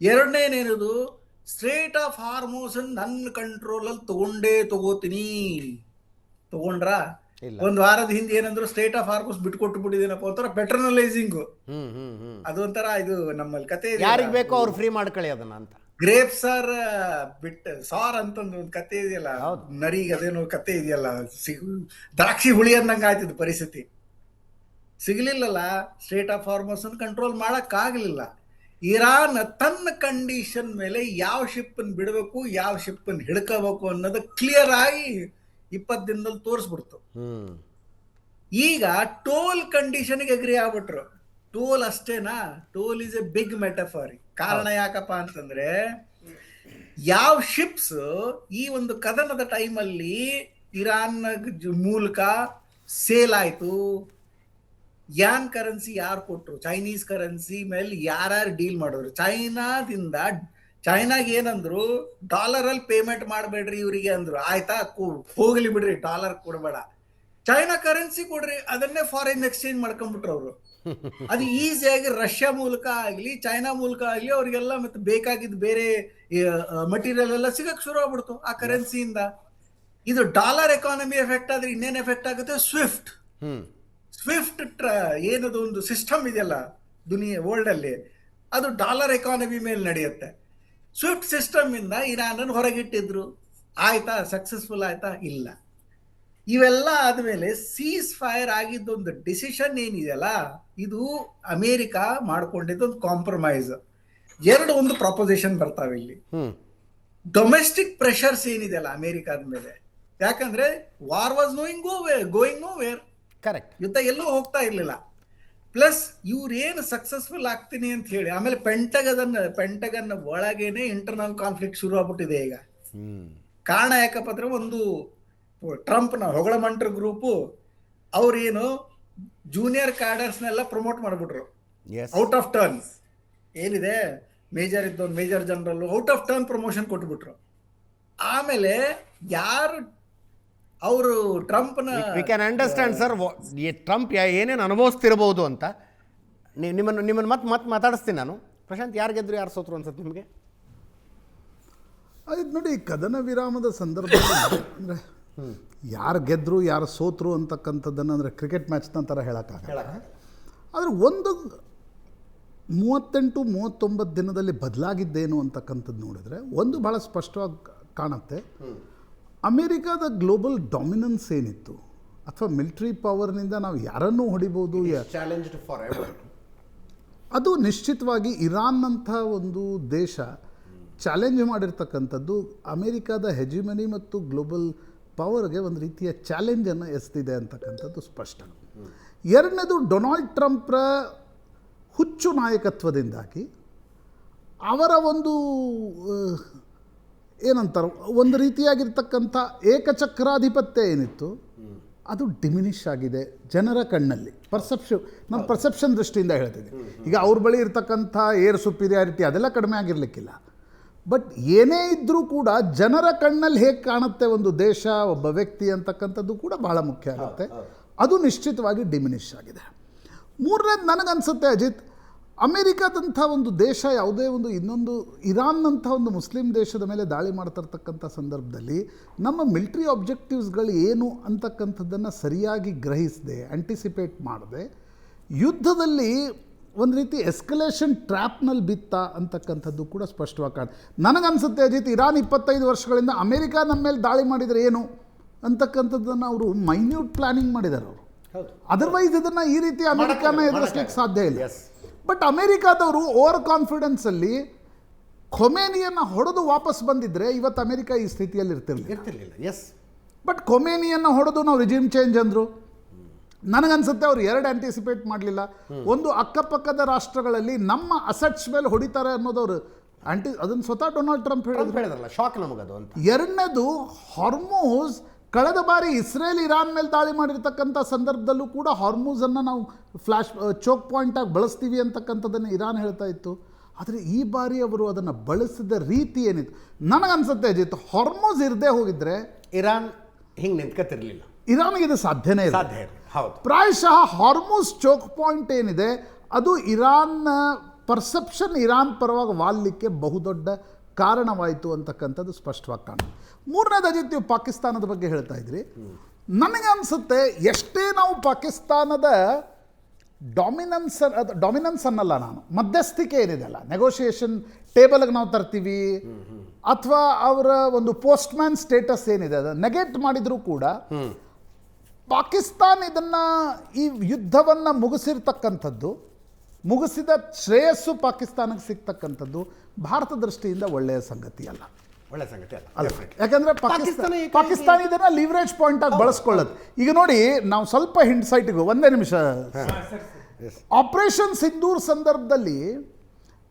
ಎರಡನೇನೇನದು, straight of Hormuz ನನ್ನ ಕಂಟ್ರೋಲಲ್ಲಿ ತಗೋತೀನಿ. ತಗೊಂಡ್ರ ಇಲ್ಲ. ಒಂದ್ ವಾರದ ಹಿಂದೆ ಏನಂದ್ರು, ಸ್ಟೇಟ್ ಆಫ್ ಹಾರ್ಮೋಸ್ ಬಿಟ್ಕೊಟ್ಟು ಬಿಟ್ಟಿದ್ದೀನಪ್ಪ ಒಂಥರ ಪೆಟ್ರನಲೈಸಿಂಗ್. ಅದು ಒಂಥರ ಇದು ನಮ್ಮಲ್ಲಿ ಕತೆ ಯಾರಿಗೆ ಬೇಕೋ ಅವ್ರು ಫ್ರೀ ಮಾಡ್ಕೊಳ್ಳಿ ಅದನ್ನ ಅಂತ. ಗ್ರೇಪ್ ಸಾರ್ ಸಾರ್ ಅಂತಂದು ಒಂದು ಕತೆ ಇದೆಯಲ್ಲ, ಹೌದು. ನರಿಗೆ ಅದೇನೋ ಕತೆ ಇದೆಯಲ್ಲ, ದ್ರಾಕ್ಷಿ ಹುಳಿ ಅಂದಂಗ ಆಯ್ತಿದ್ ಪರಿಸ್ಥಿತಿ. ಸಿಗ್ಲಿಲ್ಲಲ್ಲ, ಸ್ಟೇಟ್ ಆಫ್ ಹಾರ್ಮೋಸ್ ಕಂಟ್ರೋಲ್ ಮಾಡಕ್ ಆಗ್ಲಿಲ್ಲ. ಇರಾನ್ ತನ್ನ ಕಂಡೀಷನ್ ಮೇಲೆ ಯಾವ ಶಿಪ್ಪನ್ನು ಬಿಡಬೇಕು, ಯಾವ ಶಿಪ್ಪನ್ನು ಹಿಡ್ಕೋಬೇಕು ಅನ್ನೋದು ಕ್ಲಿಯರ್ ಆಗಿ 20 ದಿನದಲ್ಲಿ ತೋರಿಸ್ಬಿಡ್ತು. ಈಗ ಟೋಲ್ ಕಂಡೀಷನ್ಗೆ ಅಗ್ರಿ ಆಗ್ಬಿಟ್ರು. ಟೋಲ್ ಅಷ್ಟೇನಾ? Toll is a big metaphor. ಕಾರಣ ಯಾಕಪ್ಪ ಅಂತಂದ್ರೆ, ಯಾವ ಶಿಪ್ಸ್ ಈ ಒಂದು ಕದನದ ಟೈಮಲ್ಲಿ ಇರಾನ್ ಮೂಲಕ ಸೇಲ್ ಆಯ್ತು, ಯಾನ್ ಕರೆನ್ಸಿ ಯಾರು ಕೊಟ್ರು, ಚೈನೀಸ್ ಕರೆನ್ಸಿ ಮೇಲೆ ಯಾರ್ಯಾರು ಡೀಲ್ ಮಾಡಿದ್ರು. ಚೈನಾಗೆ ಏನಂದ್ರು, ಡಾಲರಲ್ಲಿ ಪೇಮೆಂಟ್ ಮಾಡಬೇಡ್ರಿ ಇವರಿಗೆ ಅಂದ್ರು. ಆಯ್ತಾ, ಹೋಗ್ಲಿ ಬಿಡ್ರಿ, ಡಾಲರ್ ಕೊಡಬೇಡ, ಚೈನಾ ಕರೆನ್ಸಿ ಕೊಡ್ರಿ, ಅದನ್ನೇ ಫಾರಿನ್ ಎಕ್ಸ್ಚೇಂಜ್ ಮಾಡ್ಕೊಂಡ್ಬಿಟ್ರು ಅವರು. ಅದು ಈಸಿಯಾಗಿ ರಷ್ಯಾ ಮೂಲಕ ಆಗ್ಲಿ ಚೈನಾ ಮೂಲಕ ಆಗ್ಲಿ ಅವ್ರಿಗೆಲ್ಲ ಮತ್ತೆ ಬೇಕಾಗಿದ್ದು ಬೇರೆ ಮಟೀರಿಯಲ್ ಎಲ್ಲ ಸಿಗಕ್ ಶುರು ಆಗ್ಬಿಡ್ತು ಆ ಕರೆನ್ಸಿಯಿಂದ. ಇದು ಡಾಲರ್ ಎಕಾನಮಿ ಎಫೆಕ್ಟ್ ಆದ್ರೆ ಇನ್ನೇನ್ ಎಫೆಕ್ಟ್ ಆಗುತ್ತೆ? ಸ್ವಿಫ್ಟ್ ಏನದು ಒಂದು ಸಿಸ್ಟಮ್ ಇದೆಯಲ್ಲ ವರ್ಲ್ಡ್ ಅಲ್ಲಿ, ಅದು ಡಾಲರ್ ಎಕಾನಮಿ ಮೇಲೆ ನಡೆಯುತ್ತೆ. ಸ್ವಿಫ್ಟ್ ಸಿಸ್ಟಮ್ ಇಂದ ಇರಾನ್ ಹೊರಗಿಟ್ಟಿದ್ರು. ಆಯ್ತಾ, ಸಕ್ಸಸ್ಫುಲ್ ಆಯ್ತಾ? ಇಲ್ಲ. ಇವೆಲ್ಲ ಆದ್ಮೇಲೆ ಸೀಸ್ ಫೈರ್ ಆಗಿದ್ದೊಂದು ಡಿಸಿಷನ್ ಏನಿದೆಯಲ್ಲ, ಇದು ಅಮೇರಿಕ ಮಾಡ್ಕೊಂಡಿದ್ದೊಂದು ಕಾಂಪ್ರಮೈಸ್. ಒಂದು ಪ್ರಪೋಸಿಷನ್ ಬರ್ತಾವೆ ಇಲ್ಲಿ. ಡೊಮೆಸ್ಟಿಕ್ ಪ್ರೆಷರ್ಸ್ ಏನಿದೆಯಲ್ಲ ಅಮೇರಿಕಾದ ಮೇಲೆ, ಯಾಕಂದ್ರೆ war was going no wear, correct, ಯುದ್ಧ ಎಲ್ಲೂ ಹೋಗ್ತಾ ಇರ್ಲಿಲ್ಲ. ಪ್ಲಸ್ ಇವ್ರೇನು ಸಕ್ಸಸ್ಫುಲ್ ಆಗ್ತೀನಿ ಅಂತ ಹೇಳಿ ಆಮೇಲೆ ಪೆಂಟಗನ್ ಒಳಗೇನೆ ಇಂಟರ್ನಲ್ ಕಾನ್ಫ್ಲಿಕ್ಟ್ ಶುರು ಆಗ್ಬಿಟ್ಟಿದೆ ಈಗ. ಕಾರಣ ಯಾಕಪ್ಪ ಅಂದ್ರೆ, ಒಂದು ಟ್ರಂಪ್ನ ಹೊಗಳ ಮಂಟ್ರ ಗ್ರೂಪು ಅವ್ರೇನು ಜೂನಿಯರ್ ಕ್ಯಾಡರ್ಸ್ನೆಲ್ಲ ಪ್ರಮೋಟ್ ಮಾಡಿಬಿಟ್ರು. ಔಟ್ ಆಫ್ ಟರ್ನ್ ಏನಿದೆ, ಮೇಜರ್ ಇದ್ದೊಂದು major general out of turn promotion ಕೊಟ್ಬಿಟ್ರು. ಆಮೇಲೆ ಯಾರು ಅವರು ಟ್ರಂಪ್ನ, we can understand sir, Trump ಏನೇನು ಅನುಭವಿಸ್ತಿರ್ಬೋದು ಅಂತ. ನಿಮ್ಮನ್ನು ಮತ್ತೆ ಮಾತಾಡಿಸ್ತೀನಿ ನಾನು. ಪ್ರಶಾಂತ್, ಯಾರು ಗೆದ್ರು ಯಾರು ಸೋತರು ಅನ್ಸುತ್ತೆ ನಿಮಗೆ? ಅದು ನೋಡಿ, ಕದನ ವಿರಾಮದ ಸಂದರ್ಭದಲ್ಲಿ ಅಂದರೆ ಯಾರು ಗೆದ್ದರು ಯಾರು ಸೋತರು ಅಂತಕ್ಕಂಥದ್ದನ್ನು ಅಂದರೆ ಕ್ರಿಕೆಟ್ ಮ್ಯಾಚ್ನ ಥರ ಹೇಳೋಕ್ಕಾಗಲ್ಲ. ಆದರೆ ಒಂದು 38-39 ದಿನದಲ್ಲಿ ಬದಲಾಗಿದ್ದೇನು ಅಂತಕ್ಕಂಥದ್ದು ನೋಡಿದರೆ ಒಂದು ಭಾಳ ಸ್ಪಷ್ಟವಾಗಿ ಕಾಣುತ್ತೆ. ಅಮೇರಿಕಾದ ಗ್ಲೋಬಲ್ ಡಾಮಿನೆನ್ಸ್ ಏನಿತ್ತು, ಅಥವಾ ಮಿಲಿಟ್ರಿ ಪವರ್ನಿಂದ ನಾವು ಯಾರನ್ನೂ ಹೊಡಿಬೋದು, ಅದು ನಿಶ್ಚಿತವಾಗಿ ಇರಾನ್ನಂಥ ಒಂದು ದೇಶ ಚಾಲೆಂಜ್ ಮಾಡಿರ್ತಕ್ಕಂಥದ್ದು ಅಮೇರಿಕಾದ ಹೆಜಿಮನಿ ಮತ್ತು ಗ್ಲೋಬಲ್ ಪವರ್ಗೆ ಒಂದು ರೀತಿಯ ಚಾಲೆಂಜನ್ನು ಎಸ್ತಿದೆ ಅಂತಕ್ಕಂಥದ್ದು ಸ್ಪಷ್ಟ. ಎರಡನೇದು, ಡೊನಾಲ್ಡ್ ಟ್ರಂಪ್ರ ಹುಚ್ಚು ನಾಯಕತ್ವದಿಂದಾಗಿ ಅವರ ಒಂದು ಏನಂತಾರೆ, ಒಂದು ರೀತಿಯಾಗಿರ್ತಕ್ಕಂಥ ಏಕಚಕ್ರಾಧಿಪತ್ಯ ಏನಿತ್ತು ಅದು ಡಿಮಿನಿಷ್ ಆಗಿದೆ ಜನರ ಕಣ್ಣಲ್ಲಿ. ನಮ್ಮ ಪರ್ಸೆಪ್ಷನ್ ದೃಷ್ಟಿಯಿಂದ ಹೇಳ್ತಿದ್ದೆ. ಈಗ ಅವ್ರ ಬಳಿ ಇರ್ತಕ್ಕಂಥ ಏರ್ ಸುಪೀರಿಯಾರಿಟಿ ಅದೆಲ್ಲ ಕಡಿಮೆ ಆಗಿರಲಿಕ್ಕಿಲ್ಲ, ಬಟ್ ಏನೇ ಇದ್ದರೂ ಕೂಡ ಜನರ ಕಣ್ಣಲ್ಲಿ ಹೇಗೆ ಕಾಣುತ್ತೆ ಒಂದು ದೇಶ, ಒಬ್ಬ ವ್ಯಕ್ತಿ ಅಂತಕ್ಕಂಥದ್ದು ಕೂಡ ಭಾಳ ಮುಖ್ಯ ಆಗುತ್ತೆ. ಅದು ನಿಶ್ಚಿತವಾಗಿ ಡಿಮಿನಿಷ್ ಆಗಿದೆ. ಮೂರನೇದು ನನಗನ್ಸುತ್ತೆ ಅಜಿತ್, ಅಮೇರಿಕಾದಂಥ ಒಂದು ದೇಶ ಯಾವುದೇ ಒಂದು ಇನ್ನೊಂದು ಇರಾನ್ನಂಥ ಒಂದು ಮುಸ್ಲಿಂ ದೇಶದ ಮೇಲೆ ದಾಳಿ ಮಾಡ್ತಿರ್ತಕ್ಕಂಥ ಸಂದರ್ಭದಲ್ಲಿ ನಮ್ಮ ಮಿಲಿಟ್ರಿ ಆಬ್ಜೆಕ್ಟಿವ್ಸ್ಗಳು ಏನು ಅಂತಕ್ಕಂಥದ್ದನ್ನು ಸರಿಯಾಗಿ ಗ್ರಹಿಸದೆ, ಆಂಟಿಸಿಪೇಟ್ ಮಾಡದೆ ಯುದ್ಧದಲ್ಲಿ ಒಂದು ರೀತಿ ಎಸ್ಕಲೇಷನ್ ಟ್ರ್ಯಾಪ್ನಲ್ಲಿ ಬಿತ್ತ ಅಂತಕ್ಕಂಥದ್ದು ಕೂಡ ಸ್ಪಷ್ಟವಾಗಿ ಕಾಣ. ನನಗನ್ಸುತ್ತೆ ಅಜಿತ್, ಇರಾನ್ 25 ವರ್ಷಗಳಿಂದ ಅಮೇರಿಕ ನಮ್ಮ ಮೇಲೆ ದಾಳಿ ಮಾಡಿದರೆ ಏನು ಅಂತಕ್ಕಂಥದ್ದನ್ನು ಅವರು ಮೈನ್ಯೂಟ್ ಪ್ಲಾನಿಂಗ್ ಮಾಡಿದ್ದಾರೆ ಅವರು. ಅದರ್ವೈಸ್ ಇದನ್ನು ಈ ರೀತಿ ಅಮೇರಿಕಾನ ಎದುರಿಸ್ಲಿಕ್ಕೆ ಸಾಧ್ಯ ಇಲ್ಲ. ಬಟ್ ಅಮೇರಿಕಾದವರು ಓವರ್ ಕಾನ್ಫಿಡೆನ್ಸಲ್ಲಿ ಖೊಮೇನಿಯನ್ನು ಹೊಡೆದು ವಾಪಸ್ ಬಂದಿದ್ದರೆ ಇವತ್ತು ಅಮೇರಿಕ ಈ ಸ್ಥಿತಿಯಲ್ಲಿ ಇರ್ತಿರ್ಲಿಲ್ಲ. ಬಟ್ ಖೊಮೇನಿಯನ್ನು ಹೊಡೆದು ನಾವು ರಿಜಿಮ್ ಚೇಂಜ್ ಅಂದರು. ನನಗನ್ಸುತ್ತೆ ಅವ್ರು ಎರಡು ಆಂಟಿಸಿಪೇಟ್ ಮಾಡಲಿಲ್ಲ. ಒಂದು, ಅಕ್ಕಪಕ್ಕದ ರಾಷ್ಟ್ರಗಳಲ್ಲಿ ನಮ್ಮ ಅಸೆಟ್ಸ್ ಮೇಲೆ ಹೊಡಿತಾರೆ ಅನ್ನೋದವ್ರು ಅದನ್ನು ಸ್ವತಃ ಡೊನಾಲ್ಡ್ ಟ್ರಂಪ್ ಹೇಳಿದ್ರಲ್ಲ, ಶಾಕ್ ನಮಗದು ಅಂತ. ಎರಡನೇದು, ಹಾರ್ಮೂಸ್ ಕಳೆದ ಬಾರಿ ಇಸ್ರೇಲ್ ಇರಾನ್ ಮೇಲೆ ದಾಳಿ ಮಾಡಿರ್ತಕ್ಕಂಥ ಸಂದರ್ಭದಲ್ಲೂ ಕೂಡ ಹಾರ್ಮೂಸನ್ನು ನಾವು ಚೋಕ್ ಪಾಯಿಂಟಾಗಿ ಬಳಸ್ತೀವಿ ಅಂತಕ್ಕಂಥದ್ದನ್ನು ಇರಾನ್ ಹೇಳ್ತಾ ಇತ್ತು. ಆದರೆ ಈ ಬಾರಿ ಅವರು ಅದನ್ನು ಬಳಸಿದ ರೀತಿ ಏನಿತ್ತು, ನನಗನ್ಸುತ್ತೆ ಅಜಿತ್, ಹಾರ್ಮೂಸ್ ಇರದೇ ಹೋಗಿದ್ರೆ ಇರಾನ್ ಹಿಂಗೆ ನಿಂತ್ಕೊತಿರ್ಲಿಲ್ಲ. ಇರಾನ್ಗೆ ಇದು ಸಾಧ್ಯನೇ ಇಲ್ಲ. ಪ್ರಾಯಶಃ ಹಾರ್ಮೂಸ್ ಚೋಕ್ ಪಾಯಿಂಟ್ ಏನಿದೆ ಅದು ಇರಾನ್ನ ಪರ್ಸೆಪ್ಷನ್ ಇರಾನ್ ಪರವಾಗಿ ವಾಲಲಿಕ್ಕೆ ಬಹುದೊಡ್ಡ ಕಾರಣವಾಯಿತು ಅಂತಕ್ಕಂಥದ್ದು ಸ್ಪಷ್ಟವಾಗಿ ಕಾಣುತ್ತೆ. ಮೂರನೇದು ಅಜಿತ್, ನೀವು ಪಾಕಿಸ್ತಾನದ ಬಗ್ಗೆ ಹೇಳ್ತಾ ಇದ್ರಿ. ನನಗೆ ಅನಿಸುತ್ತೆ ಎಷ್ಟೇ ನಾವು ಪಾಕಿಸ್ತಾನದ ಡಾಮಿನೆನ್ಸ್ ಅನ್ನಲ್ಲ, ನಾನು ಮಧ್ಯಸ್ಥಿಕೆ ಏನಿದೆ ಅಲ್ಲ, ನೆಗೋಷಿಯೇಷನ್ ಟೇಬಲ್ಗೆ ನಾವು ತರ್ತೀವಿ ಅಥವಾ ಅವರ ಒಂದು ಪೋಸ್ಟ್ಮ್ಯಾನ್ ಸ್ಟೇಟಸ್ ಏನಿದೆ ಅದು ನೆಗೆಟ್ ಮಾಡಿದರೂ ಕೂಡ ಪಾಕಿಸ್ತಾನ ಇದನ್ನು ಈ ಯುದ್ಧವನ್ನು ಮುಗಿಸಿದ ಶ್ರೇಯಸ್ಸು ಪಾಕಿಸ್ತಾನಕ್ಕೆ ಸಿಗ್ತಕ್ಕಂಥದ್ದು ಭಾರತ ದೃಷ್ಟಿಯಿಂದ ಒಳ್ಳೆಯ ಸಂಗತಿ ಅಲ್ಲ. ಒಳ್ಳೆ ಸಂಗತಿ ಅಲ್ಲ. ಯಾಕಂದ್ರೆ ಪಾಕಿಸ್ತಾನ ಇದನ್ನ ಲಿವರೇಜ್ ಪಾಯಿಂಟ್ ಆಗಿ ಬಳಸ್ಕೊಳ್ಳೋದು. ಈಗ ನೋಡಿ, ನಾವು ಸ್ವಲ್ಪ ಹಿಂಡ್ಸೈಟ್ಗೆ ಒಂದೇ ನಿಮಿಷ. ಆಪರೇಷನ್ ಸಿಂಧೂರ್ ಸಂದರ್ಭದಲ್ಲಿ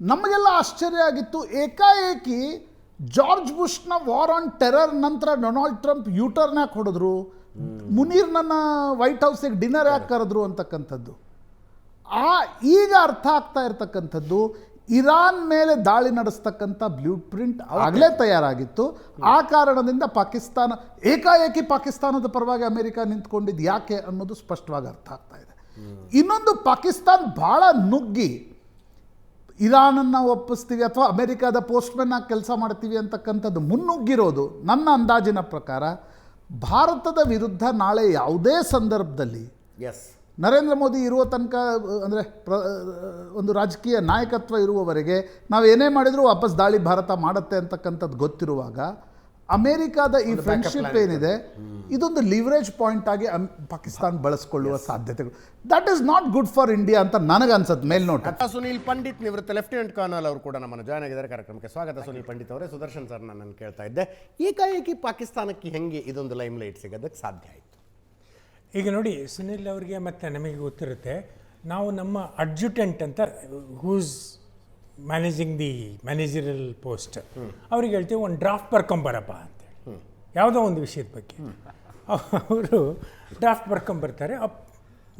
ನಮಗೆಲ್ಲ ಆಶ್ಚರ್ಯ ಆಗಿತ್ತು, ಏಕಾಏಕಿ ಜಾರ್ಜ್ ಬುಷ್ನ ವಾರ್ ಆನ್ ಟೆರರ್ ನಂತರ ಡೊನಾಲ್ಡ್ ಟ್ರಂಪ್ ಯೂಟರ್ನ್ ಯಾಕೆ ಹೊಡೆದ್ರು, ಮುನೀರ್ನನ್ನ ವೈಟ್ ಹೌಸಿಗೆ ಡಿನ್ನರ್ ಯಾಕೆ ಕರೆದ್ರು ಅಂತಕ್ಕಂಥದ್ದು. ಈಗ ಅರ್ಥ ಆಗ್ತಾ ಇರ್ತಕ್ಕಂಥದ್ದು, ಇರಾನ್ ಮೇಲೆ ದಾಳಿ ನಡೆಸ್ತಕ್ಕಂಥ ಬ್ಲೂ ಪ್ರಿಂಟ್ ಆಗಲೇ ತಯಾರಾಗಿತ್ತು. ಆ ಕಾರಣದಿಂದ ಏಕಾಏಕಿ ಪಾಕಿಸ್ತಾನದ ಪರವಾಗಿ ಅಮೆರಿಕ ನಿಂತ್ಕೊಂಡಿದ್ದು ಯಾಕೆ ಅನ್ನೋದು ಸ್ಪಷ್ಟವಾಗಿ ಅರ್ಥ ಆಗ್ತಾ ಇದೆ. ಇನ್ನೊಂದು, ಪಾಕಿಸ್ತಾನ ಭಾಳ ನುಗ್ಗಿ ಇರಾನನ್ನು ಒಪ್ಪಿಸ್ತೀವಿ ಅಥವಾ ಅಮೆರಿಕದ ಪೋಸ್ಟ್ಮನ್ ಆಗಿ ಕೆಲಸ ಮಾಡ್ತೀವಿ ಅಂತಕ್ಕಂಥದ್ದು ಮುನ್ನುಗ್ಗಿರೋದು ನನ್ನ ಅಂದಾಜಿನ ಪ್ರಕಾರ ಭಾರತದ ವಿರುದ್ಧ ನಾಳೆ ಯಾವುದೇ ಸಂದರ್ಭದಲ್ಲಿ ನರೇಂದ್ರ ಮೋದಿ ಇರುವ ತನಕ, ಅಂದರೆ ಒಂದು ರಾಜಕೀಯ ನಾಯಕತ್ವ ಇರುವವರೆಗೆ ನಾವು ಏನೇ ಮಾಡಿದರೂ ವಾಪಸ್ ದಾಳಿ ಭಾರತ ಮಾಡುತ್ತೆ ಅಂತಕ್ಕಂಥದ್ದು ಗೊತ್ತಿರುವಾಗ ಅಮೇರಿಕಾದ ಈ ಫ್ರೆಂಡ್ಶಿಪ್ ಏನಿದೆ ಇದೊಂದು ಲಿವರೇಜ್ ಪಾಯಿಂಟ್ ಆಗಿ ಪಾಕಿಸ್ತಾನ ಬಳಸ್ಕೊಳ್ಳುವ ಸಾಧ್ಯತೆಗಳು. That is not good for India ಅಂತ ನನಗನ್ಸುತ್ತೆ ಮೇಲ್ನೋಟ. ಸುನೀಲ್ ಪಂಡಿತ್, ನಿವೃತ್ತ ಲೆಫ್ಟಿನೆಂಟ್ ಕರ್ನಲ್ ಅವರು ಕೂಡ ನಮ್ಮನ್ನು ಜಾಯ್ನ್ ಆಗಿದ್ದಾರೆ ಕಾರ್ಯಕ್ರಮಕ್ಕೆ. ಸ್ವಾಗತ ಸುನೀಲ್ ಪಂಡಿತ್ ಅವರೇ. ಸುದರ್ಶನ್ ಸರ್, ನಾನು ಕೇಳ್ತಾ ಇದ್ದೆ, ಏಕಾಏಕಿ ಪಾಕಿಸ್ತಾನಕ್ಕೆ ಹೆಂಗೆ ಇದೊಂದು ಲೈಮ್ ಲೈಟ್ ಸಿಗೋದಕ್ಕೆ ಸಾಧ್ಯ ಆಯಿತು? ಈಗ ನೋಡಿ, ಸುನಿಲ್ ಅವರಿಗೆ ಮತ್ತು ನಮಗೆ ಗೊತ್ತಿರುತ್ತೆ, ನಾವು ನಮ್ಮ ಅಡ್ಜುಟೆಂಟ್ ಅಂತ who's managing the managerial post, ಅವ್ರಿಗೆ ಹೇಳ್ತೀವಿ ಒಂದು ಡ್ರಾಫ್ಟ್ ಬರ್ಕೊಂಬರಪ್ಪ ಅಂತೇಳಿ, ಯಾವುದೋ ಒಂದು ವಿಷಯದ ಬಗ್ಗೆ ಅವರು ಡ್ರಾಫ್ಟ್ ಬರ್ಕೊಂಬರ್ತಾರೆ.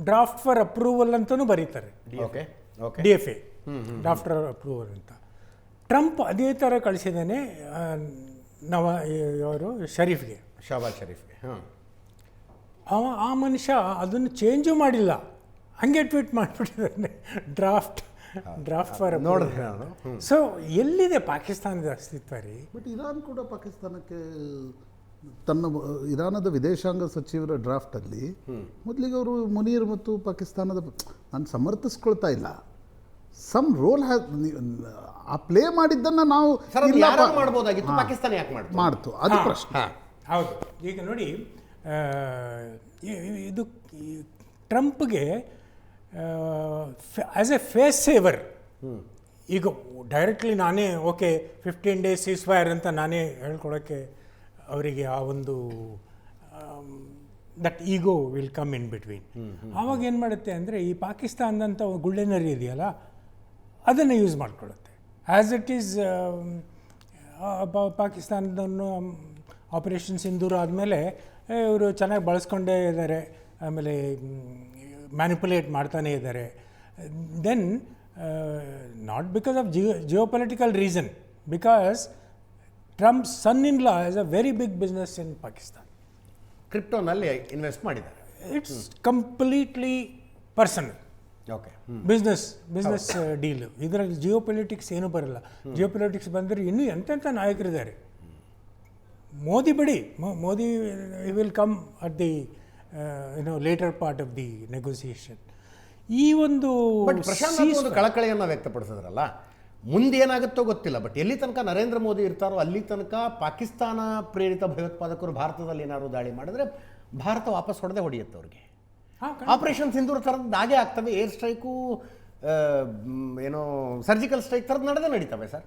ಡ್ರಾಫ್ಟ್ ಫಾರ್ ಅಪ್ರೂವಲ್ ಅಂತಲೂ ಬರೀತಾರೆ, DFA ಡ್ರಾಫ್ಟ್ ಫಾರ್ ಅಪ್ರೂವಲ್ ಅಂತ. ಟ್ರಂಪ್ ಅದೇ ಥರ ಕಳಿಸಿದ್ದಾನೆ ಯಾರು ಶರೀಫ್ಗೆ, ಶಹಬಾಜ್ ಶರೀಫ್ಗೆ. ಆ ಮನುಷ್ಯ ಅದನ್ನು ಚೇಂಜು ಮಾಡಿಲ್ಲ, ಹಾಗೆ ಟ್ವೀಟ್ ಮಾಡಿಬಿಟ್ಟಿದ್ದಾನೆ, ಡ್ರಾಫ್ಟ್ ಫಾರ್ ನೋಡಿದ್ರೆ. ಸೊ ಎಲ್ಲಿದೆ ಪಾಕಿಸ್ತಾನದ ಅಸ್ತಿತ್ವ ರೀ? ಬಟ್ ಇರಾನ್ ಕೂಡ ಪಾಕಿಸ್ತಾನಕ್ಕೆ ಇರಾನದ ವಿದೇಶಾಂಗ ಸಚಿವರ ಡ್ರಾಫ್ಟಲ್ಲಿ ಮೊದಲಿಗೆ ಅವರು ಮುನೀರ್ ಮತ್ತು ಪಾಕಿಸ್ತಾನದ ನಾನು ಸಮರ್ಥಿಸ್ಕೊಳ್ತಾ ಇಲ್ಲ, ಸಮ್ ರೋಲ್ ಆ ಪ್ಲೇ ಮಾಡಿದ್ದನ್ನು ನಾವು ಮಾಡ್ಬೋದಾಗಿತ್ತು, ಪಾಕಿಸ್ತಾನ ಯಾಕೆ ಮಾಡ್ತು, ಅದು ಪ್ರಶ್ನೆ. ಹೌದು. ಈಗ ನೋಡಿ, ಇದು ಟ್ರಂಪ್ಗೆ ಆ್ಯಸ್ ಎ ಫೇಸ್ ಸೇವರ್, ಈಗ ಡೈರೆಕ್ಟ್ಲಿ ನಾನೇ 15 days ಸೀಸ್ಫೈರ್ ಅಂತ ನಾನೇ ಹೇಳ್ಕೊಡೋಕ್ಕೆ ಅವರಿಗೆ ಆ ಒಂದು that ego will come in between. ಆವಾಗ ಏನು ಮಾಡುತ್ತೆ ಅಂದರೆ, ಈ ಪಾಕಿಸ್ತಾನದಂಥ ಗುಳ್ಳೆನರಿ ಇದೆಯಲ್ಲ ಅದನ್ನು ಯೂಸ್ ಮಾಡ್ಕೊಳ್ಳುತ್ತೆ. ಆ್ಯಸ್ ಇಟ್ ಈಸ್ ಪಾಕಿಸ್ತಾನದನ್ನು ಆಪರೇಷನ್ ಸಿಂಧೂರ್ ಆದಮೇಲೆ ಇವರು ಚೆನ್ನಾಗಿ ಬಳಸ್ಕೊಂಡೇ ಇದ್ದಾರೆ, ಆಮೇಲೆ ಮ್ಯಾನಿಪುಲೇಟ್ ಮಾಡ್ತಾನೇ ಇದ್ದಾರೆ. Then not because of geopolitical reason, because Trump's son in law is a very big business in Pakistan. ಕ್ರಿಪ್ಟೋನಲ್ಲಿ ಇನ್ವೆಸ್ಟ್ ಮಾಡಿದ್ದಾರೆ. It's completely personal business deal. ಇದರಲ್ಲಿ ಜಿಯೋಪೊಲಿಟಿಕ್ಸ್ ಏನೂ ಬರಲ್ಲ. ಜಿಯೋಪೊಲಿಟಿಕ್ಸ್ ಬಂದರೆ ಇನ್ನೂ ಎಂತೆಂಥ ನಾಯಕರಿದ್ದಾರೆ. ಮೋದಿ ಬಿಡಿ, Modi will come at the later part of the negotiation. ಈ ಒಂದು ಕಳಕಳಿಯನ್ನು ವ್ಯಕ್ತಪಡಿಸಿದ್ರಲ್ಲ, ಮುಂದೇನಾಗುತ್ತೋ ಗೊತ್ತಿಲ್ಲ, ಬಟ್ ಎಲ್ಲಿ ತನಕ ನರೇಂದ್ರ ಮೋದಿ ಇರ್ತಾರೋ ಅಲ್ಲಿ ತನಕ ಪಾಕಿಸ್ತಾನ ಪ್ರೇರಿತ ಭಯೋತ್ಪಾದಕರು ಭಾರತದಲ್ಲಿ ಏನಾದ್ರು ದಾಳಿ ಮಾಡಿದ್ರೆ ಭಾರತ ವಾಪಸ್ ಹೊಡೆಯುತ್ತೆ ಅವ್ರಿಗೆ. ಆಪರೇಷನ್ ಸಿಂಧೂರ್ ಥರದ್ದು ಹಾಗೆ ಆಗ್ತವೆ. ಏರ್ ಸ್ಟ್ರೈಕು, ಏನೋ ಸರ್ಜಿಕಲ್ ಸ್ಟ್ರೈಕ್ ಥರದ್ದು ನಡೀತವೆ ಸರ್.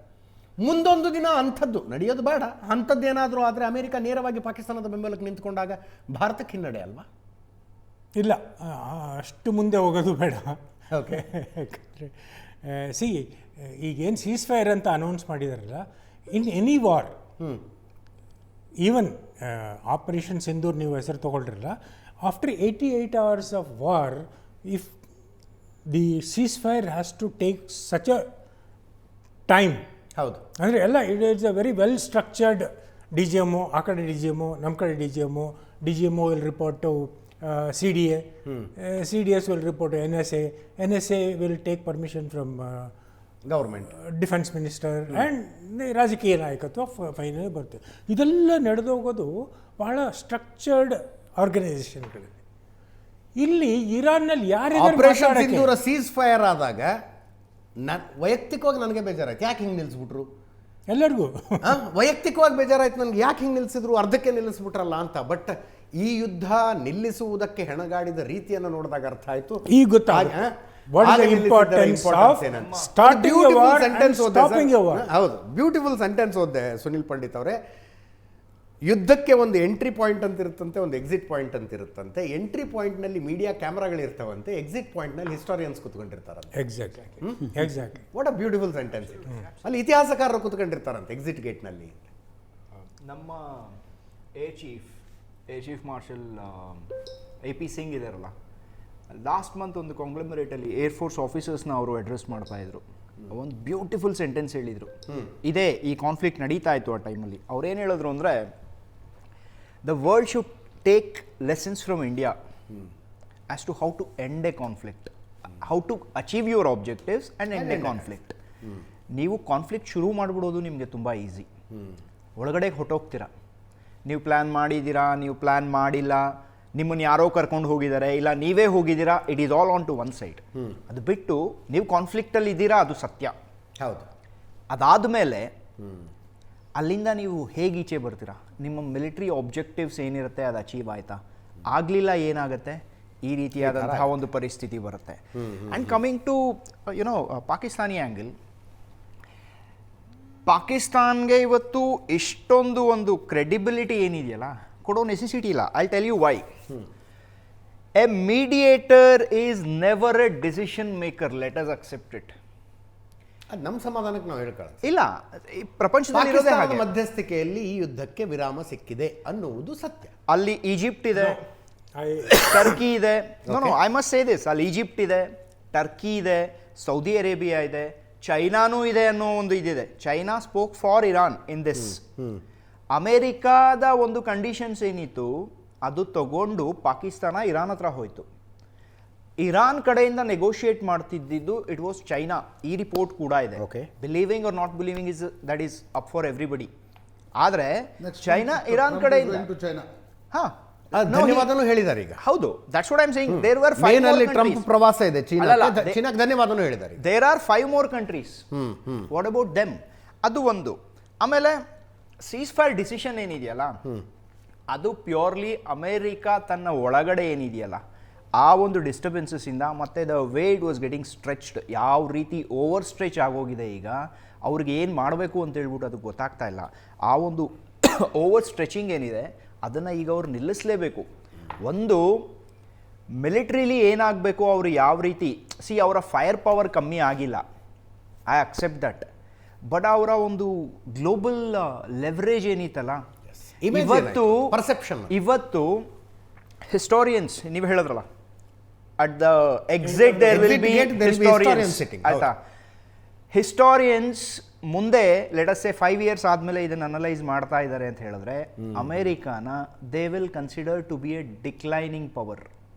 ಮುಂದೊಂದು ದಿನ ಅಂಥದ್ದು ನಡೆಯೋದು ಬೇಡ, ಅಂಥದ್ದು ಏನಾದರೂ ಆದರೆ ಅಮೆರಿಕ ನೇರವಾಗಿ ಪಾಕಿಸ್ತಾನದ ಬೆಂಬಲಕ್ಕೆ ನಿಂತ್ಕೊಂಡಾಗ ಭಾರತಕ್ಕೆ ಹಿನ್ನಡೆ ಅಲ್ವಾ? ಇಲ್ಲ, ಅಷ್ಟು ಮುಂದೆ ಹೋಗೋದು ಬೇಡ. ಓಕೆ. ಸಿ, ಈಗೇನು ಸೀಸ್ಫೈರ್ ಅಂತ ಅನೌನ್ಸ್ ಮಾಡಿದಾರಲ್ಲ, in any war, even operation Sindoor ನೀವು ಹೆಸರು ತೊಗೊಳ್ರಲ್ಲ, after 88 hours of war, if the ceasefire has to take such a time. ಹೌದು, ಅಂದರೆ ಎಲ್ಲ it's a very well structured DGMO, ಆ ಕಡೆ DGMO, ನಮ್ಮ ಕಡೆ DGMO will report to CDA, CDS will report to NSA will take permission from government defence minister and ರಾಜಕೀಯ ನಾಯಕತ್ವ final ಬರ್ತದೆ. ಇದೆಲ್ಲ ನಡೆದೋಗೋದು ಬಹಳ ಸ್ಟ್ರಕ್ಚರ್ಡ್ ಆರ್ಗನೈಸೇಷನ್ಗಳಲ್ಲಿ. ಇಲ್ಲಿ ಇರಾನ್ನಲ್ಲಿ ಆಪರೇಷನ್ ಯಾರು ಸಿಂಧೂರ ಸೀಸ್ ಫೈರ್ ಆದಾಗ ವೈಯಕ್ತಿಕವಾಗಿ ನನಗೆ ಬೇಜಾರಾಯ್ತು, ಯಾಕೆ ಹಿಂಗೆ ನಿಲ್ಲಿಸ್ಬಿಟ್ರು? ಎಲ್ಲರಿಗೂ ವೈಯಕ್ತಿಕವಾಗಿ ಬೇಜಾರಾಯ್ತು ನನಗೆ, ಯಾಕೆ ಹಿಂಗೆ ನಿಲ್ಲಿಸಿದ್ರು, ಅರ್ಧಕ್ಕೆ ನಿಲ್ಲಿಸ್ಬಿಟ್ರಲ್ಲ ಅಂತ. ಬಟ್ ಈ ಯುದ್ಧ ನಿಲ್ಲಿಸುವುದಕ್ಕೆ ಹೆಣಗಾಡಿದ ರೀತಿಯನ್ನು ನೋಡಿದಾಗ ಅರ್ಥ ಆಯ್ತು. ಈಗ ಗೊತ್ತಾಗ ಹೌದು, ಬ್ಯೂಟಿಫುಲ್ ಸೆಂಟೆನ್ಸ್ ಓದಿದೆ ಸುನಿಲ್ ಪಂಡಿತ್ ಅವರೇ. ಯುದ್ಧಕ್ಕೆ ಒಂದು ಎಂಟ್ರಿ ಪಾಯಿಂಟ್ ಅಂತ ಇರುತ್ತಂತೆ, ಒಂದು ಎಕ್ಸಿಟ್ ಪಾಯಿಂಟ್ ಅಂತ ಇರುತ್ತಂತೆ. ಎಂಟ್ರಿ ಪಾಯಿಂಟ್ನಲ್ಲಿ ಮೀಡಿಯಾ ಕ್ಯಾಮ್ರಾಗಳಿರ್ತಾವಂತೆ, ಎಕ್ಸಿಟ್ ಪಾಯಿಂಟ್ನಲ್ಲಿ ಹಿಸ್ಟೋರಿಯನ್ಸ್ ಕುತ್ಕೊಂಡಿರ್ತಾರಂತೆ. Exactly what a beautiful sentence. ಅಲ್ಲಿ ಇತಿಹಾಸಕಾರರು ಕುತ್ಕೊಂಡಿರ್ತಾರಂತೆ ಎಕ್ಸಿಟ್ ಗೇಟ್ನಲ್ಲಿ. ನಮ್ಮ air chief marshal AP Singh ಇದಾರಲ್ಲ, ಲಾಸ್ಟ್ ಮಂತ್ ಒಂದು ಕಾಂಗ್ಲಮರೇಟಲ್ಲಿ ಏರ್ಫೋರ್ಸ್ ಆಫೀಸರ್ಸ್ನ ಅವರು ಅಡ್ರೆಸ್ ಮಾಡ್ತಾ ಇದ್ರು. ಒಂದು ಬ್ಯೂಟಿಫುಲ್ ಸೆಂಟೆನ್ಸ್ ಹೇಳಿದರು. ಇದೇ ಈ ಕಾನ್ಫ್ಲಿಕ್ಟ್ ನಡೀತಾ ಇತ್ತು ಆ ಟೈಮಲ್ಲಿ. ಅವ್ರೇನು ಹೇಳಿದ್ರು ಅಂದರೆ, the world should take lessons from India as to how to end a conflict, how to achieve your objectives and end a conflict. ನೀವು ಕಾನ್ಫ್ಲಿಕ್ಟ್ ಶುರು ಮಾಡಿಬಿಡೋದು ನಿಮಗೆ ತುಂಬ ಈಸಿ. ಒಳಗಡೆ ಹೊಟ್ಟೋಗ್ತೀರಾ, ನೀವು ಪ್ಲ್ಯಾನ್ ಮಾಡಿದ್ದೀರಾ, ನೀವು ಪ್ಲ್ಯಾನ್ ಮಾಡಿಲ್ಲ, ನಿಮ್ಮನ್ನು ಯಾರೋ ಕರ್ಕೊಂಡು ಹೋಗಿದ್ದಾರೆ, ಇಲ್ಲ ನೀವೇ ಹೋಗಿದ್ದೀರಾ, it is all on to one side. ಅದು ಬಿಟ್ಟು ನೀವು ಕಾನ್ಫ್ಲಿಕ್ಟಲ್ಲಿ ಇದ್ದೀರಾ, ಅದು ಸತ್ಯ. ಹೌದು. ಅದಾದಮೇಲೆ ಅಲ್ಲಿಂದ ನೀವು ಹೇಗೆ ಈಚೆ ಬರ್ತೀರಾ? ನಿಮ್ಮ ಮಿಲಿಟ್ರಿ ಆಬ್ಜೆಕ್ಟಿವ್ಸ್ ಏನಿರುತ್ತೆ ಅದು ಅಚೀವ್ ಆಯಿತಾ? ಆಗಲಿಲ್ಲ ಏನಾಗುತ್ತೆ? ಈ ರೀತಿಯಾದಂತಹ ಒಂದು ಪರಿಸ್ಥಿತಿ ಬರುತ್ತೆ. And coming to Pakistani angle, ಪಾಕಿಸ್ತಾನ್ಗೆ ಇವತ್ತು ಇಷ್ಟೊಂದು ಒಂದು ಕ್ರೆಡಿಬಿಲಿಟಿ ಏನಿದೆಯಲ್ಲ ಕೊಡೋ ನೆಸೆಸಿಟಿ ಇಲ್ಲ. I tell you why. A mediator is never a decision maker, let us accept it. ಅದು ನಮ್ಮ ಸಮಾಧಾನಕ್ಕೆ ನಾವು ಹೇಳ್ಕೊಳ್ಳೋದು ಇಲ್ಲ, ಈ ಪ್ರಪಂಚದಲ್ಲಿ ಇರೋದೇ ಹಾಗೆ. ಮಧ್ಯಸ್ಥಿಕೆಯಲ್ಲಿ ಈ ಯುದ್ಧಕ್ಕೆ ವಿರಾಮ ಸಿಕ್ಕಿದೆ ಅನ್ನುವುದು ಸತ್ಯ. ಅಲ್ಲಿ ಈಜಿಪ್ಟ್ ಇದೆ, ಟರ್ಕಿ ಇದೆ. ಐ ಮಸ್ಟ್ ಸೇ ದಿಸ್, ಅಲ್ಲಿ ಈಜಿಪ್ಟ್ ಇದೆ, ಟರ್ಕಿ ಇದೆ, ಸೌದಿ ಅರೇಬಿಯಾ ಇದೆ, ಚೈನಾನೂ ಇದೆ ಅನ್ನೋ ಒಂದು ಇದಿದೆ. China spoke for Iran in this. ಅಮೇರಿಕಾದ ಒಂದು ಕಂಡೀಷನ್ಸ್ ಏನಿತ್ತು ಅದು ತಗೊಂಡು ಪಾಕಿಸ್ತಾನ ಇರಾನ್ ಹತ್ರ ಹೋಯಿತು. ಇರಾನ್ ಕಡೆಯಿಂದ ನೆಗೋಷಿಯೇಟ್ ಮಾಡ್ತಿದ್ದು ಇಟ್ ವಾಸ್ ಚೈನಾ. ಈ ರಿಪೋರ್ಟ್ ಕೂಡ ಇದೆ. Believing or not believing is that is up for everybody. ಆದರೆ ಚೈನಾ ಇರಾನ್ ಕಡೆಯಿಂದ ಧನ್ಯವಾದನೂ ಹೇಳಿದ್ದಾರೆ ಈಗ. ಹೌದು, that's what I am saying. There were 5 more Trump countries. ಪ್ರವಾಸ ಇದೆ ಚೀನಾಕ್ಕೆ ಧನ್ಯವಾದನೂ ಹೇಳಿದ್ದಾರೆ. There are 5 more countries. What about them? ಅದು ಒಂದು. ಆಮೇಲೆ ಸೀಸ್ ಫೈರ್ ಡಿಸಿಷನ್ ಏನಿದೆಯಲ್ಲ ಅದು ಪ್ಯೂರ್ಲಿ ಅಮೇರಿಕಾ ತನ್ನ ಒಳಗಡೆ ಏನಿದೆಯಲ್ಲ ಆ ಒಂದು ಡಿಸ್ಟರ್ಬೆನ್ಸಸ್ ಇಂದ, ಮತ್ತೆ the way it was getting stretched, ಯಾವ ರೀತಿ ಓವರ್ ಸ್ಟ್ರೆಚ್ ಆಗೋಗಿದೆ ಈಗ, ಅವ್ರಿಗೆ ಏನು ಮಾಡಬೇಕು ಅಂತ ಹೇಳ್ಬಿಟ್ಟು ಅದು ಗೊತ್ತಾಗ್ತಾ ಇಲ್ಲ. ಆ ಒಂದು ಓವರ್ ಸ್ಟ್ರೆಚಿಂಗ್ ಏನಿದೆ ಅದನ್ನು ಈಗ ಅವ್ರು ನಿಲ್ಲಿಸಲೇಬೇಕು. ಒಂದು ಮಿಲಿಟ್ರಿಲಿ ಏನಾಗಬೇಕು, ಅವರು ಯಾವ ರೀತಿ ಅವರ ಫೈರ್ ಪವರ್ ಕಮ್ಮಿ ಆಗಿಲ್ಲ, ಐ ಅಕ್ಸೆಪ್ಟ್ ದಟ್. ಬಟ್ ಅವರ ಒಂದು ಗ್ಲೋಬಲ್ ಲೆವರೇಜ್ ಏನಿತ್ತಲ್ಲ ಇವತ್ತು ಹಿಸ್ಟೋರಿಯನ್ಸ್, ನೀವು ಹೇಳಿದ್ರಲ್ಲ at the exit there will be historians ಆಯ್ತಾ. ಹಿಸ್ಟೋರಿಯನ್ಸ್ ಮುಂದೆ ಲೆಟ್ ಅಸ್ ಸೇ 5 years ಆದಮೇಲೆ ಇದನ್ನು ಅನಲೈಸ್ ಮಾಡ್ತಾ ಇದ್ದಾರೆ ಅಂತ ಹೇಳಿದ್ರೆ, ಅಮೇರಿಕಾನ they will consider to be a declining power.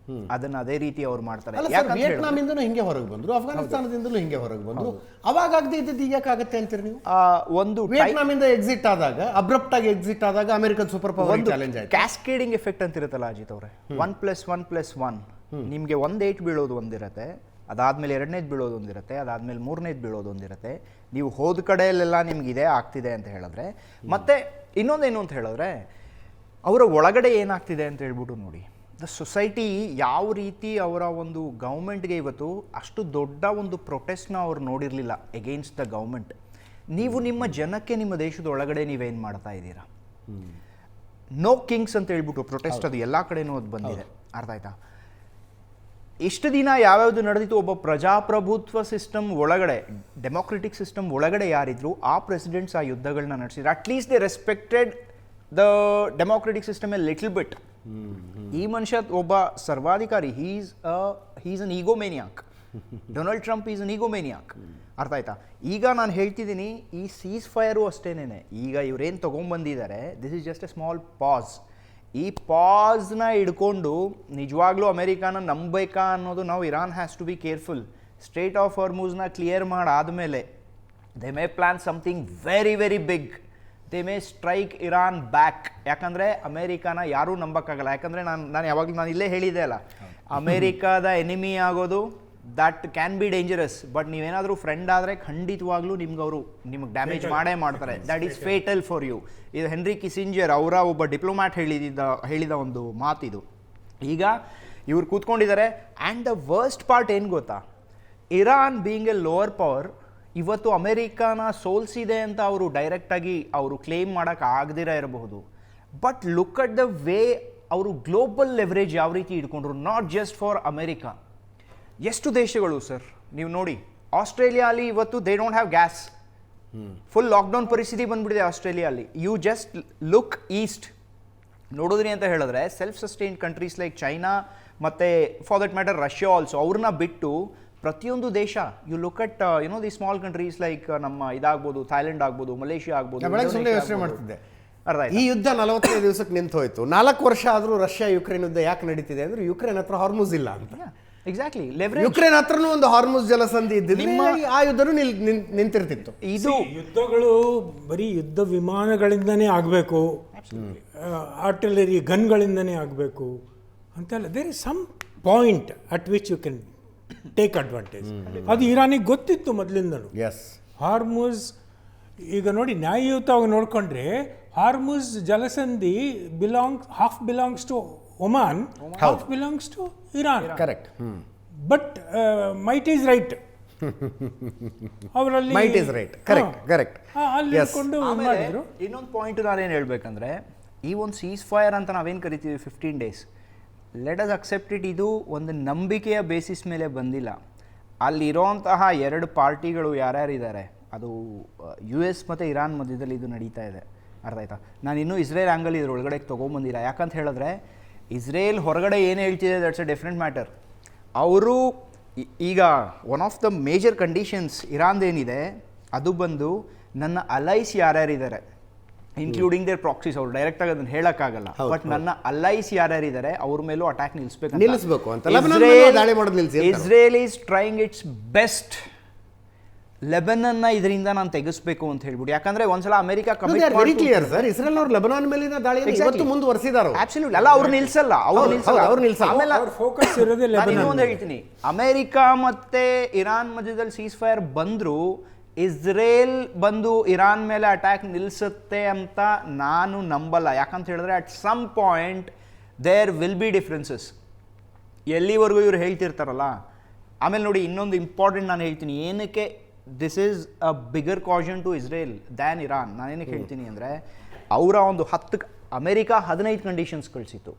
ಅದನ್ನ ಅದೇ ರೀತಿ ಅವ್ರು ಮಾಡ್ತಾರೆ. ವಿಯೆಟ್ನಾಮಿಂದಲೂ ಹಿಂಗೆ ಹೊರಗೆ ಬಂದ್ರು, ಅಫ್ಘಾನಿಸ್ತಾನದಿಂದಲೂ ಹಿಂಗೆ ಹೊರಗೆ ಬಂದ್ರು. ಅವಾಗ ಆಗದೆ ಇದ್ದದ್ದು ಈಗಾಗತ್ತೆ ಅಂತೀರಿ ನೀವು? ಒಂದು ವಿಯೆಟ್ನಾಮಿಂದ ಎಕ್ಸಿಟ್ ಆದಾಗ, ಅಬ್ರಪ್ಟ್ ಆಗಿ ಎಕ್ಸಿಟ್ ಆದಾಗ ಅಮೆರಿಕನ್ ಸೂಪರ್ ಪವರ್ ಚಾಲೆಂಜ್ ಆಯ್ತು. ಕ್ಯಾಸ್ಕೇಡಿಂಗ್ ಎಫೆಕ್ಟ್ ಅಂತ ಇರುತ್ತಲ್ಲ ಅಜಿತ್ ಅವರೇ, 1+1+1 ನಿಮಗೆ 1 8 ಬೀಳೋದು ಒಂದಿರುತ್ತೆ, ಅದಾದ್ಮೇಲೆ 2ನೇದು ಬೀಳೋದು ಒಂದಿರುತ್ತೆ, ಅದಾದ್ಮೇಲೆ 3ನೇದು ಬೀಳೋದು ಒಂದಿರುತ್ತೆ. ನೀವು ಹೋದ ಕಡೆಯಲ್ಲೆಲ್ಲ ನಿಮ್ಗೆ ಇದೇ ಆಗ್ತಿದೆ ಅಂತ ಹೇಳಿದ್ರೆ, ಮತ್ತೆ ಇನ್ನೊಂದೇನು ಅಂತ ಹೇಳಿದ್ರೆ ಅವರ ಒಳಗಡೆ ಏನಾಗ್ತಿದೆ ಅಂತ ಹೇಳ್ಬಿಟ್ಟು ನೋಡಿ. ದ ಸೊಸೈಟಿ ಯಾವ ರೀತಿ ಅವರ ಒಂದು ಗೌರ್ಮೆಂಟ್ಗೆ ಇವತ್ತು ಅಷ್ಟು ದೊಡ್ಡ ಒಂದು ಪ್ರೊಟೆಸ್ಟ್ನ ಅವ್ರು ನೋಡಿರಲಿಲ್ಲ ಎಗೇನ್ಸ್ಟ್ ದ ಗೌರ್ಮೆಂಟ್. ನೀವು ನಿಮ್ಮ ಜನಕ್ಕೆ ನಿಮ್ಮ ದೇಶದ ಒಳಗಡೆ ನೀವೇನು ಮಾಡ್ತಾ ಇದ್ದೀರಾ? ನೋ ಕಿಂಗ್ಸ್ ಅಂತ ಹೇಳ್ಬಿಟ್ಟು ಪ್ರೊಟೆಸ್ಟ್, ಅದು ಎಲ್ಲ ಕಡೆನೂ ಅದು ಬಂದಿದೆ. ಅರ್ಥ ಆಯ್ತಾ? ಇಷ್ಟು ದಿನ ಯಾವ್ಯಾವುದು ನಡೆದಿತ್ತು, ಒಬ್ಬ ಪ್ರಜಾಪ್ರಭುತ್ವ ಸಿಸ್ಟಮ್ ಒಳಗಡೆ, ಡೆಮೋಕ್ರೆಟಿಕ್ ಸಿಸ್ಟಮ್ ಒಳಗಡೆ ಯಾರಿದ್ರು ಆ ಪ್ರೆಸಿಡೆಂಟ್ಸ್ ಆ ಯುದ್ಧಗಳನ್ನ ನಡೆಸಿದ್ರು. At least they respected the democratic system a little bit. ಈ ಮನುಷ್ಯ ಒಬ್ಬ ಸರ್ವಾಧಿಕಾರಿ, he's an egomaniac. Donald Trump is an egomaniac. ಅರ್ಥ ಆಯ್ತಾ? ಈಗ ನಾನು ಹೇಳ್ತಿದ್ದೀನಿ, ಈ ಸೀಸ್ ಫೈರು ಅಷ್ಟೇನೆ. ಈಗ ಇವ್ರೇನು ತೊಗೊಂಡ್ಬಂದಿದ್ದಾರೆ, this is just a small pass. ಈ ಪಾಸ್ನ ಹಿಡ್ಕೊಂಡು ನಿಜವಾಗ್ಲೂ ಅಮೆರಿಕಾನ ನಂಬಬೇಕಾ ಅನ್ನೋದು ನಾವು Iran has to be careful. Strait of ಹಾರ್ಮುಜ್ನ ಕ್ಲಿಯರ್ ಮಾಡಾದಮೇಲೆ they may plan something very very big. They may strike Iran back. ಯಾಕಂದರೆ ಅಮೇರಿಕಾನ ಯಾರೂ ನಂಬಕ್ಕಾಗಲ್ಲ. ಯಾಕಂದರೆ ನಾನು ಯಾವಾಗಲೂ ನಾನು ಇಲ್ಲೇ ಹೇಳಿದೆ ಅಲ್ಲ, ಅಮೇರಿಕಾದ ಎನಿಮಿ ಆಗೋದು that can be dangerous. But ನೀವೇನಾದರೂ ಫ್ರೆಂಡ್ ಆದರೆ ಖಂಡಿತವಾಗ್ಲೂ ನಿಮ್ಗೆ ಡ್ಯಾಮೇಜ್ ಮಾಡೇ ಮಾಡ್ತಾರೆ. That is fatal for you. ಇದು ಹೆನ್ರಿ ಕಿಸಿಂಜರ್ ಅವರ ಒಬ್ಬ ಡಿಪ್ಲೊಮ್ಯಾಟ್ ಹೇಳಿದ ಒಂದು ಮಾತಿದು. ಈಗ ಇವ್ರು ಕೂತ್ಕೊಂಡಿದ್ದಾರೆ. ಆ್ಯಂಡ್ ದ ವರ್ಸ್ಟ್ ಪಾರ್ಟ್ ಏನು ಗೊತ್ತಾ, Iran being a lower power ಇವತ್ತು ಅಮೇರಿಕಾನ ಸೋಲ್ಸಿದೆ ಅಂತ ಅವರು ಡೈರೆಕ್ಟಾಗಿ ಅವರು ಕ್ಲೇಮ್ ಮಾಡೋಕ್ಕೆ ಆಗದಿರ ಇರಬಹುದು. But look at the way ಅವರು ಗ್ಲೋಬಲ್ ಲೆವರೇಜ್ ಯಾವ ರೀತಿ ಇಟ್ಕೊಂಡ್ರು, ನಾಟ್ ಜಸ್ಟ್ ಫಾರ್ ಅಮೇರಿಕಾ. ಎಷ್ಟು ದೇಶಗಳು ಸರ್ ನೀವು ನೋಡಿ, ಆಸ್ಟ್ರೇಲಿಯಾ ಅಲ್ಲಿ ಇವತ್ತು they don't have gas, full lockdown ಪರಿಸ್ಥಿತಿ ಬಂದ್ಬಿಟ್ಟಿದೆ ಆಸ್ಟ್ರೇಲಿಯಾ ಅಲ್ಲಿ. ಯು ಜಸ್ಟ್ ಲುಕ್ ಈಸ್ಟ್ ನೋಡಿದ್ರಿ ಅಂತ ಹೇಳಿದ್ರೆ self sustained countries like China ಮತ್ತು for that matter Russia also, ಅವ್ರನ್ನ ಬಿಟ್ಟು ಪ್ರತಿಯೊಂದು ದೇಶ, you look at the small countries like ನಮ್ಮ ಇದಾಗ್ಬೋದು, ಥೈಲ್ಯಾಂಡ್ ಆಗ್ಬೋದು, ಮಲೇಷಿಯಾ ಆಗ್ಬೋದು. ಸುಮ್ಮನೆ ಯೋಚನೆ ಮಾಡ್ತಿದ್ದೆ, ಅರ್ಥ ಈ ಯುದ್ಧ 45 ದಿವಸಕ್ಕೆ ನಿಂತು ಹೋಯ್ತು, 4 ವರ್ಷ ಆದರೂ ರಷ್ಯಾ ಯುಕ್ರೇನ್ ಯುದ್ಧ ಯಾಕೆ ನಡೀತಿದೆ ಅಂದ್ರೆ ಯುಕ್ರೇನ್ ಹತ್ರ ಹಾರ್ಮುಸ್ ಇಲ್ಲ ಅಂತ. ಎಕ್ಸಾಕ್ಟ್ಲಿ, ಯುಕ್ರೇನ್ ಹತ್ರನೂ ಒಂದು ಹಾರ್ಮುಸ್ ಜಲಸಂಧಿ ಇದ್ದಿದ್ರೆ ಆ ಯುದ್ಧನೂ ನಿಂತಿರ್ತಿತ್ತು. ಇದು ಯುದ್ಧಗಳು ಬರೀ ಯುದ್ಧ ವಿಮಾನಗಳಿಂದನೇ ಆಗಬೇಕು, ಆರ್ಟಿಲರಿ ಗನ್ಗಳಿಂದನೇ ಆಗಬೇಕು ಅಂತೆಲ್ಲ. There is some point at which you can take advantage. ಅದು ಇರಾನಿಗೆ ಗೊತ್ತಿತ್ತು ಮೊದಲಿಂದಲೂ. ಎಸ್, ಹಾರ್ಮುಸ್ ಈಗ ನೋಡಿ ನ್ಯಾಯಯುತವಾಗಿ ನೋಡ್ಕೊಂಡ್ರೆ ಹಾರ್ಮುಸ್ ಜಲಸಂಧಿ half belongs to Oman, half belongs to Iran. Correct. But might is right. ಅವರಲ್ಲಿ ಮೈಟ್ ಈಸ್ ರೈಟ್, ಕರೆಕ್ಟ್. ಅಲ್ಲಿ ಕೊಂಡು ಮಾಡಿದ್ರು. ಇನ್ನೊಂದು ಪಾಯಿಂಟ್ ನಾನೇನು ಹೇಳ್ಬೇಕಂದ್ರೆ, ಈ ಒಂದು ಸೀಸ್ ಫೈರ್ ಅಂತ ನಾವೇನು ಕರಿತೀವಿ 15 days, let us accept it. ಇದು ಒಂದು ನಂಬಿಕೆಯ ಬೇಸಿಸ್ ಮೇಲೆ ಬಂದಿಲ್ಲ. ಅಲ್ಲಿರೋಂತಹ 2 ಪಾರ್ಟಿಗಳು ಯಾರ್ಯಾರಿದ್ದಾರೆ, ಅದು US ಮತ್ತು ಇರಾನ್ ಮಧ್ಯದಲ್ಲಿ ಇದು ನಡೀತಾ ಇದೆ. ಅರ್ಥ ಆಯ್ತಾ? ನಾನು ಇನ್ನೂ ಇಸ್ರೇಲ್ ಆ್ಯಂಗಲ್ ಇದ್ರೊಳಗಡೆ ತೊಗೊಂಬಂದಿಲ್ಲ. ಯಾಕಂತ ಹೇಳಿದ್ರೆ ಇಸ್ರೇಲ್ ಹೊರಗಡೆ ಏನು ಹೇಳ್ತಿದೆ ದಟ್ಸ್ ಅ ಡಿಫ್ರೆಂಟ್ ಮ್ಯಾಟರ್. ಅವರು ಈಗ one of the major conditions ಇರಾನ್ದೇನಿದೆ ಅದು ಬಂದು ನನ್ನ ಅಲೈಸ್ ಯಾರ್ಯಾರಿದ್ದಾರೆ ಇನ್ಕ್ಲೂಡಿಂಗ್ ದೇರ್ ಪ್ರಾಕ್ಸಿಸ್, ಅವ್ರು ಡೈರೆಕ್ಟಾಗಿ ಅದನ್ನು ಹೇಳೋಕ್ಕಾಗಲ್ಲ, ಬಟ್ ನನ್ನ ಅಲೈಸ್ ಯಾರ್ಯಾರಿದ್ದಾರೆ ಅವ್ರ ಮೇಲೂ ಅಟ್ಯಾಕ್ ನಿಲ್ಲಿಸಬೇಕು ಅಂತ Israel is trying its best ಲೆಬನನ್ನ ಇದರಿಂದ ನಾನು ತೆಗೆಸಬೇಕು ಅಂತ ಹೇಳ್ಬಿಟ್ಟು. ಯಾಕಂದ್ರೆ ಒಂದ್ಸಲ America very clear sir, Israel ಅವರು ಲೆಬನಾನ್ ಮೇಲಿನ ದಾಳಿಯನ್ನು ಇವತ್ತು ಮುಂದುವರಿಸಿದ್ದಾರೆ. ಅಬ್ಸಲ್ಯೂಟ್ಲಿ ಅಲ್ಲ, ಅವ್ರು ನಿಲ್ಸಲ್ಲ. ಆಮೇಲೆ ಫೋಕಸ್ ಇರೋದೇ ಲೆಬನಾನ್. ಇನ್ನೊಂದು ಹೇಳ್ತೀನಿ, ಅಮೆರಿಕ ಮತ್ತೆ ಇರಾನ್ ಮಧ್ಯದಲ್ಲಿ ಸೀಸ್ ಫೈರ್ ಬಂದ್ರು ಇಸ್ರೇಲ್ ಬಂದು ಇರಾನ್ ಮೇಲೆ ಅಟ್ಯಾಕ್ ನಿಲ್ಲಿಸುತ್ತೆ ಅಂತ ನಾನು ನಂಬಲ್ಲ. ಯಾಕಂತ ಹೇಳಿದ್ರೆ at some point there will be differences. ಎಲ್ಲಿವರೆಗೂ ಇವ್ರು ಹೇಳ್ತಿರ್ತಾರಲ್ಲ. ಆಮೇಲೆ ನೋಡಿ, ಇನ್ನೊಂದು ಇಂಪಾರ್ಟೆಂಟ್ ನಾನು ಹೇಳ್ತೀನಿ, ಏನಕ್ಕೆ this is a bigger caution to Israel than Iran. ನಾನೇನಕ್ಕೆ ಹೇಳ್ತೀನಿ ಅಂದರೆ, ಅವರ ಒಂದು ಅಮೆರಿಕ 15 ಕಂಡೀಷನ್ಸ್ ಕಳಿಸಿತ್ತು.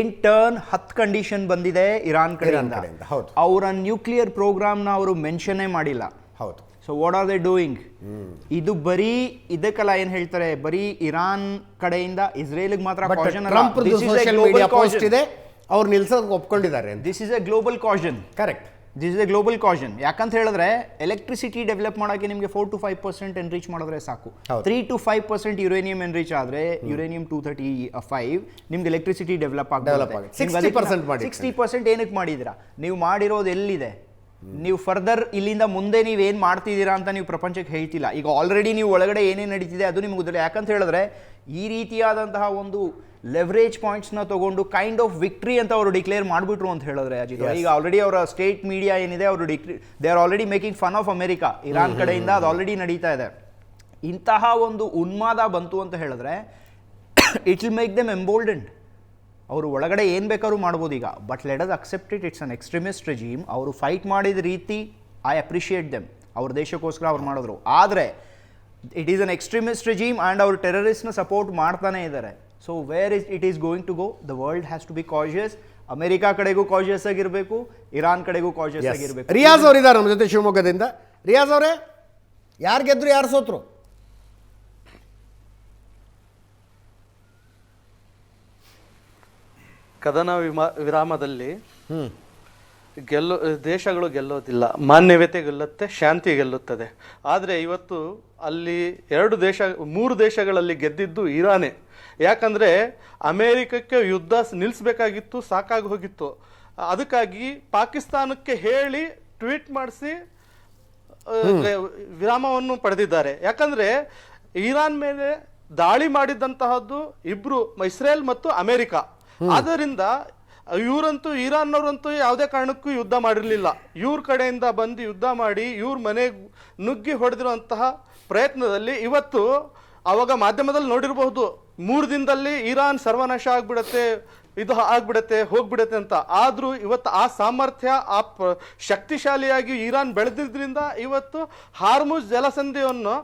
ಇನ್ ಟರ್ನ್ 10 ಕಂಡೀಷನ್ ಬಂದಿದೆ ಇರಾನ್ ಕಡೆಯಿಂದ. ಅವರ ನ್ಯೂಕ್ಲಿಯರ್ ಪ್ರೋಗ್ರಾಮ್ನ ಅವರು ಮೆನ್ಷನ್ನೇ ಮಾಡಿಲ್ಲ. ಹೌದು. So what are they doing? ಇದು ಬರೀ ಇದಕ್ಕೆಲ್ಲ ಏನು ಹೇಳ್ತಾರೆ, ಬರೀ ಇರಾನ್ ಕಡೆಯಿಂದ ಇಸ್ರೇಲ್ಗೆ ಮಾತ್ರ ಕಾಷನ್ ಅಲ್ಲ, ಅವ್ರು ನಿಲ್ಸೋಕೆ ಒಪ್ಕೊಂಡಿದ್ದಾರೆ. This is a global caution. Correct, this is a global caution. ಯಾಕಂತ ಹೇಳಿದ್ರೆ ಎಲೆಕ್ಟ್ರಿಸಿಟಿ ಡೆವಲಪ್ ಮಾಡೋಕ್ಕೆ ನಿಮಗೆ 4 to 5% ಎನ್ರಿಚ್ ಮಾಡಿದ್ರೆ ಸಾಕು. 3 to 5% ಯುರೇನಿಯಂ ಎನ್ರಿಚ್ ಆದರೆ ಯುರೇನಿಯಂ 235 ನಿಮ್ಗೆ ಎಲೆಕ್ಟ್ರಿಸಿಟಿ ಡೆವಲಪ್ ಆಗುತ್ತೆ. 60% ಏನಕ್ಕೆ ಮಾಡಿದ್ದೀರಾ? ನೀವು ಮಾಡಿರೋದು ಎಲ್ಲಿದೆ? ನೀವು ಫರ್ದರ್ ಇಲ್ಲಿಂದ ಮುಂದೆ ನೀವೇನು ಮಾಡ್ತಿದ್ದೀರಾ ಅಂತ ನೀವು ಪ್ರಪಂಚಕ್ಕೆ ಹೇಳ್ತಿಲ್ಲ. ಈಗ ಆಲ್ರೆಡಿ ನೀವು ಒಳಗಡೆ ಏನೇನು ನಡೀತಿದೆ ಅದು ನಿಮ್ಗೆ ಗೊತ್ತಿಲ್ಲ. ಯಾಕಂತ ಹೇಳಿದ್ರೆ ಈ ರೀತಿಯಾದಂತಹ ಒಂದು ಲೆವರೇಜ್ ಪಾಯಿಂಟ್ಸ್ನ ತಗೊಂಡು ಕೈಂಡ್ ಆಫ್ ವಿಕ್ಟ್ರಿ ಅಂತ ಅವರು ಡಿಕ್ಲೇರ್ ಮಾಡಿಬಿಟ್ರು ಅಂತ ಹೇಳಿದ್ರೆ ಅಜಿತ್, ಈಗ ಆಲ್ರೆಡಿ ಅವರ ಸ್ಟೇಟ್ ಮೀಡಿಯಾ ಏನಿದೆ ಅವರು they are already making fun of America. Iran ಕಡೆಯಿಂದ ಅದು ಆಲ್ರೆಡಿ ನಡೀತಾ ಇದೆ. ಇಂತಹ ಒಂದು ಉನ್ಮಾದ ಬಂತು ಅಂತ ಹೇಳಿದ್ರೆ it will make them emboldened. ಅವರು ಒಳಗಡೆ ಏನು ಬೇಕಾದ್ರೂ ಮಾಡ್ಬೋದು ಈಗ. But let us accept it, it's an extremist regime. ಅವರು ಫೈಟ್ ಮಾಡಿದ ರೀತಿ ಐ ಅಪ್ರಿಷಿಯೇಟ್ ದೆಮ್. ಅವ್ರ ದೇಶಕ್ಕೋಸ್ಕರ ಅವ್ರು ಮಾಡಿದ್ರು. ಆದರೆ it is an extremist regime and ಅವರು ಟೆರರಿಸ್ಟ್ನ ಸಪೋರ್ಟ್ ಮಾಡ್ತಾನೆ ಇದ್ದಾರೆ. So where it is going to go? The world has to be cautious. America ಕಡೆಗೂ ಕಾಷಿಯಸ್ ಆಗಿರಬೇಕು, ಇರಾನ್ ಕಡೆಗೂ ಕಾಷಿಯಸ್ ಆಗಿರಬೇಕು. ರಿಯಾಜ್ ಅವರಿದ್ದಾರೆ ನಮ್ಮ ಜೊತೆ ಶಿವಮೊಗ್ಗದಿಂದ. ರಿಯಾಜ್ ಅವರೇ, ಯಾರು ಗೆದ್ರು ಯಾರು ಸೋತ್ರು? ಕದನ ವಿರಾಮದಲ್ಲಿ ದೇಶಗಳು ಗೆಲ್ಲೋದಿಲ್ಲ, ಮಾನವೀಯತೆ ಗೆಲ್ಲುತ್ತೆ, ಶಾಂತಿ ಗೆಲ್ಲುತ್ತದೆ. ಆದರೆ ಇವತ್ತು ಅಲ್ಲಿ 3 ದೇಶಗಳಲ್ಲಿ ಗೆದ್ದಿದ್ದು ಇರಾನೇ. ಯಾಕಂದರೆ ಅಮೇರಿಕಕ್ಕೆ ಯುದ್ಧ ನಿಲ್ಲಿಸಬೇಕಾಗಿತ್ತು, ಸಾಕಾಗಿ ಹೋಗಿತ್ತು. ಅದಕ್ಕಾಗಿ ಪಾಕಿಸ್ತಾನಕ್ಕೆ ಹೇಳಿ ಟ್ವೀಟ್ ಮಾಡಿಸಿ ವಿರಾಮವನ್ನು ಪಡೆದಿದ್ದಾರೆ. ಯಾಕಂದ್ರೆ ಇರಾನ್ ಮೇಲೆ ದಾಳಿ ಮಾಡಿದಂತಹದ್ದು ಇಬ್ರು, ಇಸ್ರೇಲ್ ಮತ್ತು ಅಮೆರಿಕ. ಆದ್ದರಿಂದ ಇವರಂತೂ ಇರಾನ್ನವರಂತೂ ಯಾವುದೇ ಕಾರಣಕ್ಕೂ ಯುದ್ಧ ಮಾಡಿರಲಿಲ್ಲ. ಇವ್ರ ಕಡೆಯಿಂದ ಬಂದು ಯುದ್ಧ ಮಾಡಿ ಇವ್ರ ಮನೆ ನುಗ್ಗಿ ಹೊಡೆದಿರುವಂತಹ ಪ್ರಯತ್ನದಲ್ಲಿ ಇವತ್ತು ಅವಾಗ ಮಾಧ್ಯಮದಲ್ಲಿ ನೋಡಿರಬಹುದು 3 ದಿನದಲ್ಲಿ ಇರಾನ್ ಸರ್ವನಾಶ ಆಗ್ಬಿಡತ್ತೆ, ಇದು ಆಗ್ಬಿಡತ್ತೆ, ಹೋಗ್ಬಿಡತ್ತೆ ಅಂತ. ಆದ್ರೂ ಇವತ್ತು ಆ ಸಾಮರ್ಥ್ಯ, ಆ ಶಕ್ತಿಶಾಲಿಯಾಗಿ ಇರಾನ್ ಬೆಳೆದಿದ್ರಿಂದ ಇವತ್ತು ಹಾರ್ಮುಜ್ ಜಲಸಂಧಿಯನ್ನು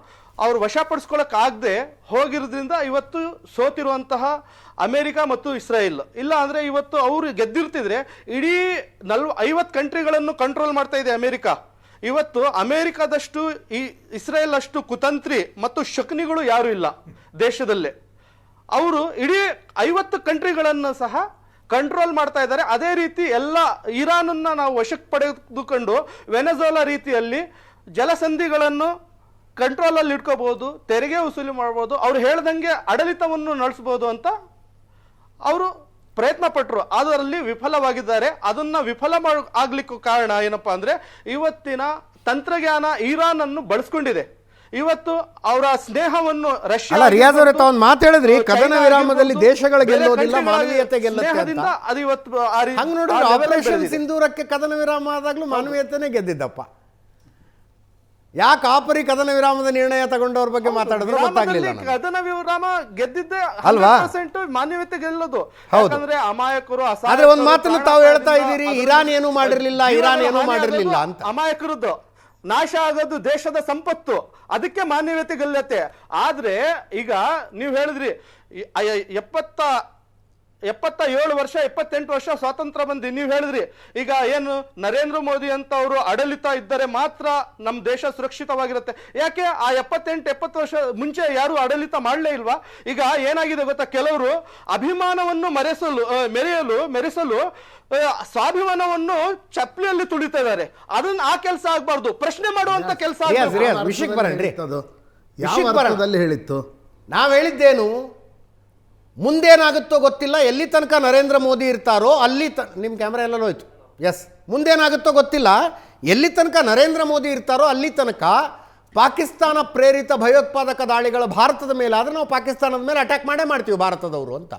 ಅವ್ರು ವಶಪಡಿಸ್ಕೊಳಕ್ ಆಗದೆ ಹೋಗಿರೋದ್ರಿಂದ ಇವತ್ತು ಸೋತಿರುವಂತಹ ಅಮೆರಿಕ ಮತ್ತು ಇಸ್ರಾಯೇಲ್. ಇಲ್ಲ ಅಂದ್ರೆ ಇವತ್ತು ಅವರು ಗೆದ್ದಿರ್ತಿದ್ರೆ ಇಡೀ 50 ಕಂಟ್ರಿಗಳನ್ನು ಕಂಟ್ರೋಲ್ ಮಾಡ್ತಾ ಇದೆ ಅಮೆರಿಕ. ಇವತ್ತು ಅಮೆರಿಕದಷ್ಟು ಈ ಇಸ್ರೇಲ್ ಅಷ್ಟು ಕುತಂತ್ರಿ ಮತ್ತು ಶಕ್ನಿಗಳು ಯಾರು ಇಲ್ಲ ದೇಶದಲ್ಲೇ. ಅವರು ಇಡೀ 50 ಕಂಟ್ರಿಗಳನ್ನು ಸಹ ಕಂಟ್ರೋಲ್ ಮಾಡ್ತಾ ಇದ್ದಾರೆ. ಅದೇ ರೀತಿ ಎಲ್ಲ ಇರಾನನ್ನ ನಾವು ವಶಕ್ಕೆ ಪಡೆದುಕೊಂಡು ವೆನೆಜುವೆಲಾ ರೀತಿಯಲ್ಲಿ ಜಲಸಂಧಿಗಳನ್ನು ಕಂಟ್ರೋಲಲ್ಲಿ ಇಟ್ಕೋಬಹುದು, ತೆರಿಗೆ ವಸೂಲಿ ಮಾಡಬಹುದು, ಅವ್ರು ಹೇಳ್ದಂಗೆ ಆಡಳಿತವನ್ನು ನಡೆಸಬಹುದು ಅಂತ ಅವರು ಪ್ರಯತ್ನ ಪಟ್ಟರು. ಅದರಲ್ಲಿ ವಿಫಲವಾಗಿದ್ದಾರೆ. ಅದನ್ನ ವಿಫಲ ಆಗ್ಲಿಕ್ಕೂ ಕಾರಣ ಏನಪ್ಪಾ ಅಂದ್ರೆ ಇವತ್ತಿನ ತಂತ್ರಜ್ಞಾನ ಇರಾನ್ ಅನ್ನು ಬಳಸ್ಕೊಂಡಿದೆ. ಇವತ್ತು ಅವರ ಸ್ನೇಹವನ್ನು ರಷ್ಯಾ ಅಲ್ಲ ರಿಯಾಜ್ ಅವರೇ, ತಾವು ಮಾತು ಹೇಳಿದ್ರಿ ಕದನ ವಿರಾಮದಲ್ಲಿ ದೇಶಗಳು ಗೆಲ್ಲೋದಿಲ್ಲ, ಮಾನವೀಯತೆ ಗೆಲ್ಲುತ್ತೆ ಅಂತ. ಅದು ಇವತ್ತು ಹಂಗ್ ನೋಡಿದ್ರೆ ಆಪರೇಷನ್ ಸಿಂಧೂರಕ್ಕೆ ಕದನ ವಿರಾಮ ಆದಾಗ್ಲೂ ಮಾನವೀಯತೆನೇ ಗೆದ್ದಿದ್ದಪ್ಪ. ಯಾಕೆ ಆಪರಿ ಕದನ ವಿರಾಮದ ನಿರ್ಣಯ ತಗೊಂಡವ್ರ ಬಗ್ಗೆ ಮಾತಾಡಿದ್ರು ಗೊತ್ತಾಗ್ಲಿಲ್ಲ ನನಗೆ. ಕದನ ವಿರಾಮ ಗೆದ್ದಿದ್ದೆ ಅಲ್ವಾ? 100% ಮಾನ್ಯತೆ ಗೆಲ್ಲೋದು. ಹೌದು. ಯಾಕಂದ್ರೆ ಅಮಾಯಕರು ಆದ್ರೆ ಒಂದ್ ಮಾತನ್ನು ತಾವು ಹೇಳ್ತಾ ಇದ್ದೀರಿ, ಇರಾನ್ ಏನು ಮಾಡಿರ್ಲಿಲ್ಲ, ಇರಾನ್ ಏನು ಮಾಡಿರ್ಲಿಲ್ಲ ಅಂತ. ಅಮಾಯಕರದ್ದು ನಾಶ ಆಗೋದು ದೇಶದ ಸಂಪತ್ತು, ಅದಕ್ಕೆ ಮಾನ್ಯತೆ ಗೆಲ್ಲತ್ತೆ. ಆದ್ರೆ ಈಗ ನೀವು ಹೇಳಿದ್ರಿ 77 ವರ್ಷ 78 ವರ್ಷ ಸ್ವಾತಂತ್ರ್ಯ ಬಂದು ನೀವು ಹೇಳಿದ್ರಿ ಈಗ ಏನು ನರೇಂದ್ರ ಮೋದಿ ಅಂತ ಅವರು ಆಡಳಿತ ಇದ್ದರೆ ಮಾತ್ರ ನಮ್ಮ ದೇಶ ಸುರಕ್ಷಿತವಾಗಿರುತ್ತೆ. ಯಾಕೆ ಆ 78-70 ವರ್ಷ ಮುಂಚೆ ಯಾರು ಆಡಳಿತ ಮಾಡಲೇ ಇಲ್ವಾ? ಈಗ ಏನಾಗಿದೆ ಗೊತ್ತಾ, ಕೆಲವರು ಅಭಿಮಾನವನ್ನು ಮೆರೆಸಲು ಸ್ವಾಭಿಮಾನವನ್ನು ಚಪ್ಪಲಿಯಲ್ಲಿ ತುಳಿತಾ ಇದ್ದಾರೆ. ಅದನ್ನ ಆ ಕೆಲಸ ಆಗ್ಬಾರ್ದು, ಪ್ರಶ್ನೆ ಮಾಡುವಂತ ಕೆಲಸ. ವಿಷಯಕ್ಕೆ ಬರಣ್ರಿ. ಯಾವ ಅರ್ಥದಲ್ಲಿ ಹೇಳಿತ್ತು? ನಾವ್ ಹೇಳಿದ್ದೇನು, ಮುಂದೇನಾಗುತ್ತೋ ಗೊತ್ತಿಲ್ಲ, ಎಲ್ಲಿ ತನಕ ನರೇಂದ್ರ ಮೋದಿ ಇರ್ತಾರೋ ಅಲ್ಲಿ ನಿಮ್ಮ ಕ್ಯಾಮ್ರಾ ಎಲ್ಲ ಹೋಯ್ತು. ಎಸ್, ಮುಂದೇನಾಗುತ್ತೋ ಗೊತ್ತಿಲ್ಲ, ಎಲ್ಲಿ ತನಕ ನರೇಂದ್ರ ಮೋದಿ ಇರ್ತಾರೋ ಅಲ್ಲಿ ತನಕ ಪಾಕಿಸ್ತಾನ ಪ್ರೇರಿತ ಭಯೋತ್ಪಾದಕ ದಾಳಿಗಳ ಭಾರತದ ಮೇಲೆ ಆದರೆ ನಾವು ಪಾಕಿಸ್ತಾನದ ಮೇಲೆ ಅಟ್ಯಾಕ್ ಮಾಡೇ ಮಾಡ್ತೀವಿ ಭಾರತದವರು ಅಂತ.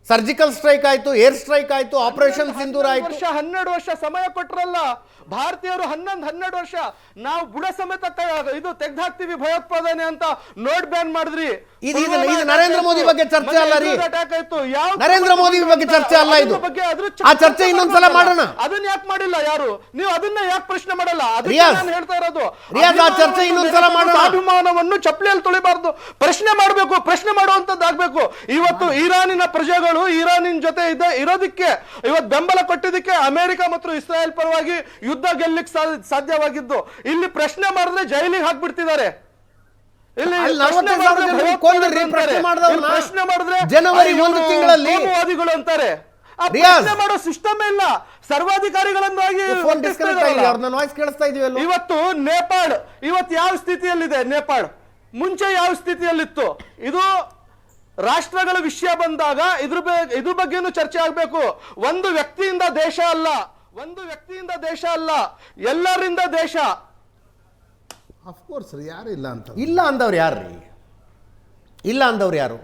ಸರ್ಜಿಕಲ್ ಸ್ಟ್ರೈಕ್ ಆಯ್ತು, ಏರ್ ಸ್ಟ್ರೈಕ್ ಆಯ್ತು, ಆಪರೇಷನ್ ಸಿಂಧೂರ ಆಯ್ತು. 12 ವರ್ಷ ಸಮಯ ಕೊಟ್ಟರಲ್ಲ ಭಾರತೀಯರು, 11-12 ವರ್ಷ. ನಾವು ಬುಡ ಸಮೇತ ಇದು ತೆಗ್ದಾಕ್ತಿವಿ ಭಯೋತ್ಪಾದನೆ ಅಂತ ನೋಟ್ ಬ್ಯಾನ್ ಮಾಡಿದ್ರಿ. ಇದು ನರೇಂದ್ರ ಮೋದಿ ಬಗ್ಗೆ ಚರ್ಚೆ ಅಲ್ಲ ರೀ, ಅಟ್ಯಾಕ್ ಆಯ್ತು. ನರೇಂದ್ರ ಮೋದಿ ಬಗ್ಗೆ ಚರ್ಚೆ ಅಲ್ಲ ಇದು. ಆ ಚರ್ಚೆ ಇನ್ನೊಂದ್ಸಲ ಮಾಡೋಣ. ಅದನ್ನ ಯಾಕೆ ಮಾಡಿಲ್ಲ ಯಾರು? ನೀವು ಅದನ್ನ ಯಾಕೆ ಪ್ರಶ್ನೆ ಮಾಡಲ್ಲ? ನಾನು ಹೇಳ್ತಾ ಇರೋದು ರಿಯಾಜ್, ಆ ಚರ್ಚೆ ಇನ್ನೊಂದ್ಸಲ ಮಾಡೋಣ. ಅಭಿಮಾನವನ್ನು ಚಪ್ಪಲಿಯಲ್ಲಿ ತುಳಿಬಾರ್ದು, ಪ್ರಶ್ನೆ ಮಾಡಬೇಕು, ಪ್ರಶ್ನೆ ಮಾಡುವಂತದ್ದಾಗಬೇಕು. ಇವತ್ತು ಇರಾನಿನ ಪ್ರಜೆಗಳು ಇರಾನಿನ ಜೊತೆ ಇರೋದಕ್ಕೆ ಇವತ್ತು ಬೆಂಬಲ ಕೊಟ್ಟಿದ್ದಕ್ಕೆ ಅಮೆರಿಕ ಮತ್ತು ಇಸ್ರಾಯೇಲ್ ಪರವಾಗಿ ಯುದ್ಧ ಗೆಲ್ಲಕ್ಕೆ ಸಾಧ್ಯವಾಗಿದ್ದು. ಇಲ್ಲಿ ಪ್ರಶ್ನೆ ಮಾಡಿದ್ರೆ ಜೈಲಿಗೆ ಹಾಕ್ಬಿಡ್ತಿದ್ದಾರೆ. ಇಲ್ಲಿ ಪ್ರಶ್ನೆ ಮಾಡಿದ್ರೆ ಜನವರಿ 1 ತಿಂಗಳಲ್ಲಿ ಕೋಮುವಾದಿಗಳು ಅಂತಾರೆ. ಪ್ರಶ್ನೆ ಮಾಡೋ ಸಿಸ್ಟಮ್ ಇಲ್ಲ, ಸರ್ವಾಧಿಕಾರಿಗಳನ್ನಾಗಿ ಇವತ್ತು ನೇಪಾಳ ಇವತ್ತು ಯಾವ ಸ್ಥಿತಿಯಲ್ಲಿದೆ? ನೇಪಾಳ ಮುಂಚೆ ಯಾವ ಸ್ಥಿತಿಯಲ್ಲಿತ್ತು? ಇದು ರಾಷ್ಟ್ರಗಳ ವಿಷಯ ಬಂದಾಗ ಇದ್ರ ಬಗ್ಗೆನೂ ಚರ್ಚೆ ಆಗ್ಬೇಕು. ಒಂದು ವ್ಯಕ್ತಿಯಿಂದ ದೇಶ ಅಲ್ಲ, ಎಲ್ಲರಿಂದ ದೇಶ. ಅಫ್ಕೋರ್ಸ್ ಯಾರು ಇಲ್ಲ ಅಂತ ಇಲ್ಲ ಅಂದವ್ರು ಯಾರ್ರೀ? ಇಲ್ಲ ಅಂದವ್ರು ಯಾರು?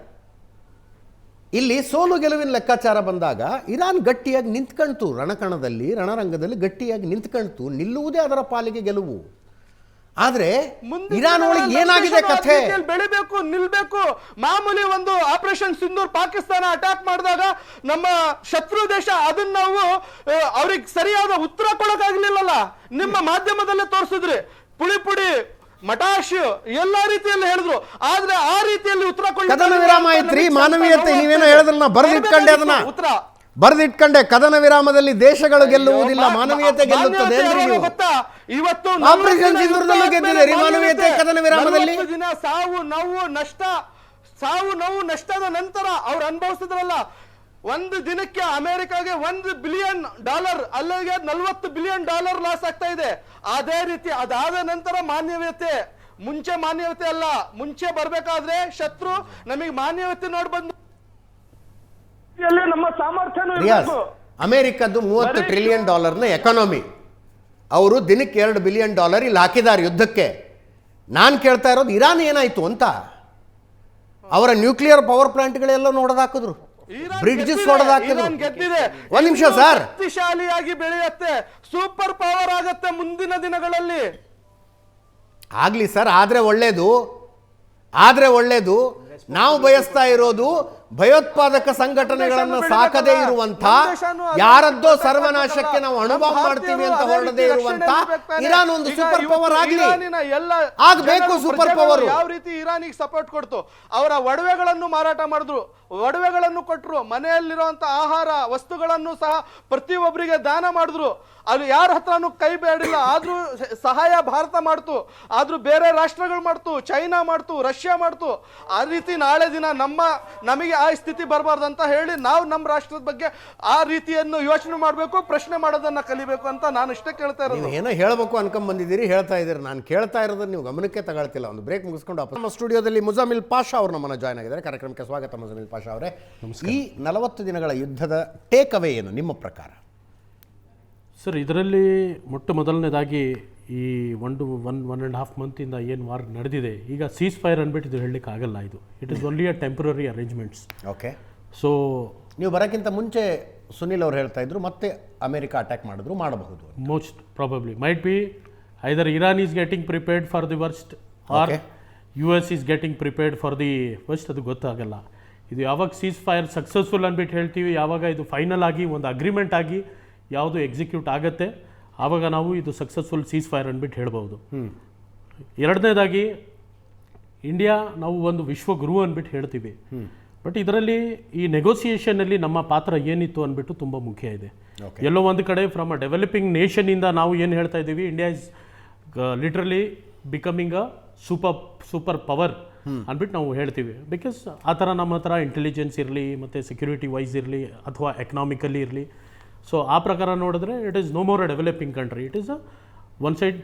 ಇಲ್ಲಿ ಸೋಲು ಗೆಲುವಿನ ಲೆಕ್ಕಾಚಾರ ಬಂದಾಗ ಇರಾನ್ ಗಟ್ಟಿಯಾಗಿ ನಿಂತ್ಕಣ್ತು, ರಣರಂಗದಲ್ಲಿ ಗಟ್ಟಿಯಾಗಿ ನಿಂತ್ಕಣ್ತು. ನಿಲ್ಲುವುದೇ ಅದರ ಪಾಲಿಗೆ ಗೆಲುವು. ಆದ್ರೆ ಇರಾನ್ ಒಳಗೆ ಏನಾಗಿದೆ ಕಥೆ? ಬೆಳಿಬೇಕು, ನಿಲ್ಬೇಕು. ಮಾಮೂಲಿ ಒಂದು ಆಪರೇಷನ್ ಸಿಂಧೂರ್ ಪಾಕಿಸ್ತಾನ ಅಟ್ಯಾಕ್ ಮಾಡಿದಾಗ ನಮ್ಮ ಶತ್ರು ದೇಶ ಅದನ್ನ ನಾವು ಅವ್ರಿಗೆ ಸರಿಯಾದ ಉತ್ತರ ಕೊಡಕ್ಕಾಗ್ಲಿಲ್ಲಲ್ಲ. ನಿಮ್ಮ ಮಾಧ್ಯಮದಲ್ಲೇ ತೋರಿಸಿದ್ರಿ, ಪುಡಿ ಮಟಾಶ್ ಎಲ್ಲಾ ರೀತಿಯಲ್ಲಿ ಹೇಳಿದ್ರು. ಆದ್ರೆ ಆ ರೀತಿಯಲ್ಲಿ ಉತ್ತರ ಕದನ ವಿರಾಮ ಆಯ್ತ್ರಿ, ಮಾನವೀಯತೆ ನೀವೇನೋ ಹೇಳಿದ್ರಲ್ಲ, ಬರೆದಿಟ್ಕೊಂಡೆ ಅದನ್ನ ಬರೆದಿಟ್ಕೊಂಡೆ. ಕದನ ವಿರಾಮದಲ್ಲಿ ದೇಶಗಳು ಗೆಲ್ಲುವುದಿಲ್ಲ, ಮಾನವೀಯತೆ ಗೆಲ್ಲುತ್ತದೆ. ಇವತ್ತು ಆಪರೇಷನ್ ಸಿಂಧೂರದಲ್ಲೂ ಗೆದ್ದಿದೆ ಮಾನವೀಯತೆ. ಕದನ ವಿರಾಮದಲ್ಲಿ ದಿನ ಸಾವು ನೋವು ನಷ್ಟದ ನಂತರ ಅವ್ರು ಅನುಭವಿಸಿದ್ರಲ್ಲ. ಒಂದು ದಿನಕ್ಕೆ ಅಮೆರಿಕಾಗೆ $1 ಬಿಲಿಯನ್, ಅಲ್ಲಿಗೆ $40 ಬಿಲಿಯನ್ ಲಾಸ್ ಆಗ್ತಾ ಇದೆ. ಅದೇ ರೀತಿ ಅದಾದ ನಂತರ ಮಾನವೀಯತೆ. ಮುಂಚೆ ಮಾನವೀಯತೆ ಅಲ್ಲ, ಮುಂಚೆ ಬರ್ಬೇಕಾದ್ರೆ ಶತ್ರು ನಮಗೆ ಮಾನವೀಯತೆ ನೋಡಿ ಬಂದು ನಮ್ಮ ಸಾಮರ್ಥ್ಯ. ಅಮೆರಿಕದ್ದು $30 ಟ್ರಿಲಿಯನ್ ಎಕಾನಮಿ, ಅವರು ದಿನಕ್ಕೆ $2 ಬಿಲಿಯನ್ ಇಲ್ಲಿ ಹಾಕಿದ್ದಾರೆ ಯುದ್ಧಕ್ಕೆ. ನಾನು ಕೇಳ್ತಾ ಇರೋದು ಇರಾನ್ ಏನಾಯಿತು ಅಂತ. ಅವರ ನ್ಯೂಕ್ಲಿಯರ್ ಪವರ್ ಪ್ಲಾಂಟ್ಗಳೆಲ್ಲ ನೋಡೋದಾಕಿದ್ರು, ಬ್ರಿಡ್ಜಸ್ ಹೊಡೆದಾಕಿದ್ರು. ಒಂದು ನಿಮಿಷ ಸರ್, ಶಕ್ತಿಶಾಲಿಯಾಗಿ ಬೆಳೆಯುತ್ತೆ, ಸೂಪರ್ ಪವರ್ ಆಗತ್ತೆ ಮುಂದಿನ ದಿನಗಳಲ್ಲಿ. ಆಗಲಿ ಸರ್, ಆದರೆ ಒಳ್ಳೇದು. ನಾವು ಬಯಸ್ತಾ ಇರೋದು ಭಯೋತ್ಪಾದಕ ಸಂಘಟನೆಗಳನ್ನು ಸಾಕದೇ ಇರುವಂಥ, ಯಾರದ್ದೋ ಸರ್ವನಾಶಕ್ಕೆ ನಾವು ಅಣುಬಾಂಬ್ ಮಾಡ್ತೀವಿ ಅಂತ ಹೊರಡದೇ ಇರುವಂಥ ಇರಾನ್ ಒಂದು ಸೂಪರ್ ಪವರ್ ಆಗಲಿ, ಆಗಬೇಕು ಸೂಪರ್ ಪವರ್. ಯಾವ ರೀತಿ ಇರಾನಿಗೆ ಸಪೋರ್ಟ್ ಕೊಡ್ತು, ಅವರ ಒಡವೆಗಳನ್ನು ಮಾರಾಟ ಮಾಡಿದ್ರು, ಒಡವೆಗಳನ್ನು ಕೊಟ್ಟರು, ಮನೆಯಲ್ಲಿರುವಂತ ಆಹಾರ ವಸ್ತುಗಳನ್ನು ಸಹ ಪ್ರತಿಯೊಬ್ಬರಿಗೆ ದಾನ ಮಾಡಿದ್ರು. ಅಲ್ಲಿ ಯಾರ ಹತ್ರನೂ ಕೈ ಬೇಡಿಲ್ಲ, ಆದ್ರೂ ಸಹಾಯ ಭಾರತ ಮಾಡ್ತು, ಆದ್ರೂ ಬೇರೆ ರಾಷ್ಟ್ರಗಳು ಮಾಡ್ತು, ಚೈನಾ ಮಾಡ್ತು, ರಷ್ಯಾ ಮಾಡ್ತು. ಆ ರೀತಿ ನಾಳೆ ದಿನ ನಮಗೆ ಆ ಸ್ಥಿತಿ ಬರಬಾರ್ದು ಅಂತ ಹೇಳಿ ನಾವು ನಮ್ಮ ರಾಷ್ಟ್ರದ ಬಗ್ಗೆ ಆ ರೀತಿಯನ್ನು ಯೋಚನೆ ಮಾಡಬೇಕು, ಪ್ರಶ್ನೆ ಮಾಡೋದನ್ನ ಕಲಿಬೇಕು ಅಂತ ನಾನು ಇಷ್ಟೇ ಕೇಳ್ತಾ ಇರೋದು. ಏನೋ ಹೇಳಬೇಕು ಅನ್ಕೊಂಡ್ ಬಂದಿದ್ದೀರಿ, ಹೇಳ್ತಾ ಇದ್ದೀರಿ. ನಾನು ಕೇಳ್ತಾ ಇರೋದನ್ನ ನೀವು ಗಮನಕ್ಕೆ ತಗೊಳ್ತಿಲ್ಲ. ಒಂದು ಬ್ರೇಕ್ ಮುಗಿಸ್ಕೊಂಡು ನಮ್ಮ ಸ್ಟುಡಿಯೋದಲ್ಲಿ ಮುಜಾಮಿಲ್ ಪಾಷಾ ಅವರು ನಮ್ಮನ್ನು ಜಾಯ್ನ್ ಆಗಿದ್ದಾರೆ. ಕಾರ್ಯಕ್ರಮಕ್ಕೆ ಸ್ವಾಗತ ಮುಜಾಮಿಲ್ ಪಾಷಾ ಅವರೇ. ಈ 40 ದಿನಗಳ ಯುದ್ಧದ ಟೇಕ್ ಅವೇ ಏನು ನಿಮ್ಮ ಪ್ರಕಾರ? ಸರ್, ಇದರಲ್ಲಿ ಮೊದಲನೇದಾಗಿ ಈ 1.5 ಮಂತಿಂದ ಏನು ವಾರ್ ನಡೆದಿದೆ, ಈಗ ಸೀಸ್ ಫೈರ್ ಅಂದ್ಬಿಟ್ಟು ಇದು ಹೇಳಲಿಕ್ಕೆ ಆಗಲ್ಲ. It is only a temporary arrangements. Okay. So ನೀವು ಬರೋಕ್ಕಿಂತ ಮುಂಚೆ ಸುನಿಲ್ ಅವರು ಹೇಳ್ತಾ ಇದ್ರು ಮತ್ತೆ ಅಮೆರಿಕ ಅಟ್ಯಾಕ್ ಮಾಡಬಹುದು. Most probably might be either Iran is getting prepared for the worst or US is getting prepared for the worst. ಅದು ಗೊತ್ತಾಗಲ್ಲ. ಇದು ಯಾವಾಗ ಸೀಸ್ ಫೈರ್ ಸಕ್ಸಸ್ಫುಲ್ ಅಂದ್ಬಿಟ್ಟು ಹೇಳ್ತೀವಿ, ಯಾವಾಗ ಇದು ಫೈನಲ್ ಆಗಿ ಒಂದು ಅಗ್ರಿಮೆಂಟ್ ಆಗಿ ಯಾವುದು ಎಕ್ಸಿಕ್ಯೂಟ್ ಆಗುತ್ತೆ, ಆವಾಗ ನಾವು ಇದು ಸಕ್ಸಸ್ಫುಲ್ ಸೀಸ್ ಫೈರ್ ಅಂದ್ಬಿಟ್ಟು ಹೇಳ್ಬೋದು. ಎರಡನೇದಾಗಿ ಇಂಡಿಯಾ ನಾವು ಒಂದು ವಿಶ್ವಗುರು ಅಂದ್ಬಿಟ್ಟು ಹೇಳ್ತೀವಿ. ಬಟ್ ಇದರಲ್ಲಿ ಈ ನೆಗೋಸಿಯೇಷನಲ್ಲಿ ನಮ್ಮ ಪಾತ್ರ ಏನಿತ್ತು ಅಂದ್ಬಿಟ್ಟು ತುಂಬ ಮುಖ್ಯ ಇದೆ. ಎಲ್ಲೋ ಒಂದು ಕಡೆ ಫ್ರಮ್ ಅ ಡೆವಲಪಿಂಗ್ ನೇಷನಿಂದ ನಾವು ಏನು ಹೇಳ್ತಾ ಇದ್ದೀವಿ, India is literally becoming a super power ಅಂದ್ಬಿಟ್ಟು ನಾವು ಹೇಳ್ತೀವಿ. ಬಿಕಾಸ್ ಆ ಥರ ನಮ್ಮ ಹತ್ರ ಇಂಟೆಲಿಜೆನ್ಸ್ ಇರಲಿ, ಮತ್ತು ಸೆಕ್ಯೂರಿಟಿ ವೈಸ್ ಇರಲಿ, ಅಥವಾ ಎಕನಾಮಿಕಲಿ ಇರಲಿ. ಸೊ ಆ ಪ್ರಕಾರ ನೋಡಿದ್ರೆ it is no more a developing country, it is a one side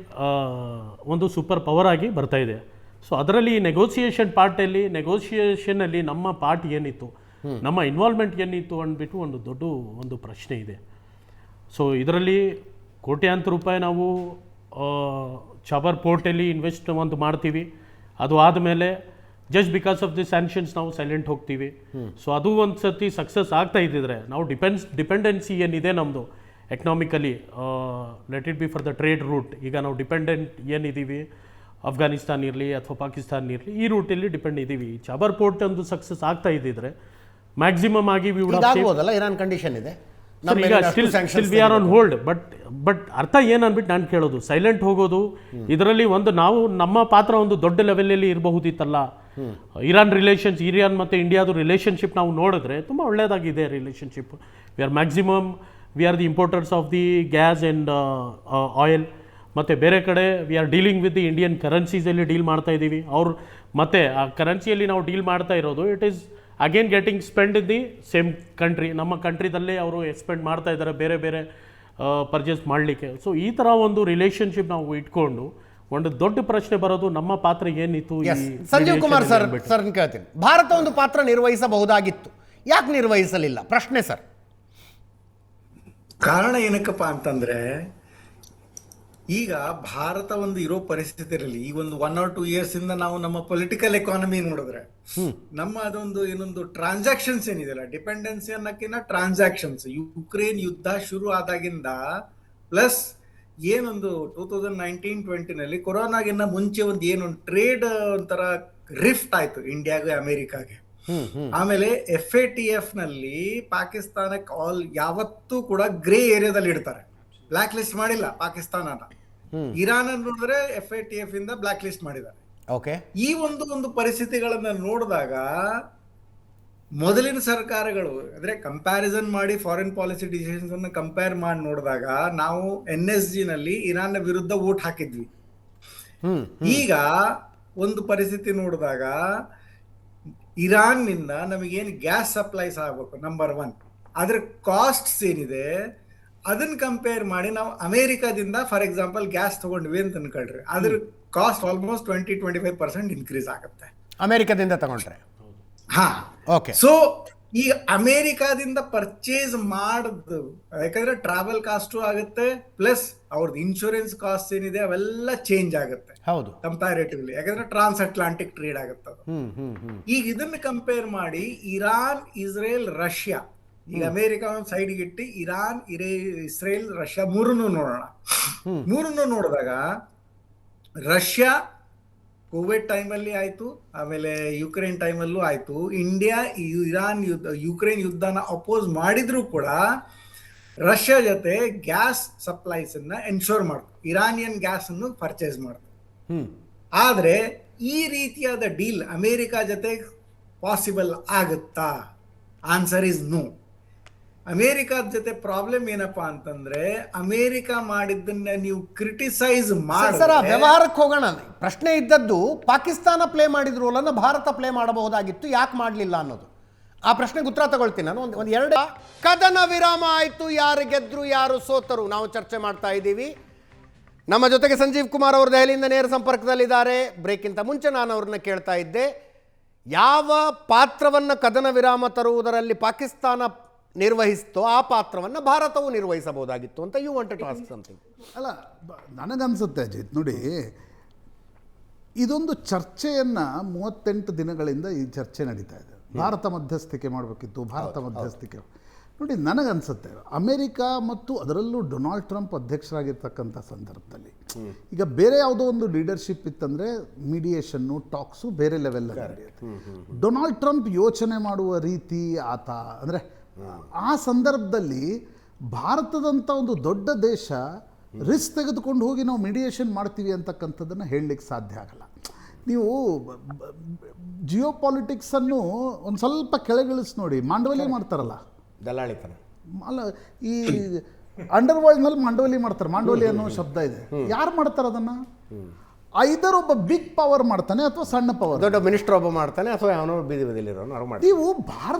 ಒಂದು ಸೂಪರ್ ಪವರ್ ಆಗಿ ಬರ್ತಾ ಇದೆ. ಸೊ ಅದರಲ್ಲಿ ನೆಗೋಸಿಯೇಷನಲ್ಲಿ ನಮ್ಮ ಪಾರ್ಟ್ ಏನಿತ್ತು, ನಮ್ಮ ಇನ್ವಾಲ್ವ್ಮೆಂಟ್ ಏನಿತ್ತು ಅಂದ್ಬಿಟ್ಟು ಒಂದು ಪ್ರಶ್ನೆ ಇದೆ. ಸೊ ಇದರಲ್ಲಿ ಕೋಟ್ಯಾಂತರ ರೂಪಾಯಿ ನಾವು ಚಾಬರ್ ಪೋರ್ಟಲ್ಲಿ ಇನ್ವೆಸ್ಟ್ ಮಾಡ್ತೀವಿ. ಅದು ಆದಮೇಲೆ ಜಸ್ಟ್ ಬಿಕಾಸ್ ಆಫ್ ದಿ ಸ್ಯಾನ್ಕ್ಷನ್ಸ್ ನಾವು ಸೈಲೆಂಟ್ ಹೋಗ್ತೀವಿ. ಸೊ ಅದು ಒಂದು ಸರ್ತಿ ಸಕ್ಸಸ್ ಆಗ್ತಾ ಇದ್ದಿದ್ರೆ, ನಾವು ಡಿಪೆಂಡೆನ್ಸಿ ಏನಿದೆ ನಮ್ಮದು economically, let it be for the trade route. ಈಗ ನಾವು ಡಿಪೆಂಡೆಂಟ್ ಏನಿದ್ದೀವಿ, ಅಫ್ಘಾನಿಸ್ತಾನ್ ಇರಲಿ ಅಥವಾ ಪಾಕಿಸ್ತಾನ್ ಇರಲಿ, ಈ ರೂಟಲ್ಲಿ ಡಿಪೆಂಡ್ ಇದ್ದೀವಿ. ಚಾಬರ್ ಪೋರ್ಟ್ ಒಂದು ಸಕ್ಸಸ್ ಆಗ್ತಾ ಇದ್ದಿದ್ರೆ ಮ್ಯಾಕ್ಸಿಮಮ್ ಆಗಿ ಇರಾನ್ ಕಂಡೀಷನ್ ಇದೆ, ಈಗ still we are on hold. But ಅರ್ಥ ಏನು ಅಂದ್ಬಿಟ್ಟು ನಾನು ಕೇಳೋದು, ಸೈಲೆಂಟ್ ಹೋಗೋದು ಇದರಲ್ಲಿ ನಾವು ನಮ್ಮ ಪಾತ್ರ ಒಂದು ದೊಡ್ಡ ಲೆವೆಲಲ್ಲಿ ಇರಬಹುದಿತ್ತಲ್ಲ. ಇರಾನ್ ಮತ್ತು ಇಂಡಿಯಾದು ರಿಲೇಷನ್ಶಿಪ್ ನಾವು ನೋಡಿದ್ರೆ ತುಂಬ ಒಳ್ಳೆಯದಾಗಿದೆ relationship. We are the importers of the gas and oil. ಮತ್ತು ಬೇರೆ ಕಡೆ we are dealing with the Indian ಕರೆನ್ಸೀಸಲ್ಲಿ ಡೀಲ್ ಮಾಡ್ತಾ ಇದ್ದೀವಿ. ಮತ್ತು ಆ ಕರೆನ್ಸಿಯಲ್ಲಿ ನಾವು ಡೀಲ್ ಮಾಡ್ತಾ ಇರೋದು, it is again getting spend in the same country. ನಮ್ಮ ಕಂಟ್ರಿದಲ್ಲೇ ಅವರು ಎಕ್ಸ್ಪೆಂಡ್ ಮಾಡ್ತಾ ಇದ್ದಾರೆ ಬೇರೆ ಪರ್ಚೇಸ್ ಮಾಡಲಿಕ್ಕೆ. ಸೊ ಈ ಥರ ಒಂದು ರಿಲೇಷನ್ಶಿಪ್ ನಾವು ಇಟ್ಕೊಂಡು ಒಂದು ದೊಡ್ಡ ಪ್ರಶ್ನೆ ಬರೋದು, ನಮ್ಮ ಪಾತ್ರ ಏನಿತ್ತು. ಸಂಜೀವ್ ಕುಮಾರ್ ಸರ್ ಕೇಳ್ತೀನಿ, ಭಾರತ ಒಂದು ಪಾತ್ರ ನಿರ್ವಹಿಸಬಹುದಾಗಿತ್ತು, ಯಾಕೆ ನಿರ್ವಹಿಸಲಿಲ್ಲ? ಪ್ರಶ್ನೆ ಸರ್. ಕಾರಣ ಏನಕ್ಕಪ್ಪ ಅಂತಂದ್ರೆ, ಈಗ ಭಾರತ ಒಂದು ಇರೋ ಪರಿಸ್ಥಿತಿಯಲ್ಲಿ ಈ ಒಂದು 1 or 2 years ಇಂದ ನಾವು ನಮ್ಮ ಪೊಲಿಟಿಕಲ್ ಎಕಾನಮಿ ನೋಡಿದ್ರೆ, ನಮ್ಮ ಅದೊಂದು ಏನೊಂದು ಟ್ರಾನ್ಸಾಕ್ಷನ್ಸ್ ಏನಿದೆಯಲ್ಲ, ಡಿಪೆಂಡೆನ್ಸಿ ಅನ್ನೋಕ್ಕಿಂತ ಟ್ರಾನ್ಸಾಕ್ಷನ್ಸ್, ಯುಕ್ರೇನ್ ಯುದ್ಧ ಶುರು ಆದಾಗಿಂದ ಪ್ಲಸ್ ಏನೊಂದು 2019-20 ಕೊರೋನಾಗಿನ್ನ ಮುಂಚೆ ಒಂದು ಏನೊಂದು ಟ್ರೇಡ್ ಒಂಥರ ರಿಫ್ಟ್ ಆಯ್ತು ಇಂಡಿಯಾಗೆ ಅಮೆರಿಕಾಗೆ. ಆಮೇಲೆ FATF ನಲ್ಲಿ ಪಾಕಿಸ್ತಾನಕ್ಕೆ ಯಾವತ್ತೂ ಕೂಡ ಗ್ರೇ ಏರಿಯಾದಲ್ಲಿ ಇಡ್ತಾರೆ, ಬ್ಲಾಕ್ ಲಿಸ್ಟ್ ಮಾಡಿಲ್ಲ ಪಾಕಿಸ್ತಾನನ. ಇರಾನ್ ನೋಡಿದ್ರೆ FATF ಇಂದ ಬ್ಲಾಕ್ ಲಿಸ್ಟ್ ಮಾಡಿದ್ದಾರೆ. ಈ ಒಂದು ಪರಿಸ್ಥಿತಿಗಳನ್ನ ನೋಡಿದಾಗ ಮೊದಲಿನ ಸರ್ಕಾರಗಳು ಅಂದ್ರೆ ಕಂಪ್ಯಾರಿಸನ್ ಮಾಡಿ ಫಾರಿನ್ ಪಾಲಿಸಿ ಡಿಸಿಷನ್ಸ್ ಅನ್ನ ಕಂಪೇರ್ ಮಾಡಿ ನೋಡಿದಾಗ ನಾವು NSG ನಲ್ಲಿ ಇರಾನ್ ವಿರುದ್ಧ ವೋಟ್ ಹಾಕಿದ್ವಿ. ಈಗ ಒಂದು ಪರಿಸ್ಥಿತಿ ನೋಡಿದಾಗ ಇರಾನ್ ನಿಂದ ನಮಗೇನು ಗ್ಯಾಸ್ ಸಪ್ಲೈಸ್ ಆಗಬೇಕು ನಂಬರ್ 1, ಅದ್ರ ಕಾಸ್ಟ್ಸ್ ಏನಿದೆ ಅದನ್ನ ಕಂಪೇರ್ ಮಾಡಿ ನಾವು ಅಮೆರಿಕಾದಿಂದ ಫಾರ್ ಎಕ್ಸಾಂಪಲ್ ಗ್ಯಾಸ್ ತಗೊಂಡ್ವಿ ಅಂತ ಅನ್ಕೊಳ್ರಿ, ಅದ್ರ ಕಾಸ್ಟ್ ಆಲ್ಮೋಸ್ಟ್ 20-25% ಇನ್ಕ್ರೀಸ್ ಆಗುತ್ತೆ ಅಮೆರಿಕದಿಂದ ತಗೊಂಡ್ರೆ. ಹಾ, ಸೊ ಈಗ ಅಮೇರಿಕಾದಿಂದ ಪರ್ಚೇಸ್ ಮಾಡದು, ಯಾಕಂದ್ರೆ ಟ್ರಾವೆಲ್ ಕಾಸ್ಟು ಆಗುತ್ತೆ, ಪ್ಲಸ್ ಅವ್ರದ್ದು ಇನ್ಶೂರೆನ್ಸ್ ಕಾಸ್ಟ್ ಏನಿದೆ ಅವೆಲ್ಲ ಚೇಂಜ್ ಆಗುತ್ತೆ ಹೌದು. ಕಂಪ್ಯಾರೇಟಿವ್ಲಿ, ಯಾಕಂದ್ರೆ ಟ್ರಾನ್ಸ್ ಅಟ್ಲಾಂಟಿಕ್ ಟ್ರೇಡ್ ಆಗುತ್ತೆ ಅದು. ಈಗ ಇದನ್ನ ಕಂಪೇರ್ ಮಾಡಿ ಇರಾನ್, ಇಸ್ರೇಲ್, ರಷ್ಯಾ, ಈಗ ಅಮೇರಿಕ ಒಂದು ಸೈಡ್ಗೆ ಇಟ್ಟು ಇರಾನ್, ಇಸ್ರೇಲ್, ರಷ್ಯಾ ಮೂರನ್ನು ನೋಡೋಣ. ಮೂರನ್ನು ನೋಡಿದಾಗ ರಷ್ಯಾ ಕೋವಿಡ್ ಟೈಮಲ್ಲಿ ಆಯ್ತು, ಆಮೇಲೆ ಯುಕ್ರೇನ್ ಟೈಮಲ್ಲೂ ಆಯ್ತು. ಇಂಡಿಯಾ ಇರಾನ್ ಯುದ್ಧ, ಯುಕ್ರೇನ್ ಯುದ್ಧನ ಅಪೋಸ್ ಮಾಡಿದ್ರು ಕೂಡ ರಷ್ಯಾ ಜೊತೆ ಗ್ಯಾಸ್ ಸಪ್ಲೈಸ್ ಅನ್ನ ಎನ್ಶೋರ್ ಮಾಡ್ತು, ಇರಾನಿಯನ್ ಗ್ಯಾಸ್ ಅನ್ನು ಪರ್ಚೇಸ್ ಮಾಡ್ತು. ಆದ್ರೆ ಈ ರೀತಿಯಾದ ಡೀಲ್ ಅಮೇರಿಕ ಜೊತೆ ಪಾಸಿಬಲ್ ಆಗುತ್ತಾ? Answer is no. ಅಮೇರಿಕಾದ ಜೊತೆ ಪ್ರಾಬ್ಲಮ್ ಏನಪ್ಪಾ ಅಂತಂದ್ರೆ, ಅಮೇರಿಕ ಮಾಡಿದ್ದನ್ನ ನೀವು ಕ್ರಿಟಿಸೈಸ್ ಸರ್ ಮಾಡಿದ್ರೆ ವ್ಯವಹಾರಕ್ಕೆ ಹೋಗೋಣ. ಪ್ರಶ್ನೆ ಇದ್ದದ್ದು ಪಾಕಿಸ್ತಾನ ಪ್ಲೇ ಮಾಡಿದ ರೋಲನ್ನು ಭಾರತ ಪ್ಲೇ ಮಾಡಬಹುದಾಗಿತ್ತು, ಯಾಕೆ ಮಾಡಲಿಲ್ಲ ಅನ್ನೋದು. ಆ ಪ್ರಶ್ನೆಗೆ ಉತ್ತರ ತಗೊಳ್ತೀನಿ ನಾನು. ಒಂದು ಎರಡು ಕದನ ವಿರಾಮ ಆಯಿತು. ಯಾರು ಗೆದ್ರು ಯಾರು ಸೋತರು ನಾವು ಚರ್ಚೆ ಮಾಡ್ತಾ ಇದ್ದೀವಿ. ನಮ್ಮ ಜೊತೆಗೆ ಸಂಜೀವ್ ಕುಮಾರ್ ಅವರು ದೆಹಲಿಯಿಂದ ನೇರ ಸಂಪರ್ಕದಲ್ಲಿದ್ದಾರೆ. ಬ್ರೇಕ್ಗಿಂತ ಮುಂಚೆ ನಾನು ಅವ್ರನ್ನ ಕೇಳ್ತಾ ಇದ್ದೆ, ಯಾವ ಪಾತ್ರವನ್ನು ಕದನ ವಿರಾಮ ತರುವುದರಲ್ಲಿ ಪಾಕಿಸ್ತಾನ ನಿರ್ವಹಿಸ್ತೋ ಆ ಪಾತ್ರವನ್ನು ಭಾರತವು ನಿರ್ವಹಿಸಬಹುದಾಗಿತ್ತು ಅಂತ. You wanted to ask something. ಅಲ್ಲ, ನನಗನ್ಸುತ್ತೆ ಅಜಿತ್, ನೋಡಿ, ಇದೊಂದು ಚರ್ಚೆಯನ್ನು 38 ದಿನಗಳಿಂದ ಈ ಚರ್ಚೆ ನಡೀತಾ ಇದೆ. ಭಾರತ ಮಧ್ಯಸ್ಥಿಕೆ ಮಾಡಬೇಕಿತ್ತು, ಭಾರತ ಮಧ್ಯಸ್ಥಿಕೆ. ನೋಡಿ, ನನಗನ್ಸುತ್ತೆ ಅಮೇರಿಕಾ ಮತ್ತು ಅದರಲ್ಲೂ ಡೊನಾಲ್ಡ್ ಟ್ರಂಪ್ ಅಧ್ಯಕ್ಷರಾಗಿರ್ತಕ್ಕಂಥ ಸಂದರ್ಭದಲ್ಲಿ ಈಗ ಬೇರೆ ಯಾವುದೋ ಒಂದು ಲೀಡರ್ಶಿಪ್ ಇತ್ತಂದರೆ ಮೀಡಿಯೇಷನ್ನು, ಟಾಕ್ಸು ಬೇರೆ ಲೆವೆಲ್ಲಲ್ಲಿ ನಡೆಯುತ್ತೆ. ಡೊನಾಲ್ಡ್ ಟ್ರಂಪ್ ಯೋಚನೆ ಮಾಡುವ ರೀತಿ, ಆತ ಅಂದರೆ ಆ ಸಂದರ್ಭದಲ್ಲಿ ಭಾರತದಂಥ ಒಂದು ದೊಡ್ಡ ದೇಶ ರಿಸ್ಕ್ ತೆಗೆದುಕೊಂಡು ಹೋಗಿ ನಾವು ಮೀಡಿಯೇಷನ್ ಮಾಡ್ತೀವಿ ಅಂತಕ್ಕಂಥದ್ದನ್ನು ಹೇಳಲಿಕ್ಕೆ ಸಾಧ್ಯ ಆಗಲ್ಲ. ನೀವು ಜಿಯೋ ಪಾಲಿಟಿಕ್ಸನ್ನು ಒಂದು ಸ್ವಲ್ಪ ಕೆಳಗಿಳಿಸಿ ನೋಡಿ. ಮಾಂಡವಲಿ ಮಾಡ್ತಾರಲ್ಲ, ದಲ್ಲಾಳಿತನ ಅಲ್ಲ, ಈ ಅಂಡರ್ ವರ್ಲ್ಡ್ನಲ್ಲಿ ಮಾಂಡವಲಿ ಮಾಡ್ತಾರೆ. ಮಾಂಡವಲಿ ಅನ್ನೋ ಶಬ್ದ ಇದೆ. ಯಾರು ಮಾಡ್ತಾರೆ ಅದನ್ನು? ಐದರ್ ಒಬ್ಬ ಬಿಗ್ ಪವರ್ ಮಾಡ್ತಾನೆ ಅಥವಾ ಸಣ್ಣ ಪವರ್, ದೊಡ್ಡ ಮಿನಿಸ್ಟರ್ ಒಬ್ಬ ಮಾಡ್ತಾನೆ ಅಥವಾ ಅವನೋ ಬೀದಿ ಬದಿಲಿರೋನು ಅವ್ರು ಮಾಡ್ತಾರೆ. ನೀವು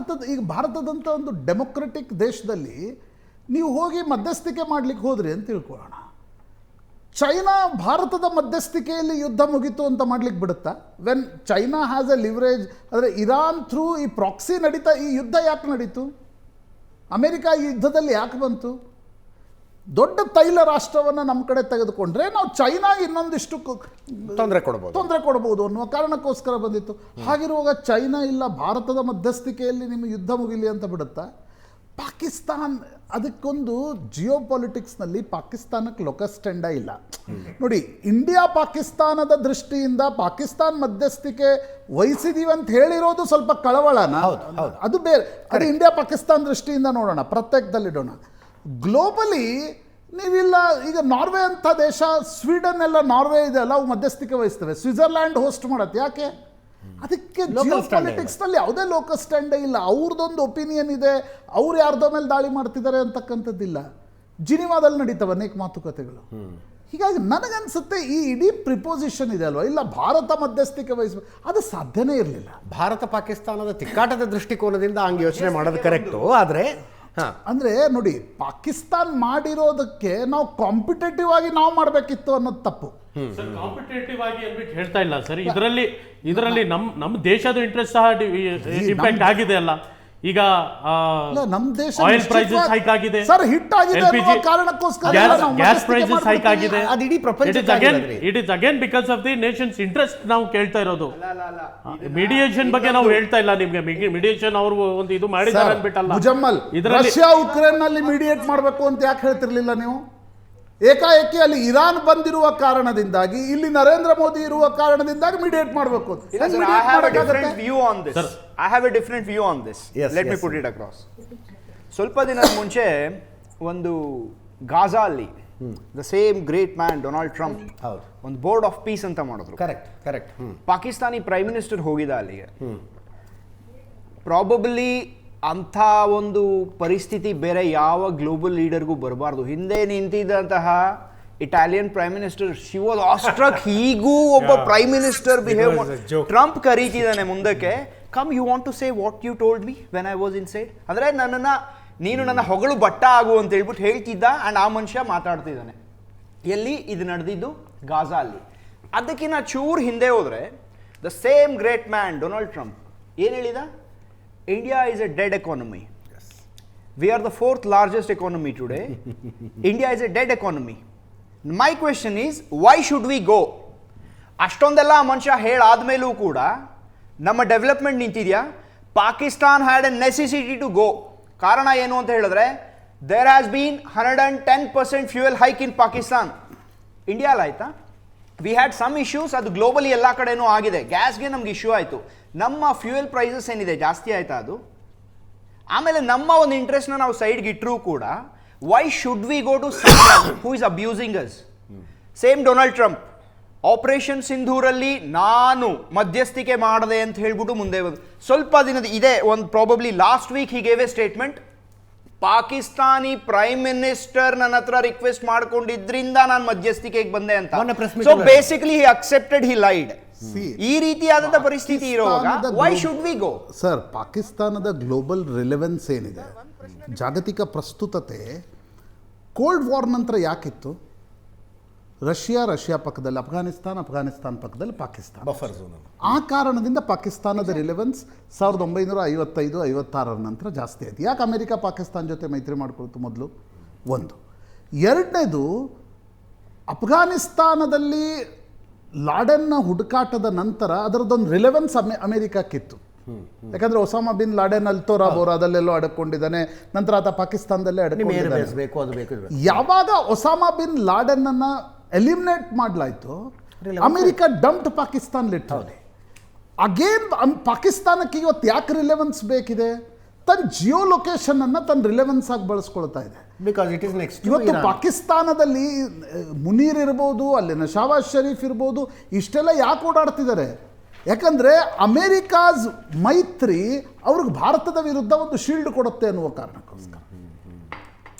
ಭಾರತದಂಥ ಒಂದು ಡೆಮೊಕ್ರೆಟಿಕ್ ದೇಶದಲ್ಲಿ ನೀವು ಹೋಗಿ ಮಧ್ಯಸ್ಥಿಕೆ ಮಾಡ್ಲಿಕ್ಕೆ ಹೋದ್ರಿ ಅಂತ ತಿಳ್ಕೊಳ್ಳೋಣ. ಚೈನಾ ಭಾರತದ ಮಧ್ಯಸ್ಥಿಕೆಯಲ್ಲಿ ಯುದ್ಧ ಮುಗೀತು ಅಂತ ಮಾಡ್ಲಿಕ್ಕೆ ಬಿಡುತ್ತಾ? When China has a leverage, ಅಂದರೆ ಇರಾನ್ ಥ್ರೂ ಈ ಪ್ರಾಕ್ಸಿ ನಡೀತಾ, ಈ ಯುದ್ಧ ಯಾಕೆ ನಡೀತು? ಅಮೇರಿಕಾ ಈ ಯುದ್ಧದಲ್ಲಿ ಯಾಕೆ ಬಂತು? ದೊಡ್ಡ ತೈಲ ರಾಷ್ಟ್ರವನ್ನು ನಮ್ಮ ಕಡೆ ತೆಗೆದುಕೊಂಡ್ರೆ ನಾವು ಚೈನಾಗೆ ಇನ್ನೊಂದಿಷ್ಟು ತೊಂದರೆ ಕೊಡ್ಬೋದು ಅನ್ನುವ ಕಾರಣಕ್ಕೋಸ್ಕರ ಬಂದಿತ್ತು. ಹಾಗಿರುವಾಗ ಚೈನಾ ಇಲ್ಲ, ಭಾರತದ ಮಧ್ಯಸ್ಥಿಕೆಯಲ್ಲಿ ನಿಮ್ಮ ಯುದ್ಧ ಮುಗಿಲಿ ಅಂತ ಬಿಡುತ್ತಾ? ಪಾಕಿಸ್ತಾನ್ ಅದಕ್ಕೊಂದು ಜಿಯೋ ಪಾಲಿಟಿಕ್ಸ್ನಲ್ಲಿ ಪಾಕಿಸ್ತಾನಕ್ಕೆ ಲೊಕಸ್ಟೆಂಡ ಇಲ್ಲ. ನೋಡಿ, ಇಂಡಿಯಾ ಪಾಕಿಸ್ತಾನದ ದೃಷ್ಟಿಯಿಂದ ಪಾಕಿಸ್ತಾನ್ ಮಧ್ಯಸ್ಥಿಕೆ ವಹಿಸಿದೀವಿ ಅಂತ ಹೇಳಿರೋದು ಸ್ವಲ್ಪ ಕಳವಳನ, ಅದು ಬೇರೆ. ಅದು ಇಂಡಿಯಾ ಪಾಕಿಸ್ತಾನ್ ದೃಷ್ಟಿಯಿಂದ ನೋಡೋಣ, ಪ್ರತ್ಯೇಕದಲ್ಲಿಡೋಣ. ಗ್ಲೋಬಲಿ ನೀವಿಲ್ಲ, ಈಗ ನಾರ್ವೆ ಅಂತ ದೇಶ, ಸ್ವೀಡನ್ ಎಲ್ಲ, ನಾರ್ವೆ ಇದೆ ಅಲ್ಲ, ಅವು ಮಧ್ಯಸ್ಥಿಕೆ ವಹಿಸ್ತವೆ. ಸ್ವಿಟ್ಜರ್ಲ್ಯಾಂಡ್ ಹೋಸ್ಟ್ ಮಾಡತ್ತೆ, ಯಾಕೆ? ಅದಕ್ಕೆ ಜಿಯೋ ಪಾಲಿಟಿಕ್ಸ್ನಲ್ಲಿ ಯಾವುದೇ ಲೋಕಲ್ ಸ್ಟ್ಯಾಂಡೇ ಇಲ್ಲ. ಅವ್ರದ್ದೊಂದು ಒಪಿನಿಯನ್ ಇದೆ, ಅವ್ರು ಯಾರ್ದೋ ಮೇಲೆ ದಾಳಿ ಮಾಡ್ತಿದ್ದಾರೆ ಅಂತಕ್ಕಂಥದ್ದಿಲ್ಲ. ಜಿನಿವಾದಲ್ಲಿ ನಡೀತವೆ ಅನೇಕ ಮಾತುಕತೆಗಳು. ಹೀಗಾಗಿ ನನಗನ್ಸುತ್ತೆ ಈ ಇಡೀ ಪ್ರಿಪೋಸಿಷನ್ ಇದೆ ಅಲ್ವಾ, ಇಲ್ಲ ಭಾರತ ಮಧ್ಯಸ್ಥಿಕೆ ವಹಿಸಬೇಕು, ಅದು ಸಾಧ್ಯನೇ ಇರಲಿಲ್ಲ. ಭಾರತ ಪಾಕಿಸ್ತಾನದ ತಿಕ್ಕಾಟದ ದೃಷ್ಟಿಕೋನದಿಂದ ಹಂಗೆ ಯೋಚನೆ ಮಾಡೋದು ಕರೆಕ್ಟು. ಆದರೆ ಅಂದರೆ ನೋಡಿ, ಪಾಕಿಸ್ತಾನ್ ಮಾಡಿರೋದಕ್ಕೆ ನಾವು ಕಾಂಪಿಟೇಟಿವ್ ಆಗಿ ನಾವು ಮಾಡಬೇಕಿತ್ತು ಅನ್ನೋದು ತಪ್ಪು. ಕಾಂಪಿಟೇಟಿವ್ ಆಗಿ ಅಂದ್ಬಿಟ್ಟು ಹೇಳ್ತಾ ಇಲ್ಲ ಸರ್. ಇದರಲ್ಲಿ ನಮ್ಮ ದೇಶದ ಇಂಟ್ರೆಸ್ಟ್ ಸಹ ಇಂಪ್ಯಾಕ್ಟ್ ಆಗಿದೆ ಅಲ್ಲ. ಈಗ ನಮ್ಮ ದೇಶ ಆಯಿಲ್ ಪ್ರೈಸಸ್ ಹೈಕ್ ಆಗಿದೆ ಸರ್, ಹಿಟ್ ಆಗಿದೆ ಅನ್ನೋ ಕಾರಣಕ್ಕೋಸ್ಕರ ಗ್ಯಾಸ್ ಪ್ರೈಸಸ್ ಹೈಕ್ ಆಗಿದೆ. ಅದು ಇಡೀ ಪ್ರಪಂಚಕ್ಕೆ it is again because of the Nations interest ನಾವು ಕೇಳ್ತಾ ಇರೋದು. ಮೀಡಿಯೇಷನ್ ಬಗ್ಗೆ ನಾವು ಹೇಳ್ತಾ ಇಲ್ಲ ನಿಮ್ಗೆ. ಮೀಡಿಯೇಷನ್ ಅವರು ಒಂದು ಇದು ಮಾಡಿದ್ದಾರೆ ಅಂದ್ಬಿಟ್ಟಲ್ಲ. ಮುಜಮ್ಮಲ್, ರಷ್ಯಾ ಉಕ್ರೇನ್ ನಲ್ಲಿ ಮೀಡಿಯೇಟ್ ಮಾಡಬೇಕು ಅಂತ ಯಾಕೆ ಹೇಳ್ತಿರ್ಲಿಲ್ಲ ನೀವು? ಏಕಾಏಕಿ ಅಲ್ಲಿ ಇರಾನ್ ಬಂದಿರುವ ಕಾರಣದಿಂದಾಗಿ, ಇಲ್ಲಿ ನರೇಂದ್ರ ಮೋದಿ ಇರುವ ಕಾರಣದಿಂದಾಗಿ ಮೀಡಿಯೇಟ್ ಮಾಡಬೇಕು. I have a different view on this. I have a different view on this. Let me put it across. ಸ್ವಲ್ಪ ದಿನದ ಮುಂಚೆ ಒಂದು ಗಾಜಾ ಅಲ್ಲಿ the same great man Donald Trump ಒಂದು ಬೋರ್ಡ್ ಆಫ್ ಪೀಸ್ ಅಂತ ಮಾಡಿದ್ರು. ಕರೆಕ್ಟ್. ಪಾಕಿಸ್ತಾನಿ ಪ್ರೈಮ್ ಮಿನಿಸ್ಟರ್ ಹೋಗಿದ್ದ ಅಲ್ಲಿಗೆ. ಪ್ರಾಬಬ್ಲಿ ಅಂಥ ಒಂದು ಪರಿಸ್ಥಿತಿ ಬೇರೆ ಯಾವ ಗ್ಲೋಬಲ್ ಲೀಡರ್ಗೂ ಬರಬಾರ್ದು. ಹಿಂದೆ ನಿಂತಿದ್ದಂತಹ Italian prime minister, she was awestruck. ಹೀಗೂ ಒಬ್ಬ ಪ್ರೈಮ್ ಮಿನಿಸ್ಟರ್ ಬಿಹೇವ್. ಟ್ರಂಪ್ ಕರೀತಿದ್ದಾನೆ ಮುಂದಕ್ಕೆ, come you want to say what you told me when I was inside. ಅಂದರೆ ನೀನು ನನ್ನ ಹೊಗಳು ಬಟ್ಟ ಆಗು ಅಂತ ಹೇಳ್ಬಿಟ್ಟು ಹೇಳ್ತಿದ್ದ. ಆ್ಯಂಡ್ ಆ ಮನುಷ್ಯ ಮಾತಾಡ್ತಿದ್ದಾನೆ. ಎಲ್ಲಿ ಇದು ನಡೆದಿದ್ದು? ಗಾಜಾ ಅಲ್ಲಿ. ಅದಕ್ಕಿಂತ ಚೂರು ಹಿಂದೆ ಹೋದರೆ the same great man Donald Trump ಏನು ಹೇಳಿದ? India is a dead economy. We are the fourth largest economy today. India is a dead economy. My question is, why should we go? ಅಷ್ಟೊಂದೆಲ್ಲ ಮನುಷ್ಯ ಹೇಳಾದ್ಮೇಲೂ ಕೂಡ ನಮ್ಮ ಡೆವಲಪ್ಮೆಂಟ್ ನಿಂತಿದೆಯಾ? Pakistan had a necessity to go. ಕಾರಣ ಏನು ಅಂತ ಹೇಳಿದ್ರೆ, there has been 110% fuel hike in Pakistan. India ಆಯ್ತಾ? ವಿ ಹ್ಯಾಡ್ ಸಮ್ ಇಶ್ಯೂಸ್, ಅದು ಗ್ಲೋಬಲಿ ಎಲ್ಲ ಕಡೆನೂ ಆಗಿದೆ. ಗ್ಯಾಸ್ಗೆ ನಮ್ಗೆ ಇಶ್ಯೂ ಆಯಿತು. ನಮ್ಮ ಫ್ಯೂಯಲ್ ಪ್ರೈಸಸ್ ಏನಿದೆ ಜಾಸ್ತಿ ಆಯ್ತಾ ಅದು? ಆಮೇಲೆ ನಮ್ಮ ಒಂದು ಇಂಟ್ರೆಸ್ಟ್ನ ನಾವು ಸೈಡ್ಗೆ ಇಟ್ಟರೂ ಕೂಡ, why should we go to someone who is abusing us? Same Donald Trump operation ಸಿಂಧೂರಲ್ಲಿ ನಾನು ಮಧ್ಯಸ್ಥಿಕೆ ಮಾಡಿದೆ ಅಂತ ಹೇಳ್ಬಿಟ್ಟು ಮುಂದೆ ಬಂದು ಸ್ವಲ್ಪ ದಿನದ ಇದೆ, ಒಂದು probably last week he gave A statement, Pakistani prime minister ನನ್ನ ಹತ್ರ ರಿಕ್ವೆಸ್ಟ್ ಮಾಡ್ಕೊಂಡಿದ್ರಿಂದ ನಾನು ಮಧ್ಯಸ್ಥಿಕೆಗೆ ಬಂದೆ ಅಂತ. ಸೊ ಬೇಸಿಕಲಿ ಹಿ ಅಕ್ಸೆಪ್ಟೆಡ್, ಹಿ ಲೈಡ್. ಈ ರೀತಿಯಾದಂಥ ಪರಿಸ್ಥಿತಿ ಇರುವಾಗ Y should we go? Sir, ಪಾಕಿಸ್ತಾನದ ಗ್ಲೋಬಲ್ ರಿಲೆವೆನ್ಸ್ ಏನಿದೆ, ಜಾಗತಿಕ ಪ್ರಸ್ತುತತೆ ಕೋಲ್ಡ್ ವಾರ್ ನಂತರ ಯಾಕಿತ್ತು? ರಷ್ಯಾ ಪಕ್ಕದಲ್ಲಿ ಅಫ್ಘಾನಿಸ್ತಾನ್ ಪಕ್ಕದಲ್ಲಿ ಪಾಕಿಸ್ತಾನ, ಬಫರ್ ಝೋನ್. ಆ ಕಾರಣದಿಂದ ಪಾಕಿಸ್ತಾನದ ರಿಲೆವೆನ್ಸ್ 1955-56 ನಂತರ ಜಾಸ್ತಿ ಆಯಿತು. ಯಾಕೆ ಅಮೆರಿಕ ಪಾಕಿಸ್ತಾನ ಜೊತೆ ಮೈತ್ರಿ ಮಾಡ್ಕೊಳ್ತು ಮೊದಲು? ಒಂದು. ಎರಡನೇದು, ಅಫ್ಘಾನಿಸ್ತಾನದಲ್ಲಿ ಲಾಡೆನ್ನ ಹುಡುಕಾಟದ ನಂತರ ಅದರದ್ದೊಂದು ರಿಲೆವೆನ್ಸ್ ಅಮೆರಿಕಕ್ಕಿತ್ತು. ಯಾಕಂದರೆ ಒಸಾಮಾ ಬಿನ್ ಲಾಡೆನ್ ಅಲ್ತೋರಾ ಬೋರಾದಲ್ಲೆಲ್ಲೋ ಅಡಕೊಂಡಿದ್ದಾನೆ, ನಂತರ ಆತ ಪಾಕಿಸ್ತಾನದಲ್ಲೇ ಅಡಕೊಂಡಿದ್ದಾನೆ. ಯಾವಾಗ ಒಸಾಮಾ ಬಿನ್ ಲಾಡೆನ್ನನ್ನು ಎಲಿಮಿನೇಟ್ ಮಾಡಲಾಯಿತು, ಅಮೆರಿಕ ಡಂಪ್ಡ್ ಪಾಕಿಸ್ತಾನ್ ಲಿಟ್ರಲಿ. ಅಗೇನ್ ಪಾಕಿಸ್ತಾನಕ್ಕೆ ಇವತ್ತು ಯಾಕೆ ರಿಲೆವೆನ್ಸ್ ಬೇಕಿದೆ? ತನ್ನ ಜಿಯೋ ಲೊಕೇಶನ್ ಅನ್ನು ತನ್ನ ರಿಲೆವೆನ್ಸ್ ಆಗಿ ಬಳಸ್ಕೊಳ್ತಾ ಇದೆ. Because it is next. ಇವತ್ತು ಪಾಕಿಸ್ತಾನದಲ್ಲಿ ಮುನೀರ್ ಇರ್ಬೋದು, ಅಲ್ಲಿನ ಶಹಬಾಜ್ ಶರೀಫ್ ಇರ್ಬೋದು, ಇಷ್ಟೆಲ್ಲ ಯಾಕೆ ಓಡಾಡ್ತಿದ್ದಾರೆ? ಯಾಕಂದರೆ ಅಮೇರಿಕಾಸ್ ಮೈತ್ರಿ ಅವ್ರಿಗೆ ಭಾರತದ ವಿರುದ್ಧ ಒಂದು ಶೀಲ್ಡ್ ಕೊಡುತ್ತೆ ಅನ್ನುವ ಕಾರಣಕ್ಕೋಸ್ಕರ.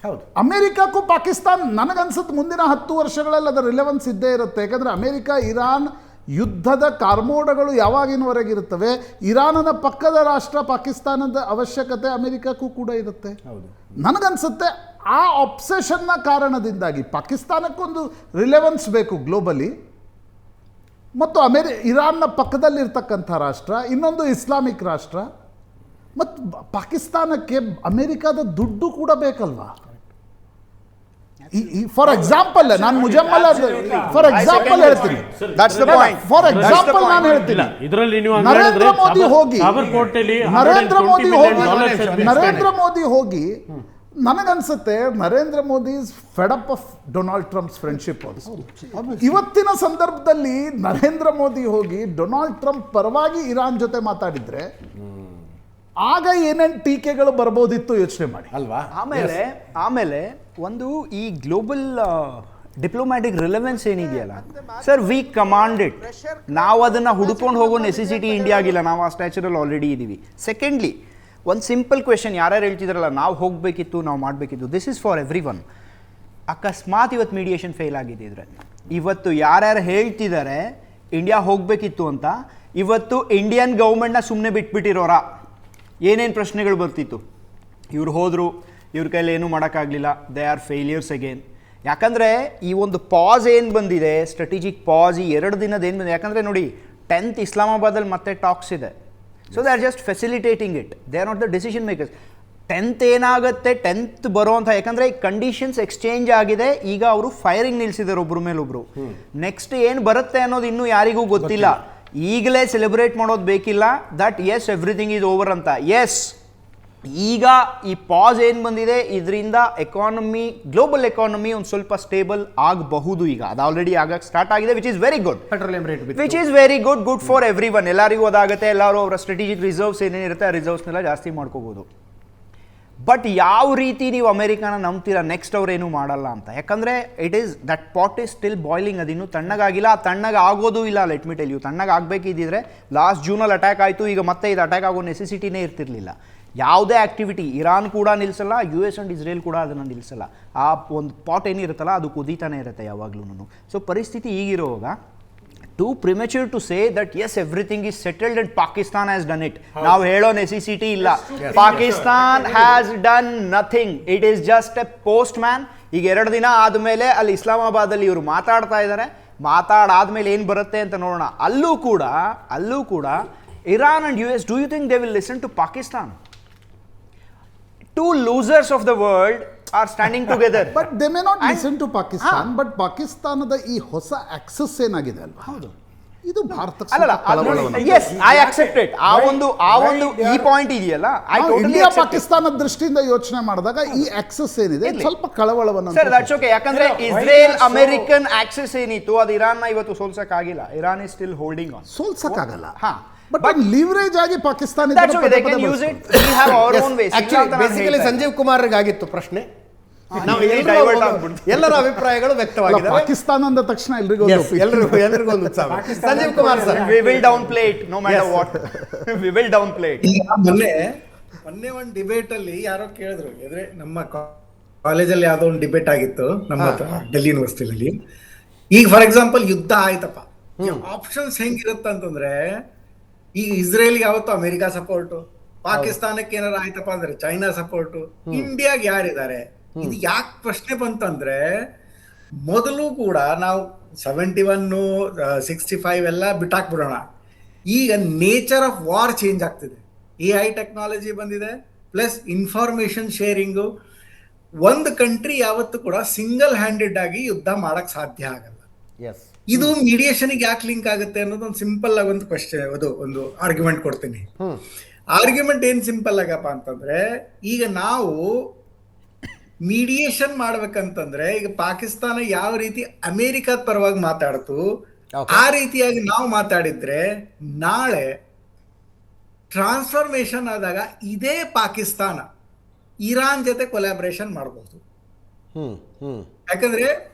ಹೌದು, ಅಮೇರಿಕಕ್ಕೂ ಪಾಕಿಸ್ತಾನ ನನಗನ್ಸುತ್ತೆ ಮುಂದಿನ 10 ವರ್ಷಗಳಲ್ಲಿ ಅದರ ರಿಲೆವೆನ್ಸ್ ಇದ್ದೇ ಇರುತ್ತೆ. ಯಾಕಂದರೆ ಅಮೇರಿಕ ಇರಾನ್ ಯುದ್ಧದ ಕಾರ್ಮೋಡಗಳು ಯಾವಾಗಿನವರೆಗೆ ಇರುತ್ತವೆ, ಇರಾನನ ಪಕ್ಕದ ರಾಷ್ಟ್ರ ಪಾಕಿಸ್ತಾನದ ಅವಶ್ಯಕತೆ ಅಮೇರಿಕಕ್ಕೂ ಕೂಡ ಇರುತ್ತೆ. ನನಗನ್ಸುತ್ತೆ ಆ ಅಬ್ಸೆಷನ್ನ ಕಾರಣದಿಂದಾಗಿ ಪಾಕಿಸ್ತಾನಕ್ಕೊಂದು ರಿಲೆವೆನ್ಸ್ ಬೇಕು ಗ್ಲೋಬಲಿ, ಮತ್ತು ಇರಾನ್ನ ಪಕ್ಕದಲ್ಲಿರ್ತಕ್ಕಂಥ ರಾಷ್ಟ್ರ, ಇನ್ನೊಂದು ಇಸ್ಲಾಮಿಕ್ ರಾಷ್ಟ್ರ, ಮತ್ತು ಪಾಕಿಸ್ತಾನಕ್ಕೆ ಅಮೇರಿಕಾದ ದುಡ್ಡು ಕೂಡ ಬೇಕಲ್ವಾ? ಫಾರ್ ಎಕ್ಸಾಂಪಲ್ ನಾನು ಮುಜಮ್ಮಲ್ ಫಾರ್ ಎಕ್ಸಾಂಪಲ್ ಹೇಳ್ತೀನಿ, ಫಾರ್ ಎಕ್ಸಾಂಪಲ್ ನಾನು ಹೇಳ್ತೀನಿ, ನರೇಂದ್ರ ಮೋದಿ ಹೋಗಿ ನನಗನ್ಸುತ್ತೆ Narendra Modi is fed up of Donald Trump's friendship also. ಇವತ್ತಿನ ಸಂದರ್ಭದಲ್ಲಿ ನರೇಂದ್ರ ಮೋದಿ ಹೋಗಿ ಡೊನಾಲ್ಡ್ ಟ್ರಂಪ್ ಪರವಾಗಿ ಇರಾನ್ ಜೊತೆ ಮಾತಾಡಿದ್ರೆ ಆಗ ಏನೇನು ಟೀಕೆಗಳು ಬರ್ಬೋದಿತ್ತು ಯೋಚನೆ ಮಾಡಿ ಅಲ್ವಾ? ಆಮೇಲೆ ಒಂದು ಈ ಗ್ಲೋಬಲ್ ಡಿಪ್ಲೊಮ್ಯಾಟಿಕ್ ರಿಲೆವೆನ್ಸ್ ಏನಿದೆಯಲ್ಲ ಸರ್, ವಿ ಕಮಾಂಡ್ ಇಟ್. ನಾವು ಅದನ್ನು ಹುಡ್ಕೊಂಡು ಹೋಗೋ ನೆಸೆಸಿಟಿ ಇಂಡಿಯಾಗಿಲ್ಲ, ನಾವು ಆ ಸ್ಟ್ಯಾಚರಲ್ಲಿ ಆಲ್ರೆಡಿ ಇದ್ದೀವಿ. ಸೆಕೆಂಡ್ಲಿ, ಒಂದು ಸಿಂಪಲ್ ಕ್ವೆಶನ್, ಯಾರ್ಯಾರು ಹೇಳ್ತಿದ್ರಲ್ಲ ನಾವು ಹೋಗಬೇಕಿತ್ತು, ನಾವು ಮಾಡಬೇಕಿತ್ತು, this is for every one. ಅಕಸ್ಮಾತ್ ಇವತ್ತು ಮೀಡಿಯೇಷನ್ ಫೇಲ್ ಆಗಿದ್ದಿದ್ರೆ, ಇವತ್ತು ಯಾರ್ಯಾರು ಹೇಳ್ತಿದ್ದಾರೆ ಇಂಡಿಯಾ ಹೋಗಬೇಕಿತ್ತು ಅಂತ, ಇವತ್ತು ಇಂಡಿಯನ್ ಗೌರ್ಮೆಂಟ್ನ ಸುಮ್ಮನೆ ಬಿಟ್ಬಿಟ್ಟಿರೋರ ಏನೇನು ಪ್ರಶ್ನೆಗಳು ಬರ್ತಿತ್ತು? ಇವ್ರು ಹೋದರು, ಇವ್ರ ಕೈಲಿ ಏನೂ ಮಾಡೋಕ್ಕಾಗಲಿಲ್ಲ, ದೇ ಆರ್ ಫೇಲಿಯರ್ಸ್ ಅಗೇನ್. ಯಾಕಂದರೆ ಈ ಒಂದು ಪಾಸ್ ಏನು ಬಂದಿದೆ, ಸ್ಟ್ರಾಟಜಿಕ್ ಪಾಸ್, ಈ 2 ದಿನದ ಏನು ಬಂದಿದೆ, ಯಾಕಂದರೆ ನೋಡಿ 10th ಇಸ್ಲಾಮಾಬಾದಲ್ಲಿ ಮತ್ತೆ ಟಾಕ್ಸ್ ಇದೆ. So they are just facilitating it, they are not the decision makers. 10th ಏನಾಗುತ್ತೆ, 10th ಬರೋವಂಥ, ಯಾಕಂದರೆ ಕಂಡೀಷನ್ಸ್ ಎಕ್ಸ್ಚೇಂಜ್ ಆಗಿದೆ, ಈಗ ಅವರು ಫೈರಿಂಗ್ ನಿಲ್ಲಿಸಿದ್ದಾರೆ ಒಬ್ಬರ ಮೇಲೊಬ್ರು. ನೆಕ್ಸ್ಟ್ ಏನು ಬರುತ್ತೆ ಅನ್ನೋದು ಇನ್ನೂ ಯಾರಿಗೂ ಗೊತ್ತಿಲ್ಲ. ಈಗಲೇ ಸೆಲೆಬ್ರೇಟ್ ಮಾಡೋದು ಬೇಕಿಲ್ಲ that S everything is over ಅಂತ. ಎಸ್, ಈಗ ಈ ಪಾಸ್ ಏನು ಬಂದಿದೆ ಇದರಿಂದ ಎಕಾನಮಿ, ಗ್ಲೋಬಲ್ ಎಕಾನಮಿ ಒಂದು ಸ್ವಲ್ಪ ಸ್ಟೇಬಲ್ ಆಗಬಹುದು. ಈಗ ಅದು ಆಲ್ರೆಡಿ ಆಗಕ್ಕೆ ಸ್ಟಾರ್ಟ್ ಆಗಿದೆ, which is very good. Petroleum rate which is very good, good for every one. ಎಲ್ಲರಿಗೂ ಅದಾಗುತ್ತೆ, ಎಲ್ಲರೂ ಅವರ ಸ್ಟ್ರಾಟಜಿಕ್ ರಿಸರ್ವ್ಸ್ ಏನೇನಿರುತ್ತೆ ಆ ರಿಸರ್ವ್ಸ್ನೆಲ್ಲ ಜಾಸ್ತಿ ಮಾಡ್ಕೋಬೋದು. ಬಟ್ ಯಾವ ರೀತಿ ನೀವು ಅಮೆರಿಕಾನ ನಂಬ್ತೀರಾ ನೆಕ್ಸ್ಟ್ ಅವ್ರೇನು ಮಾಡಲ್ಲ ಅಂತ? ಯಾಕಂದರೆ it is that pot is still boiling, ಅದಿನ್ನೂ ತಣ್ಣಗಾಗಿಲ್ಲ, ತಣ್ಣಗೆ ಆಗೋದು ಇಲ್ಲ. ಲೆಟ್ ಮಿ ಟೆಲ್ ಯು, ತಣ್ಣಗೆ ಆಗಬೇಕಿದ್ದಿದ್ರೆ ಲಾಸ್ಟ್ ಜೂನಲ್ಲಿ ಅಟ್ಯಾಕ್ ಆಯಿತು, ಈಗ ಮತ್ತೆ ಇದು ಅಟ್ಯಾಕ್ ಆಗೋ ನೆಸೆಸಿಟಿನೇ ಇರ್ತಿರ್ಲಿಲ್ಲ. ಯಾವುದೇ ಆ್ಯಕ್ಟಿವಿಟಿ ಇರಾನ್ ಕೂಡ ನಿಲ್ಲಿಸಲ್ಲ, US ಆ್ಯಂಡ್ ಇಸ್ರೇಲ್ ಕೂಡ ಅದನ್ನು ನಿಲ್ಲಿಸಲ್ಲ. ಆ ಒಂದು ಪಾಟ್ ಏನಿರುತ್ತಲ್ಲ ಅದು ಕುದೀತಾನೆ ಇರುತ್ತೆ ಯಾವಾಗಲೂ. ಸೊ ಪರಿಸ್ಥಿತಿ ಈಗಿರುವಾಗ too premature to say that yes everything is settled and Pakistan has done it. ನಾವು ಹೇಳೋ ನೆಸೆಸಿಟಿ ಇಲ್ಲ. Pakistan has done nothing, it is just A postman. ಈಗ 2 ದಿನ ಆದಮೇಲೆ ಅಲ್ಲಿ ಇಸ್ಲಾಮಾಬಾದಲ್ಲಿ ಇವರು ಮಾತಾಡ್ತಾ ಇದ್ದಾರೆ, ಮಾತಾಡಾದ್ಮೇಲೆ ಏನು ಬರುತ್ತೆ ಅಂತ ನೋಡೋಣ. ಅಲ್ಲೂ ಕೂಡ Iran and US, do you think they will listen to Pakistan? Two losers of the world are standing together. But they may not listen to Pakistan, ಬಟ್ ಪಾಕಿಸ್ತಾನದ ಈ ಹೊಸ ಆಕ್ಸಸ್ ಏನಾಗಿದೆ ಅಲ್ವಾ, ಹೌದು, ಇದು ಭಾರತಕ್ಕೆ ಅಲ್ಲಲ್ಲ, ಸ್ವಲ್ಪ ಕಳವಳವನ್ನು- yes, I accept it. ಆ ಒಂದು ಈ ಪಾಯಿಂಟ್ ಇದೆಯಲ್ಲ, I ನಾವು totally ಇಂಡಿಯಾ accept it. ಪಾಕಿಸ್ತಾನದ ದೃಷ್ಟಿಯಿಂದ ಯೋಚನೆ ಮಾಡಿದಾಗ ಈ ಆಕ್ಸಸ್ ಏನಿದೆ ಇದು ಸ್ವಲ್ಪ ಕಳವಳವನ್ನು ಸರ್ ದಟ್ಸ್ ಓಕೆ. ಯಾಕಂದ್ರೆ ಇಸ್ರೇಲ್ ಅಮೆರಿಕನ್ ಆಕ್ಸೆಸ್ ಏನಿತ್ತು ಅದು ಇರಾನ್ನ ಇವತ್ತು ಸೋಲ್ಸಕ್ ಆಗಿಲ್ಲ. Iran is still holding on. ಸೋಲ್ಸಕ್ಕಾಗಲ್ಲ. ಹಾ, ಬಟ್ ಲಿವರೇಜ್ ಆಗಿ Pakistan that's okay, they can use it. We have our own ways. Basically Sanjeev ಕುಮಾರ್ಗಾಗಿತ್ತು ಪ್ರಶ್ನೆ. ನಾವು ಇಲ್ಲಿ ಎಲ್ಲರೂ divert ಹೋಗೋದು- ಆಗ್ಬಿಡ್ತು. ಎಲ್ಲರ ಅಭಿಪ್ರಾಯಗಳು ವ್ಯಕ್ತವಾಗಿದೆ. ಪಾಕಿಸ್ತಾನ ಅಂದ ತಕ್ಷಣ ಎಲ್ರಿಗೂ Yes, ಎಲ್ರಿಗೂ ಒಂದು ಉತ್ಸಾಹ. Sanjeev Kumar sir, We will downplay it no matter Yes. what. We will downplay it. ಈಗ ಮೊನ್ನೆ ಒಂದು ಡಿಬೇಟ್ ಅಲ್ಲಿ ಯಾರೋ ಕೇಳಿದ್ರು, ಎದ್ರೆ ನಮ್ಮ ಕಾಲೇಜಲ್ಲಿ ಯಾವ್ದೋ ಒಂದು ಡಿಬೇಟ್ ಆಗಿತ್ತು ನಮ್ಮ ಡೆಲ್ಲಿ ಯೂನಿವರ್ಸಿಟಿಲಿ. ಈಗ ಫಾರ್ ಎಕ್ಸಾಂಪಲ್ ಯುದ್ಧ ಆಯ್ತಪ್ಪ, ಆಪ್ಷನ್ಸ್ ಹೆಂಗಿರುತ್ತಂತಂದ್ರೆ ಈಗ ಇಸ್ರೇಲ್ಗೆ ಯಾವತ್ತು ಅಮೆರಿಕ ಸಪೋರ್ಟು, ಪಾಕಿಸ್ತಾನಕ್ಕೆ ಏನಾರ ಆಯ್ತಪ್ಪ ಅಂದ್ರೆ ಚೈನಾ ಸಪೋರ್ಟು, ಇಂಡಿಯಾಗೆ ಯಾರಿದ್ದಾರೆ? ಇದು ಯಾಕೆ ಪ್ರಶ್ನೆ ಬಂತಂದ್ರೆ ಮೊದಲು ಕೂಡ ನಾವು 71 65 ಎಲ್ಲ ಬಿಟ್ಟಾಕ್ಬಿಡೋಣ. ಈಗ ನೇಚರ್ ಆಫ್ ವಾರ್ ಚೇಂಜ್ ಆಗ್ತಿದೆ. AI ಟೆಕ್ನಾಲಜಿ ಬಂದಿದೆ, ಪ್ಲಸ್ ಇನ್ಫಾರ್ಮೇಶನ್ ಶೇರಿಂಗು. ಒಂದು ಕಂಟ್ರಿ ಯಾವತ್ತು ಕೂಡ ಸಿಂಗಲ್ ಹ್ಯಾಂಡೆಡ್ ಆಗಿ ಯುದ್ಧ ಮಾಡಕ್ ಸಾಧ್ಯ ಆಗಲ್ಲ. ಎಸ್, ಇದು ಮೀಡಿಯೇಷನ್ಗೆ ಯಾಕೆ ಲಿಂಕ್ ಆಗುತ್ತೆ ಅನ್ನೋದು ಒಂದು ಸಿಂಪಲ್ ಆಗಿ ಒಂದು ಕ್ವಶನ್, ಒಂದು ಆರ್ಗ್ಯುಮೆಂಟ್ ಕೊಡ್ತೀನಿ. ಆರ್ಗ್ಯುಮೆಂಟ್ ಏನ್ ಸಿಂಪಲ್ ಆಗಪ್ಪ ಅಂತಂದ್ರೆ, ಈಗ ನಾವು ಮೀಡಿಯೇಷನ್ ಮಾಡ್ಬೇಕಂತಂದ್ರೆ ಈಗ ಪಾಕಿಸ್ತಾನ ಯಾವ ರೀತಿ ಅಮೆರಿಕದ ಪರವಾಗಿ ಮಾತಾಡ್ತು ಆ ರೀತಿಯಾಗಿ ನಾವು ಮಾತಾಡಿದ್ರೆ ನಾಳೆ ಟ್ರಾನ್ಸ್ಫಾರ್ಮೇಶನ್ ಆದಾಗ ಇದೇ ಪಾಕಿಸ್ತಾನ ಇರಾನ್ ಜೊತೆ ಕೊಲಾಬ್ರೇಷನ್ ಮಾಡಬಹುದು. ಯಾಕಂದ್ರೆ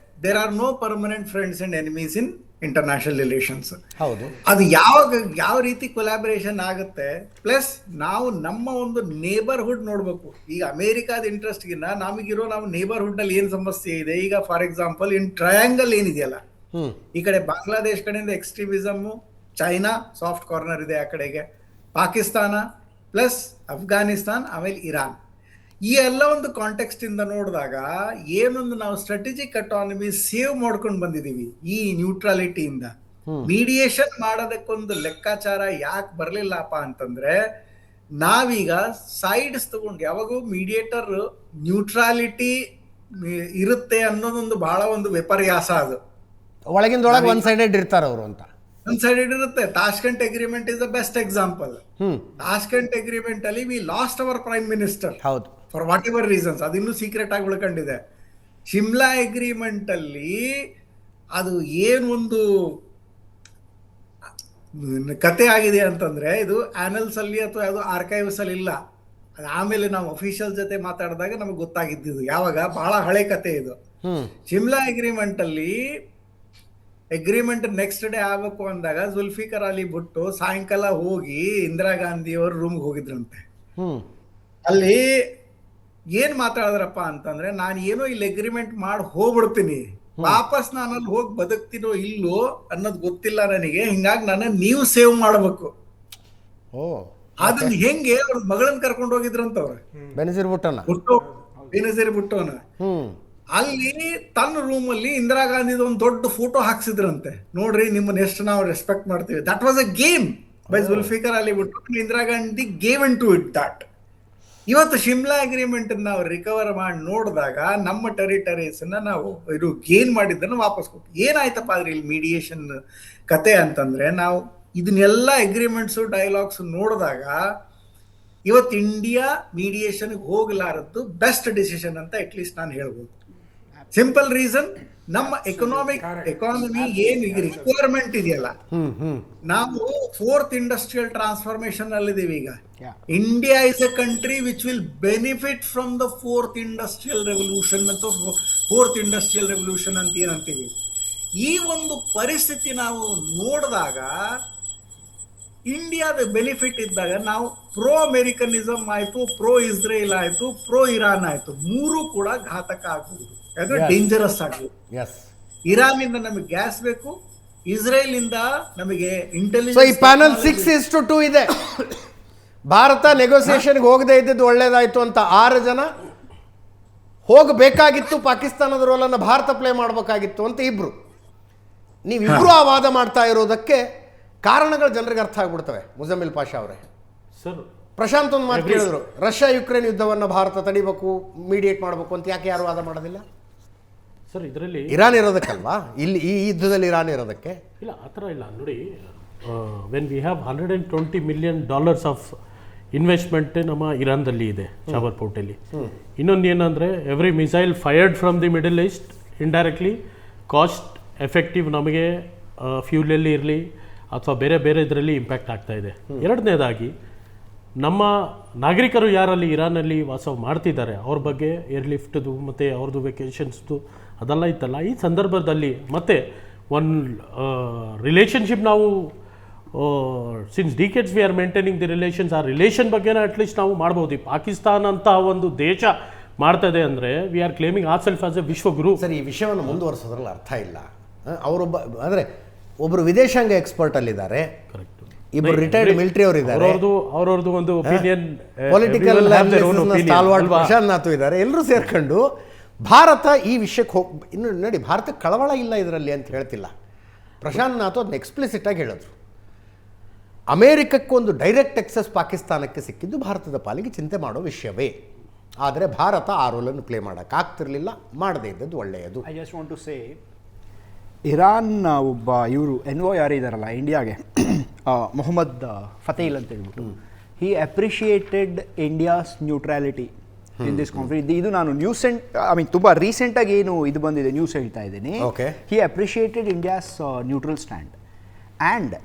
there are no permanent friends and enemies in international relations. ಹೌದು, ಅದು ಯಾವ ರೀತಿ ಕೊಲಾಬರೇಷನ್ ಆಗುತ್ತೆ, ಪ್ಲಸ್ ನಾವು ನಮ್ಮ ಒಂದು ನೇಬರ್ಹುಡ್ ನೋಡ್ಬೇಕು. ಈಗ ಅಮೆರಿಕಾದ ಇಂಟ್ರೆಸ್ಟ್ಗಿನ್ನ ನಮಗಿರೋ ನಾವು ನೇಬರ್ಹುಡ್ ನಲ್ಲಿ ಏನ್ ಸಮಸ್ಯೆ ಇದೆ. ಈಗ ಫಾರ್ ಎಕ್ಸಾಂಪಲ್ ಇನ್ ಟ್ರಯಾಂಗಲ್ ಏನಿದೆಯಲ್ಲ, ಈ ಕಡೆ ಬಾಂಗ್ಲಾದೇಶ್ ಕಡೆಯಿಂದ ಎಕ್ಸ್ಟ್ರೀಮಿಸಮ್, ಚೈನಾ ಸಾಫ್ಟ್ ಕಾರ್ನರ್ ಇದೆ ಆ ಕಡೆಗೆ, ಪಾಕಿಸ್ತಾನ ಪ್ಲಸ್ ಅಫ್ಘಾನಿಸ್ತಾನ್, ಆಮೇಲೆ ಇರಾನ್. ಈ ಎಲ್ಲ ಒಂದು ಕಾಂಟೆಕ್ಸ್ಟ್ ಇಂದ ನೋಡಿದಾಗ ಏನೊಂದು ನಾವು ಸ್ಟ್ರಾಟಜಿಕ್ ಅಟಾನಮಿ ಸೇವ್ ಮಾಡ್ಕೊಂಡು ಬಂದಿದೀವಿ ಈ ನ್ಯೂಟ್ರಾಲಿಟಿಯಿಂದ. ಮೀಡಿಯೇಷನ್ ಮಾಡೋದಕ್ಕೊಂದು ಲೆಕ್ಕಾಚಾರ ಯಾಕೆ ಬರಲಿಲ್ಲಪ್ಪ ಅಂತಂದ್ರೆ, ನಾವೀಗ ಸೈಡ್ಸ್ ತಗೊಂಡು ಯಾವಾಗೂ ಮೀಡಿಯೇಟರ್ ನ್ಯೂಟ್ರಾಲಿಟಿ ಇರುತ್ತೆ ಅನ್ನೋದೊಂದು ಬಹಳ ಒಂದು ವಿಪರ್ಯಾಸ. ಅದು ಒಳಗಿಂದೊಳಗೆ ಒನ್ ಸೈಡೆಡ್ ಇರ್ತಾರ ಅವರು ಅಂತ ಒನ್ ಸೈಡೆಡ್ ಇರುತ್ತೆ. Tashkent agreement is the best example. Tashkent agreement ಅಲ್ಲಿ we lost our prime minister. ಹೌದು, ಫಾರ್ ವಾಟ್ ಎವರ್ ರೀಸನ್ಸ್ ಅದು ಇನ್ನೂ ಸೀಕ್ರೆಟ್ ಆಗಿ ಉಳ್ಕೊಂಡಿದೆ. ಶಿಮ್ಲಾ ಅಗ್ರಿಮೆಂಟ್ ಅಲ್ಲಿ ಅದು ಏನೊಂದು ಕತೆ ಆಗಿದೆ ಅಂತಂದ್ರೆ, ಇದು ಆನಲ್ಸ್ ಅಲ್ಲಿ ಅಥವಾ ಯಾವುದು ಆರ್ಕೈವ್ಸ್ ಅಲ್ಲಿ ಇಲ್ಲ. ಅದು ಆಮೇಲೆ ನಾವು ಅಫಿಷಿಯಲ್ ಜೊತೆ ಮಾತಾಡಿದಾಗ ನಮಗೆ ಗೊತ್ತಾಗಿದ್ದು, ಯಾವಾಗ ಬಹಳ ಹಳೆ ಕತೆ ಇದು. ಶಿಮ್ಲಾ ಅಗ್ರಿಮೆಂಟ್ ಅಲ್ಲಿ ಅಗ್ರಿಮೆಂಟ್ ನೆಕ್ಸ್ಟ್ ಡೇ ಆಗಬೇಕು ಅಂದಾಗ ಜುಲ್ಫಿಕರ್ ಅಲಿ ಭುಟ್ಟೋ ಸಾಯಂಕಾಲ ಹೋಗಿ ಇಂದಿರಾ ಗಾಂಧಿ ಅವ್ರ ರೂಮ್ಗೆ ಹೋಗಿದ್ರಂತೆ. ಅಲ್ಲಿ ಏನ್ ಮಾತಾಡಿದ್ರಪ್ಪ ಅಂತಂದ್ರೆ, ನಾನು ಏನೋ ಇಲ್ಲಿ ಅಗ್ರಿಮೆಂಟ್ ಮಾಡಿ ಹೋಗ್ಬಿಡ್ತೀನಿ, ವಾಪಸ್ ನಾನು ಅಲ್ಲಿ ಹೋಗಿ ಬದುಕ್ತೀನೋ ಇಲ್ಲೋ ಅನ್ನೋದು ಗೊತ್ತಿಲ್ಲ ನನಗೆ, ಹಿಂಗಾಗಿ ನನ್ನ ನೀವು ಸೇವ್ ಮಾಡ್ಬೇಕು. ಅದನ್ನ ಹೆಂಗೆ ಅವ್ರ ಮಗಳನ್ನ ಕರ್ಕೊಂಡು ಹೋಗಿದ್ರಂತ ಅವ್ರು ಬೆನಜೀರ್ ಭುಟ್ಟೋನ ಬೇನಜೀರ್ ಭುಟ್ಟೋನ. ಅಲ್ಲಿ ತನ್ನ ರೂಮ್ ಅಲ್ಲಿ ಇಂದಿರಾ ಗಾಂಧಿದ ಒಂದು ದೊಡ್ಡ ಫೋಟೋ ಹಾಕ್ಸಿದ್ರಂತೆ, ನೋಡ್ರಿ ನಿಮ್ಮನ್ನ ಎಷ್ಟು ನಾವು ರೆಸ್ಪೆಕ್ಟ್ ಮಾಡ್ತೀವಿ. That was a game by Zulfikar Ali Bhutto. Indira Gandhi gave in to it that. ಇವತ್ತು ಶಿಮ್ಲಾ ಅಗ್ರಿಮೆಂಟ್ ನಾವು ರಿಕವರ್ ಮಾಡಿ ನೋಡಿದಾಗ ನಮ್ಮ ಟೆರಿಟರೀಸ್ ನಾವು ಇದು ಗೇನ್ ಮಾಡಿದ್ದನ್ನು ವಾಪಸ್ ಕೊಟ್ಟು ಏನಾಯ್ತಪ್ಪ ಆದ್ರೆ ಇಲ್ಲಿ ಮೀಡಿಯೇಷನ್ ಕತೆ ಅಂತಂದ್ರೆ, ನಾವು ಇದನ್ನೆಲ್ಲ ಅಗ್ರಿಮೆಂಟ್ಸು ಡೈಲಾಗ್ಸ್ ನೋಡಿದಾಗ ಇವತ್ತು ಇಂಡಿಯಾ ಮೀಡಿಯೇಷನ್ಗೆ ಹೋಗಲಾರದ್ದು ಬೆಸ್ಟ್ ಡಿಸಿಷನ್ ಅಂತ ಅಟ್ಲೀಸ್ಟ್ ನಾನು ಹೇಳ್ಬೋದು. ಸಿಂಪಲ್ ರೀಸನ್, ನಮ್ಮ ಎಕಾನಮಿ ಏನು ಈಗ ರಿಕ್ವೈರ್ಮೆಂಟ್ ಇದೆಯಲ್ಲ, ನಾವು 4th ಇಂಡಸ್ಟ್ರಿಯಲ್ ಟ್ರಾನ್ಸ್ಫಾರ್ಮೇಶನ್ ಅಲ್ಲಿದ್ದೀವಿ ಈಗ. India is A country which will benefit from the 4th industrial revolution ಅಥವಾ 4th ಇಂಡಸ್ಟ್ರಿಯಲ್ ರೆವಲ್ಯೂಷನ್ ಅಂತ ಏನಂತೀವಿ. ಈ ಒಂದು ಪರಿಸ್ಥಿತಿ ನಾವು ನೋಡಿದಾಗ ಇಂಡಿಯಾದ ಬೆನಿಫಿಟ್ ಇದ್ದಾಗ ನಾವು ಪ್ರೋ ಅಮೆರಿಕನಿಸಮ್ ಆಯ್ತು, ಪ್ರೋ ಇಸ್ರೇಲ್ ಆಯ್ತು, ಪ್ರೋ ಇರಾನ್ ಆಯ್ತು, ಮೂರು ಕೂಡ ಘಾತಕ ಆಗಬಹುದು, ಯಾಕಂದ್ರೆ ಡೇಂಜರಸ್ ಆಗಬಹುದು. ಇರಾನ್ ಇಂದ ನಮಗೆ ಗ್ಯಾಸ್ ಬೇಕು, ಇಸ್ರೇಲ್ ಇಂದ ನಮಗೆ ಇಂಟೆಲಿಜೆನ್ಸ್. ಈ ಪ್ಯಾನಲ್ 6:2 ಇದೆ. ಭಾರತ ನೆಗೋಸಿಯೇಷನ್ಗೆ ಹೋಗದೆ ಇದ್ದಿದ್ದು ಒಳ್ಳೇದಾಯ್ತು ಅಂತ 6 ಜನ, ಹೋಗಬೇಕಾಗಿತ್ತು ಪಾಕಿಸ್ತಾನದ ರೋಲನ್ನು ಭಾರತ ಪ್ಲೇ ಮಾಡಬೇಕಾಗಿತ್ತು ಅಂತ ಇಬ್ರು. ನೀವಿಬ್ರು ಆ ವಾದ ಮಾಡ್ತಾ ಇರೋದಕ್ಕೆ ಕಾರಣಗಳು ಜನರಿಗೆ ಅರ್ಥ ಆಗ್ಬಿಡ್ತವೆ. ಮುಜಮ್ಮಿಲ್ ಪಾಷಾ ಅವರೇ, ಸರ್ ಪ್ರಶಾಂತ್ ಒಂದು ಮಾತು ಕೇಳಿದ್ರು, ರಷ್ಯಾ ಯುಕ್ರೇನ್ ಯುದ್ಧವನ್ನು ಭಾರತ ತಡಿಬೇಕು, ಮೀಡಿಯೇಟ್ ಮಾಡಬೇಕು ಅಂತ ಯಾಕೆ ಯಾರು ವಾದ ಮಾಡೋದಿಲ್ಲ? ಸರ್ ಇದರಲ್ಲಿ ಇರಾನ್ ಇರೋದಕ್ಕಲ್ವಾ ಇಲ್ಲಿ ಈ ಯುದ್ಧದಲ್ಲಿ ಇರಾನ್ ಇರೋದಕ್ಕೆ? ಇಲ್ಲ, ಆ ಥರ ಇಲ್ಲ ನೋಡಿ. When we have $120 million of investment ನಮ್ಮ ಇರಾನ್ದಲ್ಲಿ ಇದೆ, ಶಾವರ್ ಪೋರ್ಟಲ್ಲಿ. ಇನ್ನೊಂದು ಏನಂದರೆ, every missile fired from the middle East indirectly cost effective ನಮಗೆ ಫ್ಯೂಲಲ್ಲಿ ಇರಲಿ ಅಥವಾ ಬೇರೆ ಬೇರೆ ಇದರಲ್ಲಿ ಇಂಪ್ಯಾಕ್ಟ್ ಆಗ್ತಾ ಇದೆ. ಎರಡನೇದಾಗಿ ನಮ್ಮ ನಾಗರಿಕರು ಯಾರಲ್ಲಿ ಇರಾನಲ್ಲಿ ವಾಸ ಮಾಡ್ತಿದ್ದಾರೆ ಅವ್ರ ಬಗ್ಗೆ ಏರ್ಲಿಫ್ಟ್ದು ಮತ್ತು ಅವ್ರದ್ದು ವೆಕೇಷನ್ಸ್ದು ಅದೆಲ್ಲ ಇತ್ತಲ್ಲ, ಈ ಸಂದರ್ಭದಲ್ಲಿ ಮತ್ತು ಒಂದು ರಿಲೇಷನ್ಶಿಪ್ ನಾವು since decades we are maintaining the relations, ಆ ರಿಲೇಷನ್ ಬಗ್ಗೆನ ಅಟ್ಲೀಸ್ಟ್ ನಾವು ಮಾಡ್ಬೋದು. ಈ ಪಾಕಿಸ್ತಾನ ಅಂತ ಒಂದು ದೇಶ ಮಾಡ್ತದೆ ಅಂದರೆ we are claiming our self as a ವಿಶ್ವಗುರು. ಸರಿ, ಈ ವಿಷಯವನ್ನು ಮುಂದುವರಿಸೋದ್ರಲ್ಲಿ ಅರ್ಥ ಇಲ್ಲ. ಅವರೊಬ್ಬ ಅಂದರೆ ಒಬ್ಬರು ವಿದೇಶಾಂಗ ಎಕ್ಸ್ಪರ್ಟ್ ಅಲ್ಲಿದ್ದಾರೆ, ಕರೆಕ್ಟ್, ಇಬ್ಬರು ರಿಟೈರ್ಡ್ ಮಿಲಿಟರಿ ಅವರು ಇದ್ದಾರೆ, ಅವ್ರವ್ರದ್ದು ಒಂದು ಒಪಿನಿಯನ್, ಪೊಲಿಟಿಕಲ್ ಪ್ರಶಾಂತ್ ನಾಥ್ ಇದ್ದಾರೆ. ಎಲ್ಲರೂ ಸೇರ್ಕೊಂಡು ಭಾರತ ಈ ವಿಷಯಕ್ಕೆ ಇನ್ನು ನೋಡಿ, ಭಾರತಕ್ಕೆ ಕಳವಳ ಇಲ್ಲ ಇದರಲ್ಲಿ ಅಂತ ಹೇಳ್ತಿಲ್ಲ. ಪ್ರಶಾಂತ್ ನಾಥ್ ಅದನ್ನ ಎಕ್ಸ್ಪ್ಲಿಸಿಟ್ ಆಗಿ ಹೇಳಿದ್ರು. ಅಮೇರಿಕಕ್ಕೊಂದು ಡೈರೆಕ್ಟ್ ಎಕ್ಸೆಸ್ ಪಾಕಿಸ್ತಾನಕ್ಕೆ ಸಿಕ್ಕಿದ್ದು ಭಾರತದ ಪಾಲಿಗೆ ಚಿಂತೆ ಮಾಡೋ ವಿಷಯವೇ. ಆದರೆ ಭಾರತ ಆ ರೋಲನ್ನು ಪ್ಲೇ ಮಾಡೋಕ್ಕಾಗ್ತಿರ್ಲಿಲ್ಲ, ಮಾಡದೇ ಇದ್ದದ್ದು ಒಳ್ಳೆಯದು. I just want to say, Iran ಒಬ್ಬ ಇವರು ಎನ್ವೋ ಯಾರಿದ್ದಾರಲ್ಲ ಇಂಡಿಯಾಗೆ, ಮೊಹಮ್ಮದ್ ಫತೇಲ್ ಅಂತ ಹೇಳ್ಬಿಟ್ಟು, he appreciated India's neutrality in this conflict. ಇದು ನಾನು ತುಂಬ ರೀಸೆಂಟಾಗಿ ಏನು ಇದು ಬಂದಿದೆ ನ್ಯೂಸ್ ಹೇಳ್ತಾ ಇದ್ದೀನಿ. He appreciated India's neutral stand. And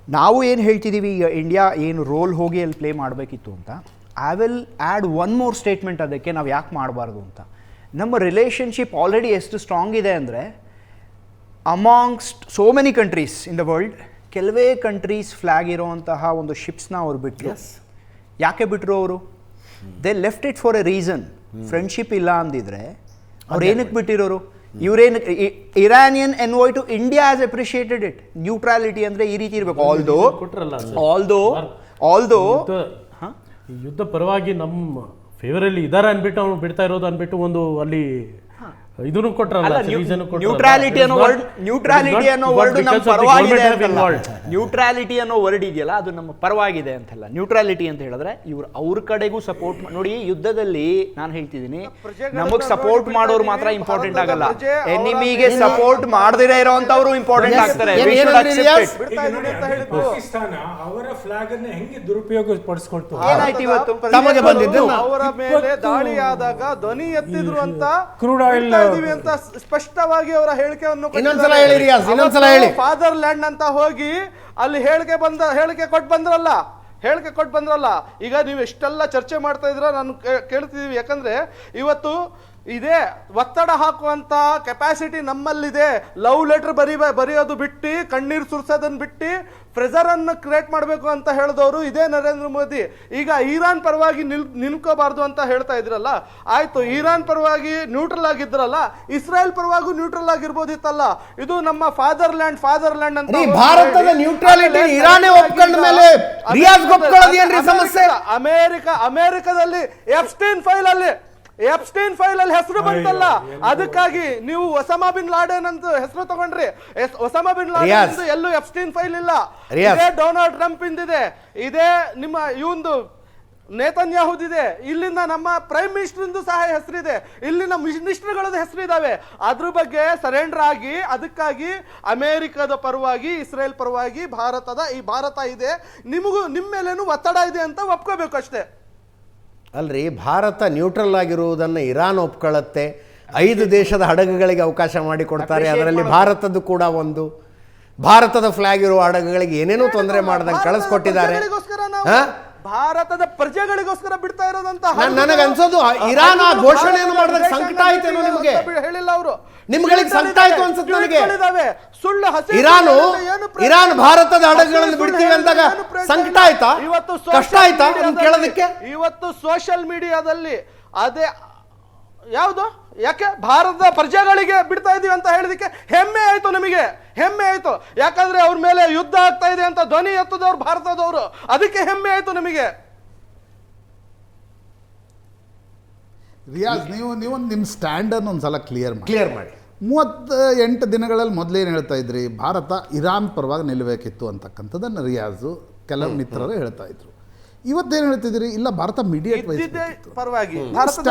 ನಾವು ಏನು ಹೇಳ್ತಿದ್ದೀವಿ, ಈಗ ಇಂಡಿಯಾ ಏನು ರೋಲ್ ಹೋಗಿ ಅಲ್ಲಿ ಪ್ಲೇ ಮಾಡಬೇಕಿತ್ತು ಅಂತ, I will add one more statement ಅದಕ್ಕೆ, ನಾವು ಯಾಕೆ ಮಾಡಬಾರ್ದು ಅಂತ. ನಮ್ಮ ರಿಲೇಷನ್ಶಿಪ್ ಆಲ್ರೆಡಿ ಎಷ್ಟು ಸ್ಟ್ರಾಂಗ್ ಇದೆ ಅಂದರೆ, amongst so many countries in the world, ಕೆಲವೇ ಕಂಟ್ರೀಸ್ ಫ್ಲ್ಯಾಗ್ ಇರೋವಂತಹ ಒಂದು ಶಿಪ್ಸ್ನ ಅವ್ರು ಬಿಟ್ಟರು. ಯಾಕೆ ಬಿಟ್ಟರು ಅವರು? They left it for a reason. Friendship ಇಲ್ಲ ಅಂದಿದ್ರೆ ಅವ್ರು ಏನಕ್ಕೆ ಬಿಟ್ಟಿರೋರು? ಇವರೇನು Iranian envoy to India has appreciated it. Neutrality ಅಂದರೆ ಈ ರೀತಿ ಇರಬೇಕು. ಆಲ್ದೋ ಯುದ್ಧ ಪರವಾಗಿ ನಮ್ಮ ಫೇವರಲ್ಲಿ ಇದಾರೆ ಅನ್ಬಿಟ್ಟು ಅವ್ನು ಬಿಡ್ತಾ ಇರೋದು ಅನ್ಬಿಟ್ಟು ಒಂದು ಅಲ್ಲಿ ಇದನ್ನು ಕೊಟ್ರಲ್ಲ, ನ್ಯೂಟ್ರಾಲಿಟಿ ಅನ್ನೋ ವರ್ಡ್, ನ್ಯೂಟ್ರಾಲಿಟಿ ಅನ್ನೋ ವರ್ಡ್ ನಮ್ಮ ಪರವಾಗಿದೆ ಅಂತಲ್ಲ, ನ್ಯೂಟ್ರಾಲಿಟಿ ಅನ್ನೋ ವರ್ಡ್ ಇದೆಯಲ್ಲ ಅದು ನಮ್ಮ ಪರವಾಗಿದೆ ಅಂತಲ್ಲ. ನ್ಯೂಟ್ರಾಲಿಟಿ ಅಂತ ಹೇಳಿದ್ರೆ ಇವ್ರು ಅವ್ರ ಕಡೆಗೂ ಸಪೋರ್ಟ್ ನೋಡಿ. ಯುದ್ಧದಲ್ಲಿ ನಾನು ಹೇಳ್ತಿದ್ದೀನಿ, ನಮಗ್ ಸಪೋರ್ಟ್ ಮಾಡೋರು ಮಾತ್ರ ಇಂಪಾರ್ಟೆಂಟ್ ಆಗಲ್ಲ, ಎನಿಮಿಗೆ ಸಪೋರ್ಟ್ ಮಾಡದಿರೇ ಇರೋಂಥವ್ರು ಇಂಪಾರ್ಟೆಂಟ್ ಆಗ್ತಾರೆ. ಪಾಕಿಸ್ತಾನ ಅವರ ಫ್ಲಾಗ್ ಅನ್ನ ಹೆಂಗೆ ದುರುಪಯೋಗ ಪಡಿಸ್ಕೊಳ್ತು? ಏನಾಯ್ತು ಇವತ್ತು? ತಮಗೆ ಬಂದಿದ್ದು ಅವರ ಮೇಲೆ ದಾಳಿ ಆದಾಗ ಧ್ವನಿ ಎತ್ತಿದ್ರು ಅಂತ, ಕ್ರೂಡ್ ಆಯಿಲ್ ಅಂತ ಸ್ಪಷ್ಟವಾಗಿ ಅವರ ಹೇಳಿಕೆಯನ್ನು ಇನ್ನೊಂದ್ಸಲ ಹೇಳಿ. ಫಾದರ್ ಲ್ಯಾಂಡ್ ಅಂತ ಹೋಗಿ ಅಲ್ಲಿ ಹೇಳಿಕೆ ಕೊಟ್ಟು ಬಂದ್ರಲ್ಲ. ಈಗ ನೀವು ಎಷ್ಟೆಲ್ಲ ಚರ್ಚೆ ಮಾಡ್ತಾ ಇದ್ರ ನಾನು ಕೇಳ್ತಿದೀವಿ. ಯಾಕಂದ್ರೆ ಇವತ್ತು ಇದೇ ಒತ್ತಡ ಹಾಕುವಂತ ಕೆಪಾಸಿಟಿ ನಮ್ಮಲ್ಲಿದೆ. ಲವ್ ಲೆಟರ್ ಬರೆಯೋದು ಬಿಟ್ಟು, ಕಣ್ಣೀರು ಸುರಿಸೋದನ್ನ ಬಿಟ್ಟು ಪ್ರೆಸರ್ ಅನ್ನು ಕ್ರಿಯೇಟ್ ಮಾಡಬೇಕು ಅಂತ ಹೇಳಿದವರು ಇದೇ ನರೇಂದ್ರ ಮೋದಿ. ಈಗ ಇರಾನ್ ಪರವಾಗಿ ನಿಲ್ಕೋಬಾರ್ದು ಅಂತ ಹೇಳ್ತಾ ಇದ್ರಲ್ಲ, ಆಯ್ತು, ಇರಾನ್ ಪರವಾಗಿ ನ್ಯೂಟ್ರಲ್ ಆಗಿದ್ರಲ್ಲ, ಇಸ್ರೇಲ್ ಪರವಾಗಿ ನ್ಯೂಟ್ರಲ್ ಆಗಿರ್ಬೋದಿತ್ತಲ್ಲ. ಇದು ನಮ್ಮ ಫಾದರ್ ಲ್ಯಾಂಡ್ ಅಂತ ಭಾರತದ ನ್ಯೂಟ್ರಾಲಿಟಿ ಇರಾನೇ ಒಪ್ಕೊಂಡ ಮೇಲೆ ರಿಯಾಜ್ ಒಪ್ಕೊಳ್ಳೋದು ಏನ್ರಿ ಸಮಸ್ಯೆ? ಅಮೆರಿಕದಲ್ಲಿ ಎಪ್ಸ್ಟೈನ್ ಫೈಲ್ ಅಲ್ಲಿ ಹೆಸರು ಬಂತಲ್ಲ, ಅದಕ್ಕಾಗಿ ನೀವು ಒಸಾಮಾ ಬಿನ್ ಲಾಡೆನ್ ಅಂತ ಹೆಸರು ತಗೊಂಡ್ರಿ. ಒಸಾಮಾ ಬಿನ್ ಲಾಡೆನ್ ಎಲ್ಲೂ ಎಪ್ಸ್ಟೈನ್ ಫೈಲ್ ಇಲ್ಲ. ಇದೇ ಡೊನಾಲ್ಡ್ ಟ್ರಂಪ್ ಇಂದಿದೆ, ಇದೇ ನಿಮ್ಮ ಇವಂದು ನೇತನ್ಯಾಹುದಿದೆ, ಇಲ್ಲಿಂದ ನಮ್ಮ ಪ್ರೈಮ್ ಮಿನಿಸ್ಟರ್ ಸಹ ಹೆಸರಿದೆ, ಇಲ್ಲಿನ ಮಿನಿಸ್ಟರ್ಗಳದ್ದು ಹೆಸರಿದಾವೆ. ಅದ್ರ ಬಗ್ಗೆ ಸರೆಂಡರ್ ಆಗಿ, ಅದಕ್ಕಾಗಿ ಅಮೆರಿಕದ ಪರವಾಗಿ, ಇಸ್ರೇಲ್ ಪರವಾಗಿ ಭಾರತ ಇದೆ, ನಿಮ್ಮ ಮೇಲೇನು ಒತ್ತಡ ಇದೆ ಅಂತ ಒಪ್ಕೋಬೇಕು ಅಷ್ಟೇ. ಅಲ್ರಿ, ಭಾರತ ನ್ಯೂಟ್ರಲ್ ಆಗಿರುವುದನ್ನು ಇರಾನ್ ಒಪ್ಕೊಳ್ಳುತ್ತೆ. 5 ದೇಶದ ಹಡಗುಗಳಿಗೆ ಅವಕಾಶ ಮಾಡಿಕೊಡ್ತಾರೆ, ಅದರಲ್ಲಿ ಭಾರತದ್ದು ಕೂಡ ಒಂದು. ಭಾರತದ ಫ್ಲಾಗ್ ಇರುವ ಹಡಗುಗಳಿಗೆ ಏನೇನೋ ತೊಂದರೆ ಮಾಡ್ದಂಗೆ ಕಳಿಸ್ಕೊಟ್ಟಿದ್ದಾರೆ. ಭಾರತದ ಪ್ರಜೆಗಳಿಗೋಸ್ಕರ ಬಿಡ್ತಾ ಇರೋದಂತ ನನಗೆ ಅನ್ಸೋದು, ಇರಾನ್ ಆ ಘೋಷಣೆಯನ್ನು ಮಾಡಿದಾಗ ಸಂಕಟ ಆಯ್ತೇನೋ ನಿಮಗೆ? ಹೇಳಿಲ್ಲ ಅವರು, ನಿಮ್ಗಳಿಗೆ ಸಂಕಟ ಆಯ್ತು ಅನ್ಸುತ್ತೆ ನನಗೆ. ಸುಳ್ಳು ಇರಾನ್ ಭಾರತದ ಹಡಗುಗಳನ್ನು ಬಿಡ್ತೀವಿ ಅಂದಾಗ ಸಂಕಟ ಆಯ್ತಾ, ಕಷ್ಟ ಆಯ್ತಾ ಕೇಳೋದಕ್ಕೆ? ಇವತ್ತು ಸೋಷಿಯಲ್ ಮೀಡಿಯಾದಲ್ಲಿ ಅದೇ ಯಾವುದು, ಯಾಕೆ ಭಾರತದ ಪ್ರಜೆಗಳಿಗೆ ಬಿಡ್ತಾ ಇದೀವಿ ಅಂತ ಹೇಳಿದಕ್ಕೆ ಹೆಮ್ಮೆ ಆಯ್ತು, ನಮಗೆ ಹೆಮ್ಮೆ ಆಯ್ತು. ಯಾಕಂದ್ರೆ ಅವ್ರ ಮೇಲೆ ಯುದ್ಧ ಆಗ್ತಾ ಇದೆ ಅಂತ ಧ್ವನಿ ಎತ್ತದವ್ರು ಭಾರತದವರು, ಅದಕ್ಕೆ ಹೆಮ್ಮೆ ಆಯ್ತು ನಮಗೆ. ರಿಯಾಜ್, ನೀವು ನಿಮ್ಮ ಸ್ಟ್ಯಾಂಡ್ ಅನ್ನು ಒಂದ್ಸಲ ಕ್ಲಿಯರ್ ಮಾಡಿ. 38 ದಿನಗಳಲ್ಲಿ ಮೊದಲೇನು ಹೇಳ್ತಾ ಇದ್ರಿ, ಭಾರತ ಇರಾನ್ ಪರವಾಗಿ ನಿಲ್ಲಬೇಕಿತ್ತು ಅಂತಕ್ಕಂಥದ್ದನ್ನು ರಿಯಾಜು ಕೆಲವು ಮಿತ್ರರು ಹೇಳ್ತಾ ಇದ್ರು. ಇವತ್ತೇನು ಹೇಳ್ತಿದ್ದೀರಿ, ಇಲ್ಲ ಭಾರತ ಮೀಡಿಯೇಟ್ ಇದ್ದಿದ್ದೇ ಪರವಾಗಿ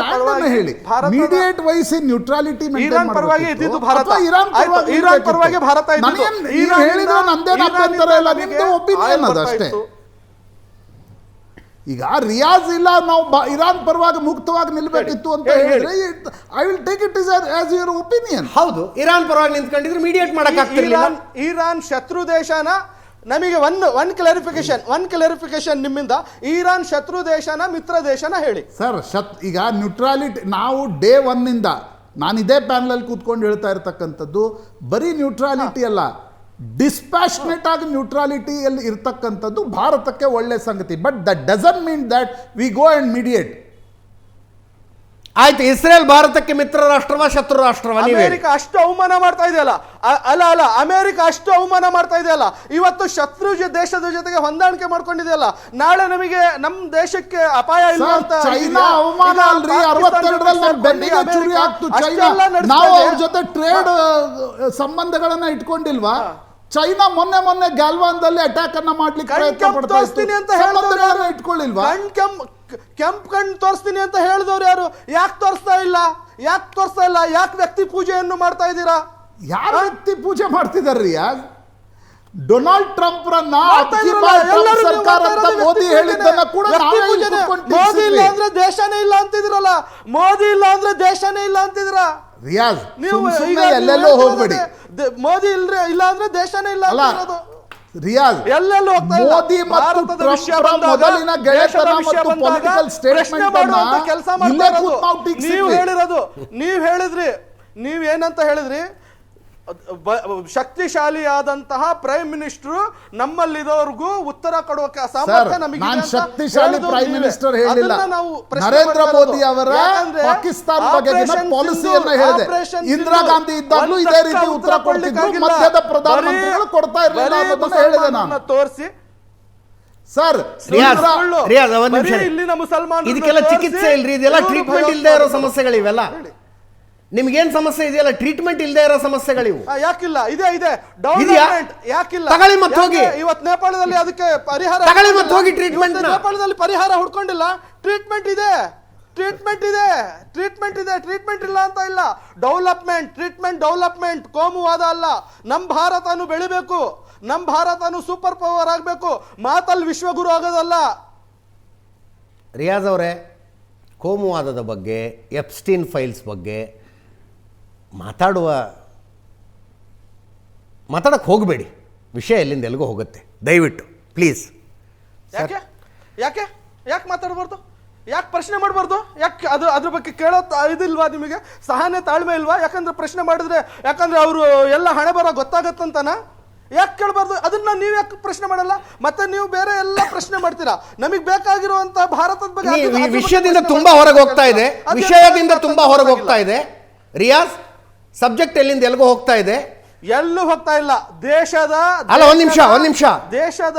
ಹೇಳಿ, ಮೀಡಿಯೇಟ್ ವಹಿಸಿ ನ್ಯೂಟ್ರಾಲಿಟಿ ಇರಾನ್ ಪರವಾಗಿ ಇದ್ದಿದ್ದು ಭಾರತ, ಇರಾನ್ ಇರಾನ್ ಪರವಾಗಿ ಭಾರತ ಇದ್ದಿದ್ದು. ಹೇಳಿದ್ರೆ ನಂದೇನು ಅಭ್ಯಂತರ ಇಲ್ಲ, ನಿಮ್ದು ಒಪಿನಿಯನ್ ಅದು ಅಷ್ಟೇ. ಈಗ ರಿಯಾಜ್ ಇಲ್ಲ ನಾವು ಇರಾನ್ ಪರವಾಗಿ ಮುಕ್ತವಾಗಿ ನಿಲ್ಬೇಕಿತ್ತು ಅಂತ ಹೇಳಿದ್ರೆ I will take it is as your opinion. ಹೌದು, ಇರಾನ್ ಪರವಾಗಿ ನಿಂತ್ಕೊಂಡಿದ್ರೆ ಮೀಡಿಯೇಟ್ ಮಾಡಕ್ ಆಗ್ತಿರ್ಲಿಲ್ಲ. ಇರಾನ್ ಶತ್ರು ದೇಶನ, ನಮಗೆ ಒನ್ ಕ್ಲಾರಿಫಿಕೇಶನ್ ನಿಮ್ಮಿಂದ, ಇರಾನ್ ಶತ್ರು ದೇಶನ ಮಿತ್ರ ದೇಶನ ಹೇಳಿ ಸರ್. ಈಗ ನ್ಯೂಟ್ರಾಲಿಟಿ ನಾವು ಡೇ ಒನ್ನಿಂದ ನಾನು ಇದೇ ಪ್ಯಾನಲಲ್ಲಿ ಕೂತ್ಕೊಂಡು ಹೇಳ್ತಾ ಇರ್ತಕ್ಕಂಥದ್ದು ಬರೀ ನ್ಯೂಟ್ರಾಲಿಟಿ ಅಲ್ಲ, ಡಿಸ್ಪ್ಯಾಷನೇಟ್ ಆಗಿ ನ್ಯೂಟ್ರಾಲಿಟಿಯಲ್ಲಿ ಇರ್ತಕ್ಕಂಥದ್ದು ಭಾರತಕ್ಕೆ ಒಳ್ಳೆ ಸಂಗತಿ. But that doesn't mean that we go and mediate. ಆಯ್ತು, ಇಸ್ರೇಲ್ ಭಾರತಕ್ಕೆ ಮಿತ್ರ ರಾಷ್ಟ್ರವ ಶತ್ರು ರಾಷ್ಟ್ರವ? ಅಮೆರಿಕ ಅಷ್ಟು ಅವಮಾನ ಮಾಡ್ತಾ ಇದೆಯಲ್ಲ, ಅಲ್ಲ ಅಮೆರಿಕ ಅಷ್ಟು ಅವಮಾನ ಮಾಡ್ತಾ ಇದೆಯಲ್ಲ, ಇವತ್ತು ಶತ್ರು ದೇಶದ ಜೊತೆಗೆ ಹೊಂದಾಣಿಕೆ ಮಾಡ್ಕೊಂಡಿದೆಯಲ್ಲ, ನಾಳೆ ನಮಗೆ ನಮ್ಮ ದೇಶಕ್ಕೆ ಅಪಾಯ ಇಲ್ಲ ಅಂತ. ಚೈನಾ ಅವಮಾನ ಅಲ್ರಿ, 62ರಲ್ಲಿ ಬೆನ್ನಿಗೆ ಚೂರಿ ಆಗ್ತು ಚೈನಾ. ನಾವು ಅವ್ರ ಜೊತೆ ಟ್ರೇಡ್ ಸಂಬಂಧಗಳನ್ನ ಇಟ್ಕೊಂಡಿಲ್ವಾ? ಚೈನಾ ಮೊನ್ನೆ ಗ್ಯಾಲ್ವಾನ್ದಲ್ಲಿ ಅಟ್ಯಾಕ್ ಅನ್ನ ಮಾಡ್ಲಿಕ್ಕೆ ಪ್ರಯತ್ನ ಪಡ್ತಾ ಇತ್ತು, ಇಟ್ಕೊಳ್ಳಿಲ್ವಾ? ಕೆಂಪ್ ಕಣ್ಣು ತೋರಿಸ್ತೀನಿ ಅಂತ ಹೇಳಿದವ್ರು ಯಾರು? ಯಾಕೆ ತೋರಿಸ್ತಾ ಇಲ್ಲ? ಯಾಕೆ ವ್ಯಕ್ತಿ ಪೂಜೆಯನ್ನು ಮಾಡ್ತಾ ಇದ್ದೀರಾ? ಯಾರು ವ್ಯಕ್ತಿ ಪೂಜೆ ಮಾಡ್ತಿದಾರ್ರಿ? ಡೊನಾಲ್ಡ್ ಟ್ರಂಪ್ ಸರ್ಕಾರ ಮೋದಿ ಹೇಳಿದ್ದನ್ನ ಕೂಡ ಮೋದಿ ಇಲ್ಲ ಅಂದ್ರೆ ದೇಶನೇ ಇಲ್ಲ ಅಂತಿದ್ರಲ್ಲ, ಮೋದಿ ಇಲ್ಲ ಅಂದ್ರೆ ದೇಶನೇ ಇಲ್ಲ ಅಂತಿದ್ರ. ರಿಯಾಜ್, ನೀವು ಎಲ್ಲೆಲ್ಲೋ ಹೋಗ್ಬೇಡಿ, ಮೋದಿ ಇಲ್ಲ ಅಂದ್ರೆ ದೇಶನೇ ಇಲ್ಲ ಅಂತಿರೋದು. ರಿಯಾಜ್, ಎಲ್ಲೆಲ್ಲೂ ಮೋದಿ ಮತ್ತು ಟ್ರಂಪ್ ಮೊದಲಿನ ಗೆಳೆತನ ಮತ್ತು ಪೊಲಿಟಿಕಲ್ ಸ್ಟೇಟ್ಮೆಂಟ್ ಕೆಲಸ ಮಾಡ್ತಾ ನೀವ್ ಹೇಳಿದ್ರಿ, ನೀವೇನಂತ ಹೇಳಿದ್ರಿ? ಶಕ್ತಿಶಾಲಿಯಾದಂತಹ ಪ್ರೈಮ್ ಮಿನಿಸ್ಟರ್ ನಮ್ಮಲ್ಲಿರೋರ್ಗೂ ಉತ್ತರ ಕೊಡುವ ಸಾಮರ್ಥ್ಯ ನಮಗೆ. ನಾನು ಶಕ್ತಿಶಾಲಿ ಪ್ರೈಮ್ ಮಿನಿಸ್ಟರ್ ಹೇಳಿಲ್ಲ, ನರೇಂದ್ರ ಮೋದಿ ಅವರ ಪಾಕಿಸ್ತಾನ ಬಗೆಗಿನ ಪಾಲಿಸಿಯನ್ನ ಹೇಳಿದೆ. ಇಂದಿರಾ ಗಾಂಧಿ ಇದ್ದಾಗಲೂ ಇದೇ ರೀತಿ ಉತ್ತರ ಕೊಡ್ತಿದ್ರು, ಮಧ್ಯದ ಪ್ರಧಾನಮಂತ್ರಿಗಳು ಕೊಡ್ತಾ ಇರಲಿಲ್ಲ ಅನ್ನೋದನ್ನ ಹೇಳಿದೆ ನಾನು. ತೋರಿಸಿ ಸರ್. ಇಲ್ಲಿನ ಮುಸಲ್ಮಾನ ಇದಕ್ಕೆಲ್ಲ ಚಿಕಿತ್ಸೆ ಇಲ್ರಿ, ಇದೆಲ್ಲ ಟ್ರೀಟ್ಮೆಂಟ್ ಇಲ್ಲದೆ ಇರೋ ಸಮಸ್ಯೆಗಳಿವೆಲ್ಲ. ನಿಮ್ಗೇನ್ ಸಮಸ್ಯೆ ಇದೆಯಲ್ಲ, ಟ್ರೀಟ್ಮೆಂಟ್ ಇಲ್ಲದೆ ಇರೋ ಸಮಸ್ಯೆಗಳಿವು. ಯಾಕಿಲ್ಲ? ಇದೆ ಡೆವಲಪ್ಮೆಂಟ್ ಯಾಕಿಲ್ಲ? ತಗೊಳ್ಳಿ ಮತ್ತೆ ಹೋಗಿ. ಇವತ್ತು ನೇಪಾಳದಲ್ಲಿ ಅದಕ್ಕೆ ಪರಿಹಾರ ತಗೊಳ್ಳಿ ಮತ್ತೆ ಹೋಗಿ ಟ್ರೀಟ್ಮೆಂಟ್. ನೇಪಾಳದಲ್ಲಿ ಪರಿಹಾರ ಹುಡ್ಕೊಂಡಿಲ್ಲ, ಟ್ರೀಟ್ಮೆಂಟ್ ಇದೆ. ಟ್ರೀಟ್ಮೆಂಟ್ ಇಲ್ಲ ಅಂತ ಇಲ್ಲ. ಡೆವಲಪ್ಮೆಂಟ್ ಕೋಮುವಾದ ಅಲ್ಲ. ನಮ್ಮ ಭಾರತನು ಬೆಳಿಬೇಕು, ನಮ್ಮ ಭಾರತನು ಸೂಪರ್ ಪವರ್ ಆಗಬೇಕು, ಮಾತಲ್ಲಿ ವಿಶ್ವಗುರು ಆಗೋದಲ್ಲ. ರಿಯಾಜ್ ಅವರೇ, ಕೋಮುವಾದದ ಬಗ್ಗೆ, ಎಪ್ಸ್ಟೀನ್ ಫೈಲ್ಸ್ ಬಗ್ಗೆ ಮಾತಾಡಕ್ಕೆ ಹೋಗಬೇಡಿ. ವಿಷಯ ಎಲ್ಲಿಂದ ಎಲ್ಲಿಗೂ ಹೋಗುತ್ತೆ, ದಯವಿಟ್ಟು ಪ್ಲೀಸ್. ಯಾಕೆ ಮಾತಾಡಬಾರ್ದು? ಯಾಕೆ ಪ್ರಶ್ನೆ ಮಾಡಬಾರ್ದು? ಯಾಕೆ ಅದ್ರ ಬಗ್ಗೆ ಕೇಳೋ ಇದಿಲ್ವಾ ನಿಮಗೆ? ಸಹನೆ ತಾಳ್ಮೆ ಇಲ್ವಾ? ಯಾಕಂದ್ರೆ ಪ್ರಶ್ನೆ ಮಾಡಿದ್ರೆ ಯಾಕಂದ್ರೆ ಅವರು ಎಲ್ಲ ಹಣೆ ಬರೋ ಗೊತ್ತಾಗತ್ತಂತಾನ? ಯಾಕೆ ಕೇಳಬಾರ್ದು? ಅದನ್ನ ನೀವು ಯಾಕೆ ಪ್ರಶ್ನೆ ಮಾಡಲ್ಲ? ಮತ್ತೆ ನೀವು ಬೇರೆ ಎಲ್ಲ ಪ್ರಶ್ನೆ ಮಾಡ್ತೀರಾ. ನಮಗೆ ಬೇಕಾಗಿರುವಂತಹ ಭಾರತದ ಬಗ್ಗೆ ವಿಷಯದಿಂದ ತುಂಬಾ ಹೊರಗೆ ಹೋಗ್ತಾ ಇದೆ. ರಿಯಾಜ್, ಸಬ್ಜೆಕ್ಟ್ ಎಲ್ಲಿಂದ ಎಲ್ಲಿಗೂ ಹೋಗ್ತಾ ಇದೆ. ಎಲ್ಲೂ ಹೋಗ್ತಾ ಇಲ್ಲ. ದೇಶದ ಒಂದ್ ನಿಮಿಷ ದೇಶದ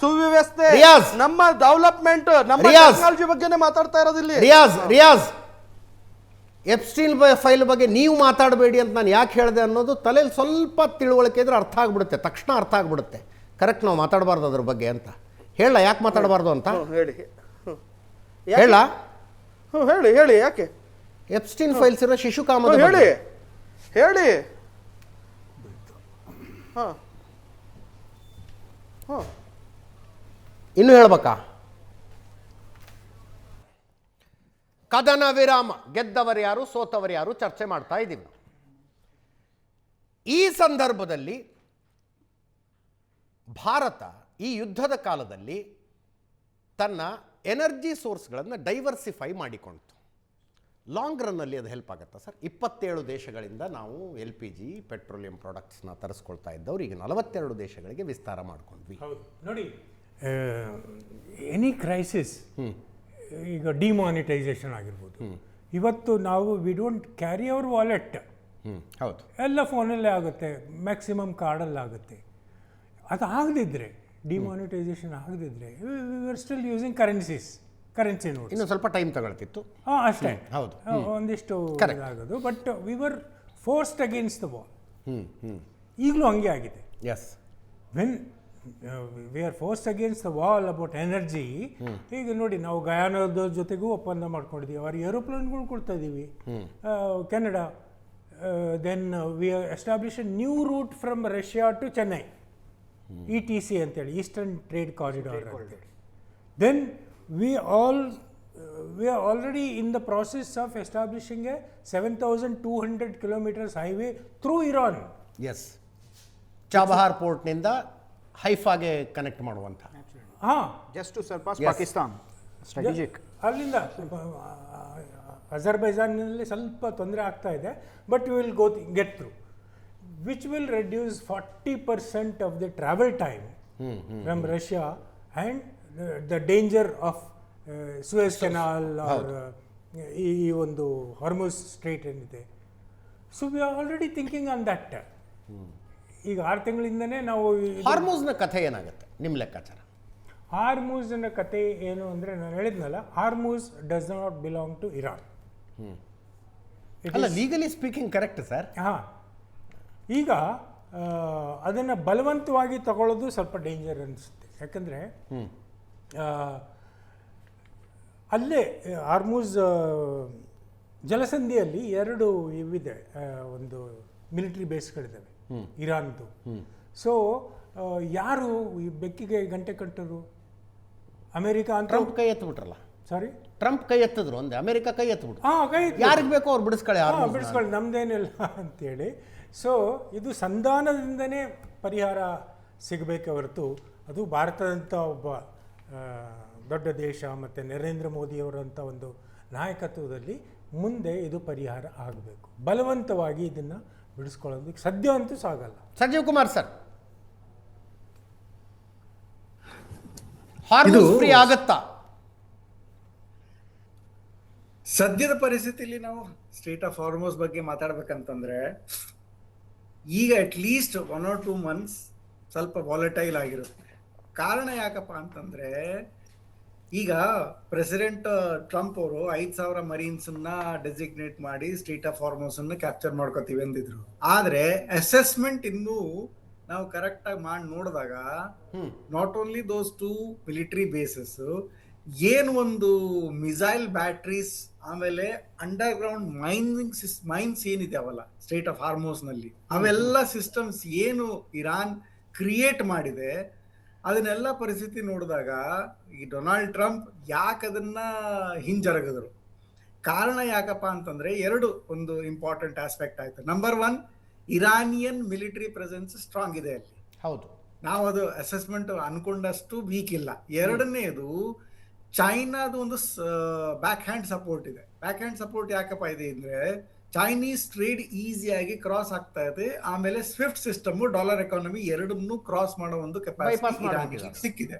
ಸುವ್ಯವಸ್ಥೆ, ನಮ್ಮ ಡೆವಲಪ್ಮೆಂಟ್, ನಮ್ಮ ಟೆಕ್ನಾಲಜಿ ಬಗ್ಗೆನೇ ಮಾತಾಡ್ತಾ ಇರೋದಿಲ್ಲ. ರಿಯಾಜ್, ಎಪ್ಸ್ಟೀನ್ ಫೈಲ್ ಬಗ್ಗೆ ನೀವು ಮಾತಾಡಬೇಡಿ ಅಂತ ನಾನು ಯಾಕೆ ಹೇಳಿದೆ ಅನ್ನೋದು ತಲೆಯಲ್ಲಿ ಸ್ವಲ್ಪ ತಿಳುವಳಿಕೆ ಇದ್ರೆ ತಕ್ಷಣ ಅರ್ಥ ಆಗ್ಬಿಡುತ್ತೆ. ಕರೆಕ್ಟ್, ನಾವು ಮಾತಾಡಬಾರ್ದು ಅದ್ರ ಬಗ್ಗೆ ಅಂತ ಹೇಳ. ಯಾಕೆ ಮಾತಾಡಬಾರ್ದು ಅಂತ ಹೇಳಿ. ಯಾಕೆ ಎಪ್ಸ್ಟೀನ್ ಫೈಲ್ಸ್ ಇರೋ ಶಿಶುಕಾಮದ ಹೇಳಿ. ಇನ್ನು ಹೇಳ್ಬೇಕಾ? ಕದನ ವಿರಾಮ, ಗೆದ್ದವರು ಯಾರು ಸೋತವರು ಯಾರು ಚರ್ಚೆ ಮಾಡ್ತಾ ಇದ್ದೀವಿ. ಈ ಸಂದರ್ಭದಲ್ಲಿ ಭಾರತ ಈ ಯುದ್ಧದ ಕಾಲದಲ್ಲಿ ತನ್ನ ಎನರ್ಜಿ ಸೋರ್ಸ್ಗಳನ್ನು ಡೈವರ್ಸಿಫೈ ಮಾಡಿಕೊಂಡಿತು. ಲಾಂಗ್ ರನ್ನಲ್ಲಿ ಅದು ಹೆಲ್ಪ್ ಆಗುತ್ತಾ ಸರ್? 27 ದೇಶಗಳಿಂದ ನಾವು LPG ಪೆಟ್ರೋಲಿಯಂ ಪ್ರಾಡಕ್ಟ್ಸ್ನ ತರಿಸ್ಕೊಳ್ತಾ ಇದ್ದವ್ರು ಈಗ 42 ದೇಶಗಳಿಗೆ ವಿಸ್ತಾರ ಮಾಡ್ಕೊಂಡ್ವಿ. ಹೌದು ನೋಡಿ, ಎನಿ ಕ್ರೈಸಿಸ್, ಈಗ ಡಿಮಾನಿಟೈಸೇಷನ್ ಆಗಿರ್ಬೋದು, ಇವತ್ತು ನಾವು we don't carry our wallet, ಹೌದು, ಎಲ್ಲ ಫೋನಲ್ಲೇ ಆಗುತ್ತೆ, ಮ್ಯಾಕ್ಸಿಮಮ್ ಕಾರ್ಡಲ್ಲಿ ಆಗುತ್ತೆ. ಅದು ಆಗದಿದ್ದರೆ, ಡಿಮಾನಿಟೈಸೇಷನ್ ಆಗದಿದ್ದರೆ, we are still using currency notes. ಇನ್ನು ಸ್ವಲ್ಪ ಟೈಮ್ ತಗೊಳ್ತಿತ್ತು ಅಷ್ಟೇ. ಹೌದು, ಒಂದಿಷ್ಟು ಆಗೋದು. But we were forced against the wall. ಈಗಲೂ ಹಂಗೆ ಆಗಿದೆ. Yes. When we are force against the wall about energy, ಈಗ ನೋಡಿ ನಾವು ಗಯಾನದ ಜೊತೆಗೂ ಒಪ್ಪಂದ ಮಾಡ್ಕೊಂಡಿದ್ದೀವಿ, ಅವ್ರಿಗೆ ಏರೋಪ್ಲೇನ್ಗಳು ಕೊಡ್ತಾ ಇದ್ದೀವಿ. Canada, then we establish a new route from Russia to Chennai, ETC ಅಂತೇಳಿ, ಈಸ್ಟರ್ನ್ ಟ್ರೇಡ್ ಕಾರಿಡಾರ್ ಅಂತೇಳಿ. Then we are already in the process of establishing a 7,200 kilometers highway through Iran. Yes. Chabahar ಪೋರ್ಟ್ನಿಂದ ಹೈಫಾಗೆ ಕನೆಕ್ಟ್ ಮಾಡುವಂಥ. ಹಾಂ, just to surpass Pakistan, strategic. ಅಲ್ಲಿಂದ ಅಜರ್ಬೈಜಾನ್ನಲ್ಲಿ ಸ್ವಲ್ಪ ತೊಂದರೆ ಆಗ್ತಾ ಇದೆ, but you will get through, which will reduce 40% of the travel time from Russia and the danger of Suez canal or ಈ ಒಂದು ಹಾರ್ಮುಸ್ ಸ್ಟ್ರೇಟ್ ಏನಿದೆ. So we are already thinking on that. ಈಗ 6 ತಿಂಗಳಿಂದನೇ ನಾವು ಹಾರ್ಮೋಸ್ನ ಕಥೆ ಏನಾಗುತ್ತೆ ನಿಮ್ಮ ಲೆಕ್ಕಾಚಾರ? ಹಾರ್ಮೂಸ್ನ ಕತೆ ಏನು ಅಂದರೆ, ನಾನು ಹೇಳಿದ್ನಲ್ಲ, Hormuz does not belong to Iran. ಅಲ್ಲ, ಲೀಗಲಿ ಸ್ಪೀಕಿಂಗ್ ಕರೆಕ್ಟ್ ಸರ್. ಹಾಂ, ಈಗ ಅದನ್ನು ಬಲವಂತವಾಗಿ ತಗೊಳ್ಳೋದು ಸ್ವಲ್ಪ ಡೇಂಜರ್ ಅನಿಸುತ್ತೆ. ಯಾಕಂದರೆ ಅಲ್ಲೇ ಹಾರ್ಮೂಸ್ ಜಲಸಂಧಿಯಲ್ಲಿ 2 ಇವಿದೆ, ಒಂದು ಮಿಲಿಟರಿ ಬೇಸ್ಗಳಿದ್ದಾವೆ ಇರಾನ್ದು. ಸೊ ಯಾರು ಈ ಬೆಕ್ಕಿಗೆ ಗಂಟೆ ಕಟ್ಟರು? ಅಮೆರಿಕ ಅಂತ. ಟ್ರಂಪ್ ಕೈ ಎತ್ಬಿಟ್ರಲ್ಲ. ಸಾರಿ, ಟ್ರಂಪ್ ಕೈ ಎತ್ತಿದ್ರು ಅಂದೆ, ಅಮೆರಿಕ ಕೈ ಎತ್ಬಿಟ್ರು. ಹಾಂ, ಕೈ ಯಾರಿಗೆ ಬೇಕೋ ಅವ್ರು ಬಿಡಿಸ್ಕೊಳ್ಳಿ, ಬಿಡಿಸ್ಕೊಳ್ಳಿ, ನಮ್ದೇನಿಲ್ಲ ಅಂತೇಳಿ. ಸೊ ಇದು ಸಂಧಾನದಿಂದನೇ ಪರಿಹಾರ ಸಿಗಬೇಕೆ ಹೊರತು, ಅದು ಭಾರತದಂಥ ಒಬ್ಬ ದೊಡ್ಡ ದೇಶ ಮತ್ತು ನರೇಂದ್ರ ಮೋದಿಯವರಂಥ ಒಂದು ನಾಯಕತ್ವದಲ್ಲಿ ಮುಂದೆ ಇದು ಪರಿಹಾರ ಆಗಬೇಕು. ಬಲವಂತವಾಗಿ ಇದನ್ನು ಬಿಡಿಸ್ಕೊಳ್ಳೋದಕ್ಕೆ ಸದ್ಯ ಅಂತೂ ಸಾಗಲ್ಲ. Sanjeev Kumar sir, Hormuz free ಆಗತ್ತಾ? ಸದ್ಯದ ಪರಿಸ್ಥಿತಿಯಲ್ಲಿ ನಾವು ಸ್ಟೇಟ್ ಆಫ್ ಹಾರ್ಮೋಸ್ ಬಗ್ಗೆ ಮಾತಾಡ್ಬೇಕಂತಂದ್ರೆ, ಈಗ ಅಟ್ಲೀಸ್ಟ್ 1 or 2 months ಸ್ವಲ್ಪ ವಾಲಟೈಲ್ ಆಗಿರುತ್ತೆ. ಕಾರಣ ಯಾಕಪ್ಪ ಅಂತಂದ್ರೆ, ಈಗ ಪ್ರೆಸಿಡೆಂಟ್ ಟ್ರಂಪ್ ಅವರು 5,000 ಮರೀನ್ಸನ್ನ ಡೆಸಿಗ್ನೇಟ್ ಮಾಡಿ ಸ್ಟೇಟ್ ಆಫ್ ಹಾರ್ಮೋಸ್ ಅನ್ನು ಕ್ಯಾಪ್ಚರ್ ಮಾಡ್ಕೋತೀವಿ ಅಂದಿದ್ರು. ಆದ್ರೆ ಅಸೆಸ್ಮೆಂಟ್ ಇನ್ನೂ ನಾವು ಕರೆಕ್ಟ್ ಆಗಿ ಮಾಡಿ ನೋಡಿದಾಗ, not only those 2 military bases, ಏನು ಒಂದು ಮಿಸೈಲ್ ಬ್ಯಾಟ್ರೀಸ್, ಆಮೇಲೆ ಅಂಡರ್ ಗ್ರೌಂಡ್ ಮೈನ್ಸ್ ಏನಿದಾವಲ್ಲ ಸ್ಟೇಟ್ ಆಫ್ ಹಾರ್ಮೋಸ್ ನಲ್ಲಿ, ಅವೆಲ್ಲ ಸಿಸ್ಟಮ್ಸ್ ಏನು ಇರಾನ್ ಕ್ರಿಯೇಟ್ ಮಾಡಿದೆ, ಅದನ್ನೆಲ್ಲ ಪರಿಸ್ಥಿತಿ ನೋಡಿದಾಗ ಈ ಡೊನಾಲ್ಡ್ ಟ್ರಂಪ್ ಯಾಕೆ ಅದನ್ನ ಹಿಂಜರಗಿದ್ರು? ಕಾರಣ ಯಾಕಪ್ಪ ಅಂತಂದ್ರೆ, ಒಂದು ಇಂಪಾರ್ಟೆಂಟ್ ಆಸ್ಪೆಕ್ಟ್ ಆಯ್ತು. Number 1, Iranian military presence strong ಇದೆ ಅಲ್ಲಿ. ಹೌದು, ನಾವು ಅದು ಅಸೆಸ್ಮೆಂಟ್ ಅನ್ಕೊಂಡಷ್ಟು ವೀಕ್ ಇಲ್ಲ. ಎರಡನೇದು, ಚೈನಾದು ಒಂದು ಬ್ಯಾಕ್ ಹ್ಯಾಂಡ್ ಸಪೋರ್ಟ್ ಇದೆ. ಬ್ಯಾಕ್ ಹ್ಯಾಂಡ್ ಸಪೋರ್ಟ್ ಯಾಕಪ್ಪ ಇದೆ ಅಂದ್ರೆ, ಚೈನೀಸ್ ಟ್ರೇಡ್ ಈಸಿಯಾಗಿ ಕ್ರಾಸ್ ಆಗ್ತಾ ಇದೆ. ಆಮೇಲೆ ಸ್ವಿಫ್ಟ್ ಸಿಸ್ಟಮ್, ಡಾಲರ್ ಎಕಾನಮಿ ಎರಡನ್ನೂ ಕ್ರಾಸ್ ಮಾಡೋ ಒಂದು ಕೆಪಾಸಿಟಿ ಸಿಕ್ಕಿದೆ.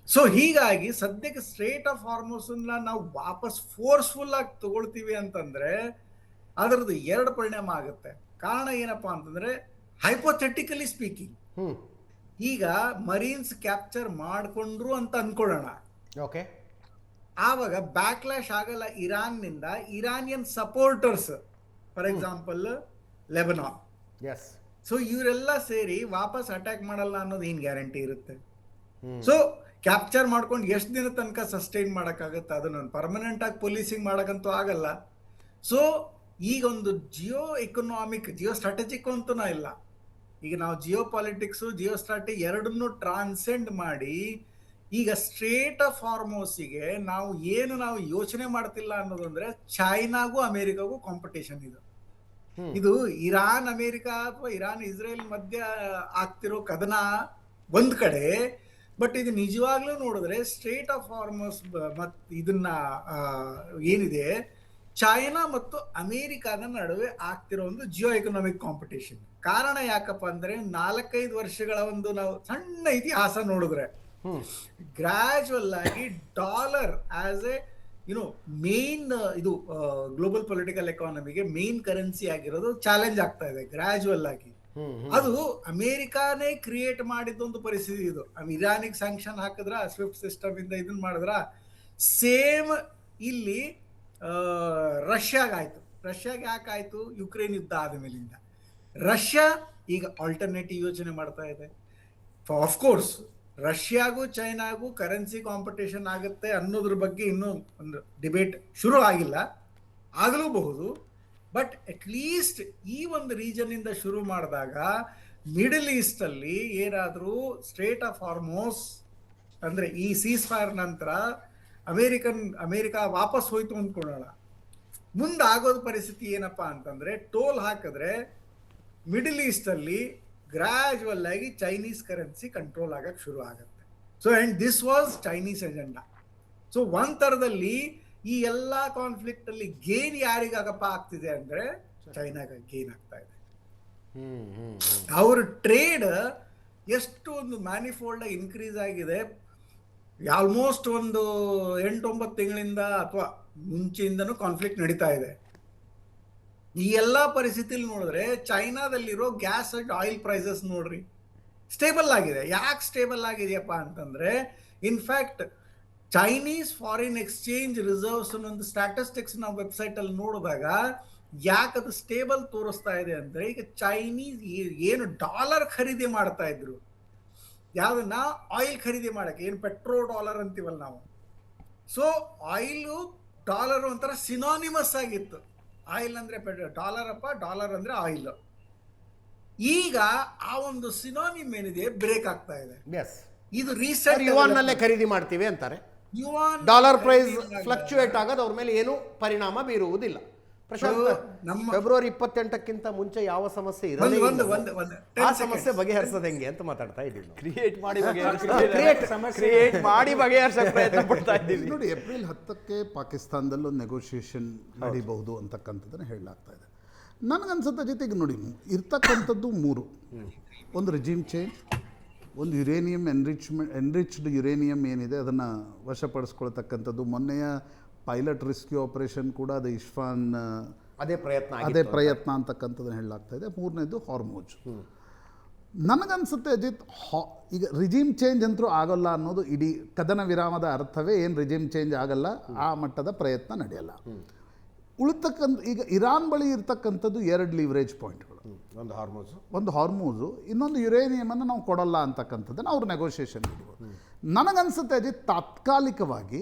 ಸೊ ಹೀಗಾಗಿ ಸದ್ಯಕ್ಕೆ ಸ್ಟ್ರೇಟ್ ಆಫ್ ಹಾರ್ಮೋಸ್ ನಾವು ವಾಪಸ್ ಫೋರ್ಸ್ಫುಲ್ ಆಗಿ ತಗೊಳ್ತೀವಿ ಅಂತಂದ್ರೆ ಅದರದ್ದು 2 ಪರಿಣಾಮ ಆಗುತ್ತೆ. ಕಾರಣ ಏನಪ್ಪಾ ಅಂತಂದ್ರೆ, ಹೈಪೋಥೆಟಿಕಲಿ ಸ್ಪೀಕಿಂಗ್, ಈಗ ಮರೀನ್ಸ್ ಕ್ಯಾಪ್ಚರ್ ಮಾಡ್ಕೊಂಡ್ರು ಅಂತ ಅನ್ಕೊಳ್ಳೋಣ, ಓಕೆ, ಆವಾಗ ಬ್ಯಾಕ್ಲಾಶ್ ಆಗಲ್ಲ ಇರಾನ್ನಿಂದ. Iranian supporters, for example Lebanon, yes, so ಇವರೆಲ್ಲ ಸೇರಿ ವಾಪಸ್ ಅಟ್ಯಾಕ್ ಮಾಡಲ್ಲ ಅನ್ನೋದು ಏನ್ ಗ್ಯಾರಂಟಿ ಇರುತ್ತೆ? ಸೊ ಕ್ಯಾಪ್ಚರ್ ಮಾಡ್ಕೊಂಡು ಎಷ್ಟು ದಿನ ತನಕ ಸಸ್ಟೈನ್ ಮಾಡಕ್ಕಾಗತ್ತೆ? ಅದನ್ನ ಪರ್ಮನೆಂಟ್ ಆಗಿ ಪೊಲೀಸಿಂಗ್ ಮಾಡಕ್ಕಂತೂ ಆಗಲ್ಲ. ಸೊ ಈಗ ಒಂದು ಜಿಯೋ ಸ್ಟ್ರಾಟಜಿಕ್ ಅಂತೂ ಇಲ್ಲ. ಈಗ ನಾವು ಜಿಯೋ ಪಾಲಿಟಿಕ್ಸ್, ಜಿಯೋ ಸ್ಟ್ರಾಟಜಿ ಎರಡನ್ನೂ ಟ್ರಾನ್ಸೆಂಡ್ ಮಾಡಿ, ಈಗ ಸ್ಟ್ರೇಟ್ ಆಫ್ ಹಾರ್ಮೋಸಿಗೆ ನಾವು ಯೋಚನೆ ಮಾಡ್ತಿಲ್ಲ ಅನ್ನೋದಂದ್ರೆ, ಚೈನಾಗೂ ಅಮೆರಿಕಾಗೂ ಕಾಂಪಿಟೇಷನ್ ಇದು ಇರಾನ್ ಅಮೆರಿಕಾ ಅಥವಾ ಇರಾನ್ ಇಸ್ರೇಲ್ ಮಧ್ಯ ಆಗ್ತಿರೋ ಕದನ ಒಂದ್ ಕಡೆ. ಬಟ್ ಇದು ನಿಜವಾಗ್ಲೂ ನೋಡಿದ್ರೆ ಸ್ಟ್ರೇಟ್ ಆಫ್ ಹಾರ್ಮೋಸ್ ಇದನ್ನ ಏನಿದೆ, ಚೈನಾ ಮತ್ತು ಅಮೆರಿಕಾದ ನಡುವೆ ಆಗ್ತಿರೋ ಒಂದು ಜಿಯೋ ಎಕನಾಮಿಕ್ ಕಾಂಪಿಟೇಷನ್. ಕಾರಣ ಯಾಕಪ್ಪ ಅಂದ್ರೆ, 4-5 ವರ್ಷಗಳ ಒಂದು ನಾವು ಸಣ್ಣ ಇತಿಹಾಸ ನೋಡಿದ್ರೆ, ಗ್ರಾಜುವಲ್ ಆಗಿ ಡಾಲರ್ ಆಸ್ ಎ ಮೇನ್ ಇದು ಗ್ಲೋಬಲ್ ಪೊಲಿಟಿಕಲ್ ಎಕಾನಮಿಗೆ ಮೇನ್ ಕರೆನ್ಸಿ ಆಗಿರೋದು ಚಾಲೆಂಜ್ ಆಗ್ತಾ ಇದೆ ಗ್ರಾಜುವಲ್ ಆಗಿ. ಅದು ಅಮೆರಿಕಾನೇ ಕ್ರಿಯೇಟ್ ಮಾಡಿದ್ದೊಂದು ಪರಿಸ್ಥಿತಿ ಇದು. ಇರಾನಿಗೆ ಸ್ಯಾಂಕ್ಷನ್ ಹಾಕಿದ್ರ, ಸ್ವಿಫ್ಟ್ ಸಿಸ್ಟಮ್ ಇಂದ ಇದನ್ನ ಮಾಡಿದ್ರ, ಸೇಮ್ ಇಲ್ಲಿ ರಷ್ಯಾಗಾಯ್ತು. ರಷ್ಯಾಗೆ ಯಾಕಾಯ್ತು? ಯುಕ್ರೇನ್ ಯುದ್ಧ ಆದ ಮೇಲಿಂದ ರಷ್ಯಾ ಈಗ ಆಲ್ಟರ್ನೇಟಿವ್ ಯೋಚನೆ ಮಾಡ್ತಾ ಇದೆ. ಆಫ್ಕೋರ್ಸ್ ರಷ್ಯಾಗೂ ಚೈನಾಗೂ ಕರೆನ್ಸಿ ಕಾಂಪಿಟೇಷನ್ ಆಗುತ್ತೆ ಅನ್ನೋದ್ರ ಬಗ್ಗೆ ಇನ್ನೂ ಒಂದು ಡಿಬೇಟ್ ಶುರು ಆಗಿಲ್ಲ, ಆಗಲೂಬಹುದು. ಬಟ್ ಅಟ್ಲೀಸ್ಟ್ ಈ ಒಂದು ರೀಜನ್ ಇಂದ ಶುರು ಮಾಡಿದಾಗ ಮಿಡಲ್ ಈಸ್ಟ್ ಅಲ್ಲಿ ಏನಾದರೂ ಸ್ಟ್ರೇಟ್ ಆಫ್ ಹಾರ್ಮೋಸ್ ಅಂದ್ರೆ ಈ ಸೀಸ್ ಫೈರ್ ನಂತರ ಅಮೇರಿಕಾ ವಾಪಸ್ ಹೋಯ್ತು ಅಂದ್ಕೊಳ್ಳೋಣ, ಮುಂದೆ ಆಗೋದು ಪರಿಸ್ಥಿತಿ ಏನಪ್ಪಾ ಅಂತಂದ್ರೆ ಟೋಲ್ ಹಾಕಿದ್ರೆ ಮಿಡಲ್ ಈಸ್ಟ್ ಅಲ್ಲಿ ಗ್ರಾಜುವಲ್ ಆಗಿ ಚೈನೀಸ್ ಕರೆನ್ಸಿ ಕಂಟ್ರೋಲ್ ಆಗಕ್ಕೆ ಶುರು ಆಗುತ್ತೆ. So and this was Chinese agenda. So ಒಂದ್ ತರದಲ್ಲಿ ಈ ಎಲ್ಲಾ ಕಾನ್ಫ್ಲಿಕ್ಟ್ ಅಲ್ಲಿ ಗೇನ್ ಯಾರಿಗಾಗಪ್ಪ ಆಗ್ತಿದೆ ಅಂದ್ರೆ ಚೈನಾಗ ಗೇನ್ ಆಗ್ತಾ ಇದೆ. ಅವ್ರ ಟ್ರೇಡ್ ಎಷ್ಟು ಒಂದು ಮ್ಯಾನಿಫೋಲ್ಡ್ ಆಗಿ ಇನ್ಕ್ರೀಸ್ ಆಗಿದೆ. ಆಲ್ಮೋಸ್ಟ್ ಒಂದು 8-9 ತಿಂಗಳಿಂದ ಅಥವಾ ಮುಂಚೆಯಿಂದನೂ ಕಾನ್ಫ್ಲಿಕ್ಟ್ ನಡೀತಾ ಇದೆ. ಈ ಎಲ್ಲಾ ಪರಿಸ್ಥಿತಿಲಿ ನೋಡಿದ್ರೆ ಚೈನಾದಲ್ಲಿರೋ ಗ್ಯಾಸ್ ಅಂಡ್ ಆಯಿಲ್ ಪ್ರೈಸಸ್ ನೋಡ್ರಿ ಸ್ಟೇಬಲ್ ಆಗಿದೆ. ಯಾಕೆ ಸ್ಟೇಬಲ್ ಆಗಿದೆಯಪ್ಪ ಅಂತಂದ್ರೆ in fact Chinese foreign exchange reserves ಒಂದು ಸ್ಟ್ಯಾಟಿಸ್ಟಿಕ್ಸ್ ನಾವು ವೆಬ್ಸೈಟ್ ಅಲ್ಲಿ ನೋಡಿದಾಗ ಯಾಕೆ ಅದು ಸ್ಟೇಬಲ್ ತೋರಿಸ್ತಾ ಇದೆ ಅಂದ್ರೆ ಈಗ ಚೈನೀಸ್ ಏನು ಡಾಲರ್ ಖರೀದಿ ಮಾಡ್ತಾ ಇದ್ರು, ಯಾವ್ದನ್ನ ಆಯಿಲ್ ಖರೀದಿ ಮಾಡಕ್ಕೆ, ಏನು ಪೆಟ್ರೋ ಡಾಲರ್ ಅಂತೀವಲ್ಲ ನಾವು. ಸೊ ಆಯಿಲು ಡಾಲರ್ ಒಂಥರ ಸಿನಾನಿಮಸ್ ಆಗಿತ್ತು. ಆಯಿಲ್ ಅಂದ್ರೆ ಡಾಲರ್ ಅಪ್ಪ, ಡಾಲರ್ ಅಂದ್ರೆ ಆಯಿಲ್. ಈಗ ಆ ಒಂದು ಸಿನಾನಿಮ್ ಏನಿದೆ ಬ್ರೇಕ್ ಆಗ್ತಾ ಇದೆ. ಇದು ರೀಸೆಂಟ್ ಯುವಾನ್ ನಲ್ಲೇ ಖರೀದಿ ಮಾಡ್ತೀವಿ ಅಂತಾರೆ. ಯುವಾನ್ ಡಾಲರ್ ಪ್ರೈಸ್ ಫ್ಲಕ್ಚುಯೇಟ್ ಆಗೋದು ಅವ್ರ ಮೇಲೆ ಏನು ಪರಿಣಾಮ ಬೀರುವುದಿಲ್ಲ. ಪ್ರಶಾಂತ್, ಫೆಬ್ರವರಿ 28ಕ್ಕಿಂತ ಮುಂಚೆ ಯಾವ ಸಮಸ್ಯೆ ಇರಲಿಲ್ಲ, ಆ ಸಮಸ್ಯೆ ಬಗೆಹರಿಸೋದು ಹೆಂಗೆ ಅಂತ ಮಾತಾಡ್ತಾ ಇದ್ದೀವಿ. ಕ್ರಿಯೇಟ್ ಮಾಡಿ ಬಗೆಹರಿಸಕ್ಕೆ ಪ್ರಯತ್ನ ಪಡ್ತಾ ಇದ್ದೀವಿ. ನೋಡಿ, ಏಪ್ರಿಲ್ 10ಕ್ಕೆ ಪಾಕಿಸ್ತಾನದಲ್ಲಿ ಒಂದು ನೆಗೋಷಿಯೇಷನ್ ನಡೀಬಹುದು ಅಂತಕ್ಕಂಥದ್ದನ್ನು ಹೇಳಲಾಗ್ತಾ ಇದೆ. ನನಗನ್ಸುತ್ತೆ ಜೊತೆಗೆ ನೋಡಿ ಇರ್ತಕ್ಕಂಥದ್ದು 3: ಒಂದು ರಿಜಿಮ್ ಚೇಂಜ್, ಒಂದು ಯುರೇನಿಯಂ ಎನ್ರಿಚ್ಡ್ ಯುರೇನಿಯಂ ಏನಿದೆ ಅದನ್ನು ವಶಪಡಿಸ್ಕೊಳ್ತಕ್ಕಂಥದ್ದು. ಮೊನ್ನೆಯ ಪೈಲಟ್ ರೆಸ್ಕ್ಯೂ ಆಪರೇಷನ್ ಕೂಡ ಅದು ಇಶ್ಫಾನ್ ಅದೇ ಪ್ರಯತ್ನ ಅಂತಕ್ಕಂಥದ್ದನ್ನು ಹೇಳಲಾಗ್ತಾ ಇದೆ. 3ನೇದು ಹಾರ್ಮೋಜ್. ನನಗನ್ಸುತ್ತೆ ಅಜಿತ್, ಈಗ ರಿಜಿಮ್ ಚೇಂಜ್ ಅಂತೂ ಆಗೋಲ್ಲ ಅನ್ನೋದು ಇಡೀ ಕದನ ವಿರಾಮದ ಅರ್ಥವೇ. ಏನು ರಿಜಿಮ್ ಚೇಂಜ್ ಆಗಲ್ಲ, ಆ ಮಟ್ಟದ ಪ್ರಯತ್ನ ನಡೆಯಲ್ಲ. ಈಗ ಇರಾನ್ ಬಳಿ ಇರ್ತಕ್ಕಂಥದ್ದು 2 ಲೀವರೇಜ್ ಪಾಯಿಂಟ್ಗಳು. ಒಂದು ಹಾರ್ಮೋಜು, ಇನ್ನೊಂದು ಯುರೇನಿಯಮನ್ನು ನಾವು ಕೊಡಲ್ಲ ಅಂತಕ್ಕಂಥದ್ದನ್ನು ಅವ್ರು ನೆಗೋಷಿಯೇಷನ್ ಇಡ್ಬೋದು. ನನಗನ್ಸುತ್ತೆ ಅಜಿತ್, ತಾತ್ಕಾಲಿಕವಾಗಿ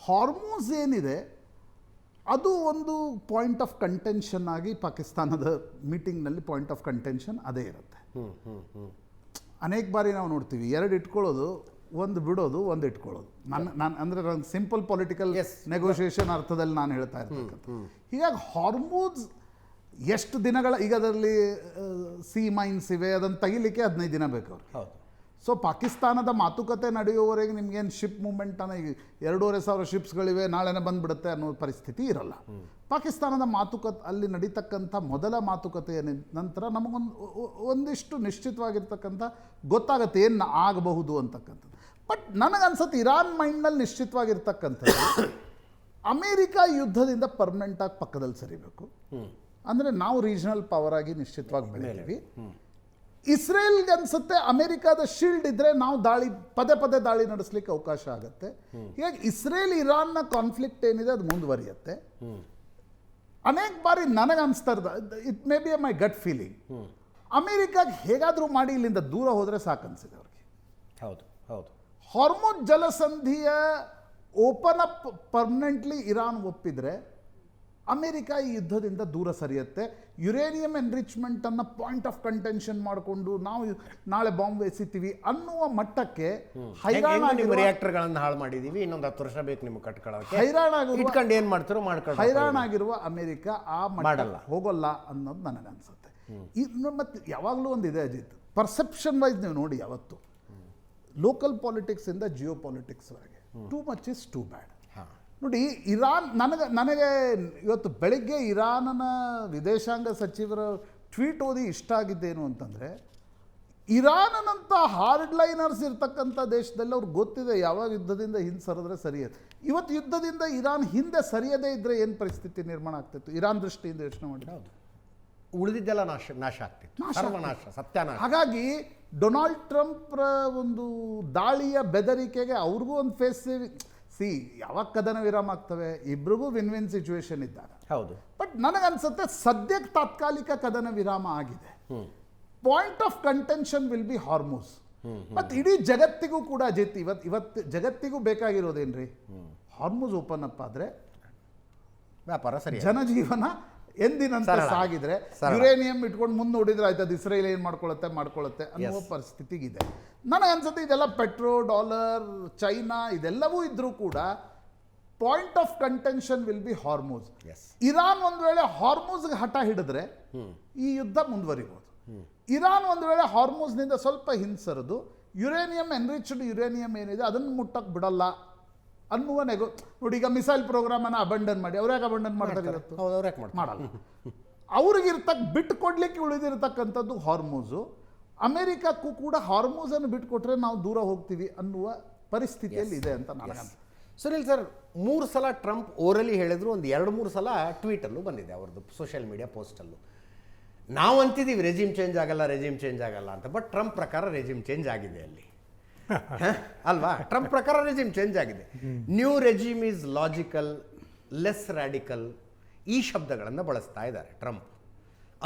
ಹಾರ್ಮೋಸ್ ಏನಿದೆ ಅದು ಒಂದು ಪಾಯಿಂಟ್ ಆಫ್ ಕಂಟೆನ್ಷನ್ ಆಗಿ ಪಾಕಿಸ್ತಾನದ ಮೀಟಿಂಗ್ನಲ್ಲಿ ಪಾಯಿಂಟ್ ಆಫ್ ಕಂಟೆನ್ಷನ್ ಅದೇ ಇರುತ್ತೆ. ಅನೇಕ ಬಾರಿ ನಾವು ನೋಡ್ತೀವಿ 2 ಇಟ್ಕೊಳ್ಳೋದು, ಒಂದು ಬಿಡೋದು, ಒಂದು ಇಟ್ಕೊಳ್ಳೋದು. ನಾನು ಅಂದರೆ ನನ್ನ ಸಿಂಪಲ್ ಪೊಲಿಟಿಕಲ್ ನೆಗೋಷಿಯೇಷನ್ ಅರ್ಥದಲ್ಲಿ ನಾನು ಹೇಳ್ತಾ ಇರ್ತಕ್ಕಂಥ. ಹೀಗಾಗಿ ಹಾರ್ಮೋಸ್ ಎಷ್ಟು ದಿನಗಳ, ಈಗ ಅದರಲ್ಲಿ ಸಿ ಮೈನ್ಸ್ ಇವೆ, ಅದನ್ನು ತೆಗಿಲಿಕ್ಕೆ 15 ದಿನ ಬೇಕು ಅವ್ರಿಗೆ. ಹೌದು. ಸೊ ಪಾಕಿಸ್ತಾನದ ಮಾತುಕತೆ ನಡೆಯುವವರೆಗೆ ನಿಮ್ಗೇನು ಶಿಪ್ ಮೂವ್ಮೆಂಟ್ ಈಗ 2,500 ಶಿಪ್ಸ್ಗಳಿವೆ, ನಾಳೆನೇ ಬಂದುಬಿಡುತ್ತೆ ಅನ್ನೋ ಪರಿಸ್ಥಿತಿ ಇರಲ್ಲ. ಪಾಕಿಸ್ತಾನದ ಮಾತುಕತೆ ಅಲ್ಲಿ ನಡೀತಕ್ಕಂಥ ಮೊದಲ ಮಾತುಕತೆಯ ನಂತರ ಒಂದಿಷ್ಟು ನಿಶ್ಚಿತವಾಗಿರ್ತಕ್ಕಂಥ ಗೊತ್ತಾಗುತ್ತೆ ಏನು ಆಗಬಹುದು ಅಂತಕ್ಕಂಥದ್ದು. ಬಟ್ ನನಗನ್ಸುತ್ತೆ ಇರಾನ್ ಮೈಂಡ್ನಲ್ಲಿ ನಿಶ್ಚಿತವಾಗಿರ್ತಕ್ಕಂಥದ್ದು ಅಮೇರಿಕಾ ಯುದ್ಧದಿಂದ ಪರ್ಮನೆಂಟಾಗಿ ಪಕ್ಕದಲ್ಲಿ ಸರಿಬೇಕು. ಅಂದರೆ ನಾವು ರೀಜನಲ್ ಪವರ್ ಆಗಿ ನಿಶ್ಚಿತವಾಗಿ ಬೆಳೆಯಲಿವಿ. ಇಸ್ರೇಲ್ಗೆ ಅನ್ಸುತ್ತೆ ಅಮೆರಿಕಾದ ಶೀಲ್ಡ್ ಇದ್ರೆ ನಾವು ಪದೇ ದಾಳಿ ನಡೆಸಲಿಕ್ಕೆ ಅವಕಾಶ ಆಗುತ್ತೆ. ಹೀಗಾಗಿ ಇಸ್ರೇಲ್ ಇರಾನ್ನ ಕಾನ್ಫ್ಲಿಕ್ಟ್ ಏನಿದೆ ಅದು ಮುಂದುವರಿಯುತ್ತೆ. ಅನೇಕ ಬಾರಿ ನನಗನ್ಸ್ತಾ ಇರೋದು, it may be my gut feeling, ಅಮೆರಿಕಾಗೆ ಹೇಗಾದರೂ ಮಾಡಿ ಇಲ್ಲಿಂದ ದೂರ ಹೋದರೆ ಸಾಕನ್ಸಿದೆ ಅವ್ರಿಗೆ. ಹೌದು. ಹಾರ್ಮೋನ್ ಜಲಸಂಧಿಯ ಓಪನ್ ಅಪ್ ಪರ್ಮನೆಂಟ್ಲಿ ಇರಾನ್ ಒಪ್ಪಿದ್ರೆ ಅಮೆರಿಕ ಈ ಯುದ್ಧದಿಂದ ದೂರ ಸರಿಯುತ್ತೆ. ಯುರೇನಿಯಂ ಎನ್ರಿಚ್ಮೆಂಟನ್ನು ಪಾಯಿಂಟ್ ಆಫ್ ಕಂಟೆನ್ಷನ್ ಮಾಡಿಕೊಂಡು ನಾವು ನಾಳೆ ಬಾಂಬ್ ಎಸಿತೀವಿ ಅನ್ನುವ ಮಟ್ಟಕ್ಕೆ ರಿಯಾಕ್ಟರ್ಗಳನ್ನು ಹಾಳು ಮಾಡಿದೀವಿ, ಇನ್ನೊಂದು 10 ವರ್ಷ ಬೇಕು ನಿಮ್ಗೆ ಕಟ್ಕೊಳ್ಳೋಕೆ, ಏನು ಮಾಡ್ತಾರೋ ಮಾಡ್ಕೊಂಡು ಹೈರಾಣಾಗಿರುವ ಅಮೆರಿಕ ಆ ಮಟ್ಟ ಹೋಗೋಲ್ಲ ಅನ್ನೋದು ನನಗನ್ಸುತ್ತೆ. ಮತ್ತು ಯಾವಾಗಲೂ ಒಂದಿದೆ ಅಜಿತ್, ಪರ್ಸೆಪ್ಷನ್ ವೈಸ್ ನೀವು ನೋಡಿ, ಯಾವತ್ತು ಲೋಕಲ್ ಪಾಲಿಟಿಕ್ಸಿಂದ ಜಿಯೋ ಪಾಲಿಟಿಕ್ಸ್ವರೆಗೆ too much is too bad. ನೋಡಿ, ಇರಾನ್ ನನಗೆ ಇವತ್ತು ಬೆಳಗ್ಗೆ ಇರಾನ್ನ ವಿದೇಶಾಂಗ ಸಚಿವರ ಟ್ವೀಟ್ ಓದಿ ಇಷ್ಟ ಆಗಿದ್ದೇನು ಅಂತಂದರೆ, ಇರಾನ್ನಂಥ ಹಾರ್ಡ್ ಲೈನರ್ಸ್ ಇರ್ತಕ್ಕಂಥ ದೇಶದಲ್ಲಿ ಅವ್ರಿಗೆ ಗೊತ್ತಿದೆ ಯಾವಾಗ ಯುದ್ಧದಿಂದ ಹಿಂದೆ ಸರಿದ್ರೆ ಸರಿಯತ್ತೆ. ಇವತ್ತು ಯುದ್ಧದಿಂದ ಇರಾನ್ ಹಿಂದೆ ಸರಿಯದೇ ಇದ್ದರೆ ಏನು ಪರಿಸ್ಥಿತಿ ನಿರ್ಮಾಣ ಆಗ್ತಿತ್ತು ಇರಾನ್ ದೃಷ್ಟಿಯಿಂದ ಯೋಚನೆ ಮಾಡಿ. ಹೌದು, ಉಳಿದಿದ್ದೆಲ್ಲ ನಾಶ ಆಗ್ತಿತ್ತು, ಸರ್ವನಾಶ, ಸತ್ಯನಾಶ. ಹಾಗಾಗಿ ಡೊನಾಲ್ಡ್ ಟ್ರಂಪ್ರ ಒಂದು ದಾಳಿಯ ಬೆದರಿಕೆಗೆ ಅವ್ರಿಗೂ ಒಂದು ಸಿ ಯಾವಾಗ ಕದನ ವಿರಾಮ ಆಗ್ತವೆ, ಇಬ್ರಿಗೂ ವಿನ್ ವಿನ್ ಸಿಚುವೇಶನ್ ಇದ್ದಾಗ. ಹೌದು. ಬಟ್ ನನಗನ್ಸುತ್ತೆ ಸದ್ಯಕ್ಕೆ ತಾತ್ಕಾಲಿಕ ಕದನ ವಿರಾಮ ಆಗಿದೆ. Point of contention will be Hormuz. ಮತ್ತು ಇಡೀ ಜಗತ್ತಿಗೂ ಕೂಡ ಅಜಿತ್, ಇವತ್ತು ಜಗತ್ತಿಗೂ ಬೇಕಾಗಿರೋದೇನ್ರಿ, ಹಾರ್ಮೋಸ್ ಓಪನ್ ಅಪ್ ಆದರೆ ವ್ಯಾಪಾರ ಸರಿ, ಜನಜೀವನ ಎಂದಿನಂತೆ ಸಾಗಿದ್ರೆ, ಯುರೇನಿಯಂ ಇಟ್ಕೊಂಡು ಮುಂದೆ ನೋಡಿದ್ರೆ ಆಯ್ತು, ಅದು ಇಸ್ರೇಲ್ ಏನು ಮಾಡ್ಕೊಳ್ಳುತ್ತೆ ಅನ್ನುವ ಪರಿಸ್ಥಿತಿಗಿದೆ. ನನಗನ್ಸುತ್ತೆ ಇದೆಲ್ಲ ಪೆಟ್ರೋ, ಡಾಲರ್, ಚೈನಾ ಇದೆಲ್ಲವೂ ಇದ್ರೂ ಕೂಡ point of contention will be Hormuz. Iran ಒಂದು ವೇಳೆ ಹಾರ್ಮೋಸ್ಗೆ ಹಠ ಹಿಡಿದ್ರೆ ಈ ಯುದ್ಧ ಮುಂದುವರಿಬೋದು. ಇರಾನ್ ಒಂದು ವೇಳೆ ಹಾರ್ಮೋಸ್ನಿಂದ ಸ್ವಲ್ಪ ಹಿಂಸರಿದು ಯುರೇನಿಯಂ, ಎನ್ರಿಚ್ಡ್ ಯುರೇನಿಯಂ ಏನಿದೆ ಅದನ್ನು ಮುಟ್ಟಕ್ಕೆ ಬಿಡಲ್ಲ ಅನ್ನುವ ನೋಡಿ, ಈಗ ಮಿಸೈಲ್ ಪ್ರೋಗ್ರಾಮನ್ನು ಅಬಂಡನ್ ಮಾಡಿ, ಅವ್ರ್ಯಾಕೆ ಅಬಂಡನ್ ಮಾಡ್ತಾರೆ ಇವತ್ತು? ಮಾಡಲ್ಲ. ಅವ್ರಿಗಿರ್ತಕ್ಕ ಬಿಟ್ಟು ಕೊಡ್ಲಿಕ್ಕೆ ಉಳಿದಿರ್ತಕ್ಕಂಥದ್ದು ಹಾರ್ಮೋಸು. ಅಮೆರಿಕಕ್ಕೂ ಕೂಡ ಹಾರ್ಮೋಸನ್ನು ಬಿಟ್ಟುಕೊಟ್ರೆ ನಾವು ದೂರ ಹೋಗ್ತೀವಿ ಅನ್ನುವ ಪರಿಸ್ಥಿತಿಯಲ್ಲಿ ಇದೆ ಅಂತ ನನಗನ್ಸುತ್ತೆ. ಸುನಿಲ್ ಸರ್, 3 ಸಲ ಟ್ರಂಪ್ ಓರಲಿ ಹೇಳಿದ್ರು, ಒಂದು 2-3 ಸಲ ಟ್ವೀಟಲ್ಲೂ ಬಂದಿದೆ ಅವ್ರದ್ದು, ಸೋಷಿಯಲ್ ಮೀಡಿಯಾ ಪೋಸ್ಟಲ್ಲೂ. ನಾವು ಅಂತಿದ್ದೀವಿ ರೆಜಿಮ್ ಚೇಂಜ್ ಆಗಲ್ಲ ಅಂತ. ಬಟ್ ಟ್ರಂಪ್ ಪ್ರಕಾರ ರೆಜಿಮ್ ಚೇಂಜ್ ಆಗಿದೆ ಅಲ್ಲಿ, ಅಲ್ವಾ? ಟ್ರಂಪ್ ಪ್ರಕಾರ ರೆಜಿಮ್ ಚೇಂಜ್ ಆಗಿದೆ. New regime is logical, less radical, ಈ ಶಬ್ದಗಳನ್ನು ಬಳಸ್ತಾ ಇದ್ದಾರೆ ಟ್ರಂಪ್.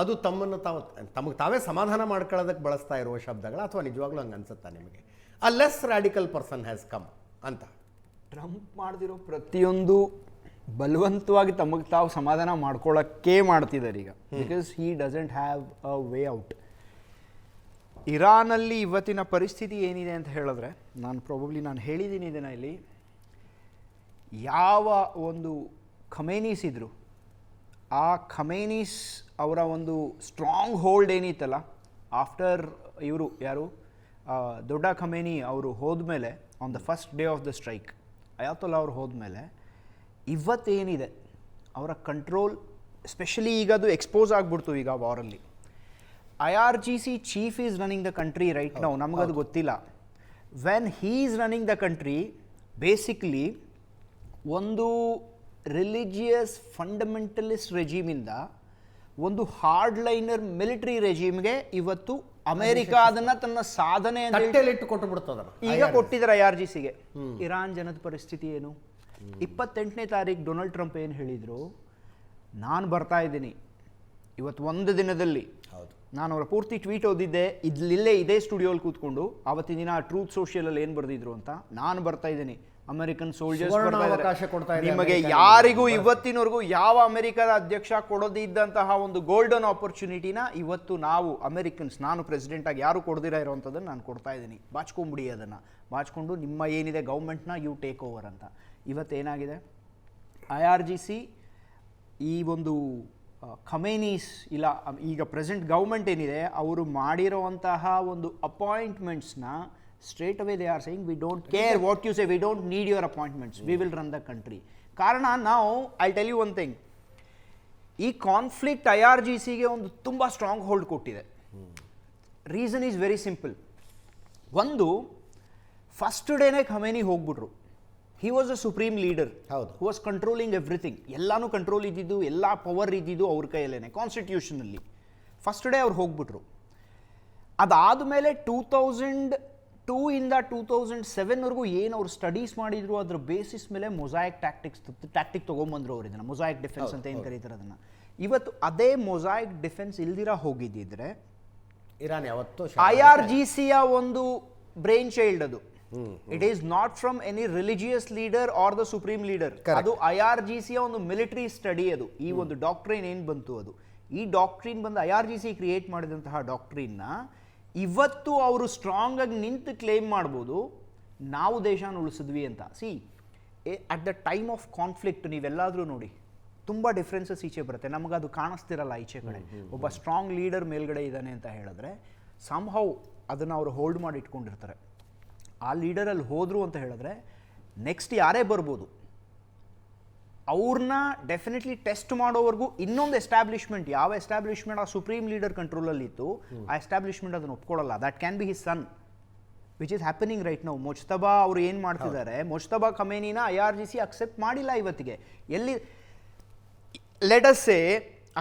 ಅದು ತಮಗೆ ತಾವೇ ಸಮಾಧಾನ ಮಾಡ್ಕೊಳ್ಳೋದಕ್ಕೆ ಬಳಸ್ತಾ ಇರುವ ಶಬ್ದಗಳು, ಅಥವಾ ನಿಜವಾಗ್ಲೂ ಹಂಗೆ ಅನ್ಸುತ್ತಾ ನಿಮಗೆ? A less radical person has come ಅಂತ. ಟ್ರಂಪ್ ಮಾಡ್ತಿರೋ ಪ್ರತಿಯೊಂದು ಬಲವಂತವಾಗಿ ತಮಗೆ ತಾವು ಸಮಾಧಾನ ಮಾಡ್ಕೊಳ್ಳೋಕ್ಕೆ ಮಾಡ್ತಿದ್ದಾರೆ ಈಗ, because he doesn't have a way out. ಇರಾನಲ್ಲಿ ಇವತ್ತಿನ ಪರಿಸ್ಥಿತಿ ಏನಿದೆ ಅಂತ ಹೇಳಿದ್ರೆ, ನಾನು ಹೇಳಿದ್ದೀನಿ ಇದನ್ನು ಇಲ್ಲಿ, ಯಾವ ಒಂದು ಖಮೇನೀಸ್ ಇದ್ದರು, ಆ ಖಮೇನೀಸ್ ಅವರ ಒಂದು ಸ್ಟ್ರಾಂಗ್ ಹೋಲ್ಡ್ ಏನಿತ್ತಲ್ಲ, ಆಫ್ಟರ್ ಇವರು ಯಾರು ದೊಡ್ಡ ಖಮೇನಿ ಅವರು ಹೋದ್ಮೇಲೆ, on the first day of the strike Ayatollah ಅವ್ರು ಹೋದ್ಮೇಲೆ ಇವತ್ತೇನಿದೆ ಅವರ ಕಂಟ್ರೋಲ್, ಎಸ್ಪೆಷಲಿ ಈಗ ಅದು ಎಕ್ಸ್ಪೋಸ್ ಆಗಿಬಿಡ್ತು ಈಗ ವಾರಲ್ಲಿ. IRGC chief is running the country right now, ನಮಗದು ಗೊತ್ತಿಲ್ಲ. When he is running the country, basically ಒಂದು ರಿಲಿಜಿಯಸ್ ಫಂಡಮೆಂಟಲಿಸ್ಟ್ ರೆಜಿಮಿಂದ ಒಂದು ಹಾರ್ಡ್ ಲೈನರ್ ಮಿಲಿಟರಿ ರೆಜಿಮ್ಗೆ ಇವತ್ತು ಅಮೆರಿಕ ಅದನ್ನ ತನ್ನ ಸಾಧನೆ ಈಗ ಕೊಟ್ಟಿದ್ದಾರೆ IRGCಗೆ. ಇರಾನ್ ಜನದ ಪರಿಸ್ಥಿತಿ ಏನು? 28ನೇ ತಾರೀಕು ಡೊನಾಲ್ಡ್ ಟ್ರಂಪ್ ಏನು ಹೇಳಿದರು, ನಾನು ಬರ್ತಾ ಇದ್ದೀನಿ ಇವತ್ತು ಒಂದು ದಿನದಲ್ಲಿ. ನಾನು ಅವರ ಪೂರ್ತಿ ಟ್ವೀಟ್ ಓದಿದ್ದೆ, ಇದೇ ಸ್ಟುಡಿಯೋಲ್ಲಿ ಕೂತ್ಕೊಂಡು ಆವತ್ತಿನ ದಿನ ಟ್ರೂತ್ ಸೋಷಿಯಲಲ್ಲಿ ಏನು ಬರೆದಿದ್ರು ಅಂತ. ನಾನು ಬರ್ತಾ ಇದ್ದೀನಿ, ಅಮೆರಿಕನ್ ಸೋಲ್ಜರ್ಸ್ ನಿಮಗೆ ಯಾರಿಗೂ ಇವತ್ತಿನವರೆಗೂ ಯಾವ ಅಮೆರಿಕದ ಅಧ್ಯಕ್ಷ ಕೊಡದಿದ್ದಂತಹ ಒಂದು ಗೋಲ್ಡನ್ ಆಪರ್ಚುನಿಟಿನ ಇವತ್ತು ನಾವು ಅಮೆರಿಕನ್ಸ್, ನಾನು ಪ್ರೆಸಿಡೆಂಟ್ ಆಗಿ ಯಾರು ಕೊಡದಿರ ಇರೋವಂಥದ್ದನ್ನು ನಾನು ಕೊಡ್ತಾ ಇದ್ದೀನಿ. ಬಾಚ್ಕೊಂಬಿಡಿ, ಅದನ್ನು ಬಾಚ್ಕೊಂಡು ನಿಮ್ಮ ಏನಿದೆ ಗೌರ್ಮೆಂಟ್ನ ಯು ಟೇಕ್ ಓವರ್ ಅಂತ. ಇವತ್ತೇನಾಗಿದೆ, IRGC ಈ ಒಂದು ಖಮೇನೀಸ್ ಇಲ್ಲ ಈಗ ಪ್ರೆಸೆಂಟ್ ಗೌರ್ಮೆಂಟ್ ಏನಿದೆ ಅವರು ಮಾಡಿರೋವಂತಹ ಒಂದು ಅಪಾಯಿಂಟ್ಮೆಂಟ್ಸ್ನ straight away they are saying we don't care what you say, we don't need your appointments, we will run the country. ಕಾರಣ ನಾವು I'll tell you one thing, ಈ ಕಾನ್ಫ್ಲಿಕ್ಟ್ IRGCಗೆ ಒಂದು ತುಂಬ ಸ್ಟ್ರಾಂಗ್ ಹೋಲ್ಡ್ ಕೊಟ್ಟಿದೆ. Reason is very simple. ಒಂದು, first ಡೇನೇ Khamenei ಹೋಗ್ಬಿಟ್ರು. He was a supreme leader, who was controlling everything. ಎಲ್ಲನೂ ಕಂಟ್ರೋಲ್ ಇದ್ದಿದ್ದು, ಎಲ್ಲ ಪವರ್ ಇದ್ದಿದ್ದು ಅವ್ರ ಕೈಯಲ್ಲೇನೆ ಕಾನ್ಸ್ಟಿಟ್ಯೂಷನಲ್ಲಿ. ಫಸ್ಟ್ ಡೇ ಅವ್ರು ಹೋಗ್ಬಿಟ್ರು. ಅದಾದಮೇಲೆ 2002 ಇಂದ 2007ವರೆಗೂ ಏನು ಅವ್ರು ಸ್ಟಡೀಸ್ ಮಾಡಿದ್ರು ಅದ್ರ ಬೇಸಿಸ್ ಮೇಲೆ ಮೊಸಾಯಿಕ್ ಟ್ಯಾಕ್ಟಿಕ್ ತೊಗೊಂಬಂದ್ರು ಅವ್ರು. ಇದನ್ನು ಮೊಸಾಯಿಕ್ ಡಿಫೆನ್ಸ್ ಅಂತ ಏನು ಕರೀತಾರೆ ಅದನ್ನು. ಇವತ್ತು ಅದೇ ಮೊಸಾಯಿಕ್ ಡಿಫೆನ್ಸ್ ಇಲ್ದಿರ ಹೋಗಿದ್ದಿದ್ರೆ ಇರಾನ್ ಯಾವತ್ತು IRGCಯ ಒಂದು ಬ್ರೈನ್ ಚೈಲ್ಡ್ ಅದು. It is not from any religious leader are the supreme leader. ಅದು IRGCಯ ಒಂದು ಮಿಲಿಟರಿ ಸ್ಟಡಿ ಅದು. ಈ ಒಂದು ಡಾಕ್ಟ್ರಿನ್ ಏನು ಬಂತು ಅದು, ಈ ಡಾಕ್ಟ್ರಿನ್ ಬಂದು IRGC ಕ್ರಿಯೇಟ್ ಮಾಡಿದಂತಹ ಡಾಕ್ಟ್ರಿನ್ನ ಇವತ್ತು ಅವರು ಸ್ಟ್ರಾಂಗ್ ಆಗಿ ನಿಂತು ಕ್ಲೇಮ್ ಮಾಡ್ಬೋದು ನಾವು ದೇಶನ ಉಳಿಸಿದ್ವಿ ಅಂತ. See, at the time of conflict ನೀವೆಲ್ಲಾದರೂ ನೋಡಿ ತುಂಬ ಡಿಫ್ರೆನ್ಸಸ್ ಈಚೆ ಬರುತ್ತೆ. ನಮಗದು ಕಾಣಿಸ್ತಿರಲ್ಲ ಈಚೆ ಕಡೆ. ಒಬ್ಬ ಸ್ಟ್ರಾಂಗ್ ಲೀಡರ್ ಮೇಲ್ಗಡೆ ಇದ್ದಾನೆ ಅಂತ ಹೇಳಿದ್ರೆ ಸಮ್ಹೌ ಅದನ್ನು ಅವರು ಹೋಲ್ಡ್ ಮಾಡಿ ಇಟ್ಕೊಂಡಿರ್ತಾರೆ. ಆ ಲೀಡರಲ್ಲಿ ಹೋದರು ಅಂತ ಹೇಳಿದ್ರೆ ನೆಕ್ಸ್ಟ್ ಯಾರೇ ಬರ್ಬೋದು, ಅವ್ರನ್ನ ಡೆಫಿನೆಟ್ಲಿ ಟೆಸ್ಟ್ ಮಾಡೋವರೆಗೂ ಇನ್ನೊಂದು ಎಸ್ಟಾಬ್ಲಿಷ್ಮೆಂಟ್, ಯಾವ ಎಸ್ಟಾಬ್ಲಿಷ್ಮೆಂಟ್ ಆ ಸುಪ್ರೀಂ ಲೀಡರ್ ಕಂಟ್ರೋಲಲ್ಲಿತ್ತು ಆ ಎಸ್ಟಾಬ್ಲಿಷ್ಮೆಂಟ್ ಅದನ್ನು ಒಪ್ಕೊಳ್ಳಲ್ಲ. That can be his son, which is happening right now. Mojtaba ಅವರು ಏನು ಮಾಡ್ತಿದ್ದಾರೆ, ಮುಜ್ತಬಾ ಖಮೇನಿನ IRGC ಅಕ್ಸೆಪ್ಟ್ ಮಾಡಿಲ್ಲ ಇವತ್ತಿಗೆ. ಎಲ್ಲಿ ಲೆಟ್ ಅಸ್ ಸೇ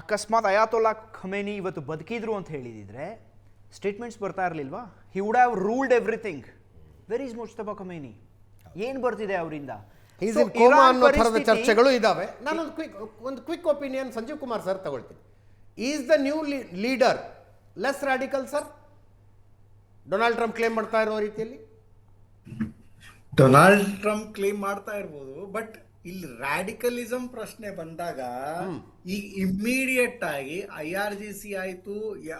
ಅಕಸ್ಮಾತ್ ಅಯಾತೊಲ್ಲಾ ಖಮೇನಿ ಇವತ್ತು ಬದುಕಿದ್ರು ಅಂತ ಹೇಳಿದಿದ್ರೆ ಸ್ಟೇಟ್ಮೆಂಟ್ಸ್ ಬರ್ತಾ ಇರಲಿಲ್ವಾ? He would have ruled everything. Where is Mojtaba Khamenei? ಏನು ಬರ್ತಿದೆ ಅವರಿಂದ? Is So, in coma Iran ಅನ್ನೋ ಥರದ ಪರಿಸ್ಥಿತಿ- ಚರ್ಚೆಗಳು ಇದ್ದಾವೆ. ನಾನೊಂದು quick opinion Sanjeev Kumar sir ತಗೊಳ್ತೀನಿ. Is the new leader less radical sir? Donald Trump claim ಮಾಡ್ತಾ ಇರೋ ರೀತಿಯಲ್ಲಿ ಡೊನಾಲ್ಡ್ ಟ್ರಂಪ್ ಕ್ಲೇಮ್ ಮಾಡ್ತಾ ಇರ್ಬೋದು, ಬಟ್ ಇಲ್ಲಿ ರಾಡಿಕಲಿಸಂ ಪ್ರಶ್ನೆ ಬಂದಾಗ ಈಗ ಇಮ್ಮಿಡಿಯೇಟ್ ಆಗಿ IRGC ಆಯ್ತು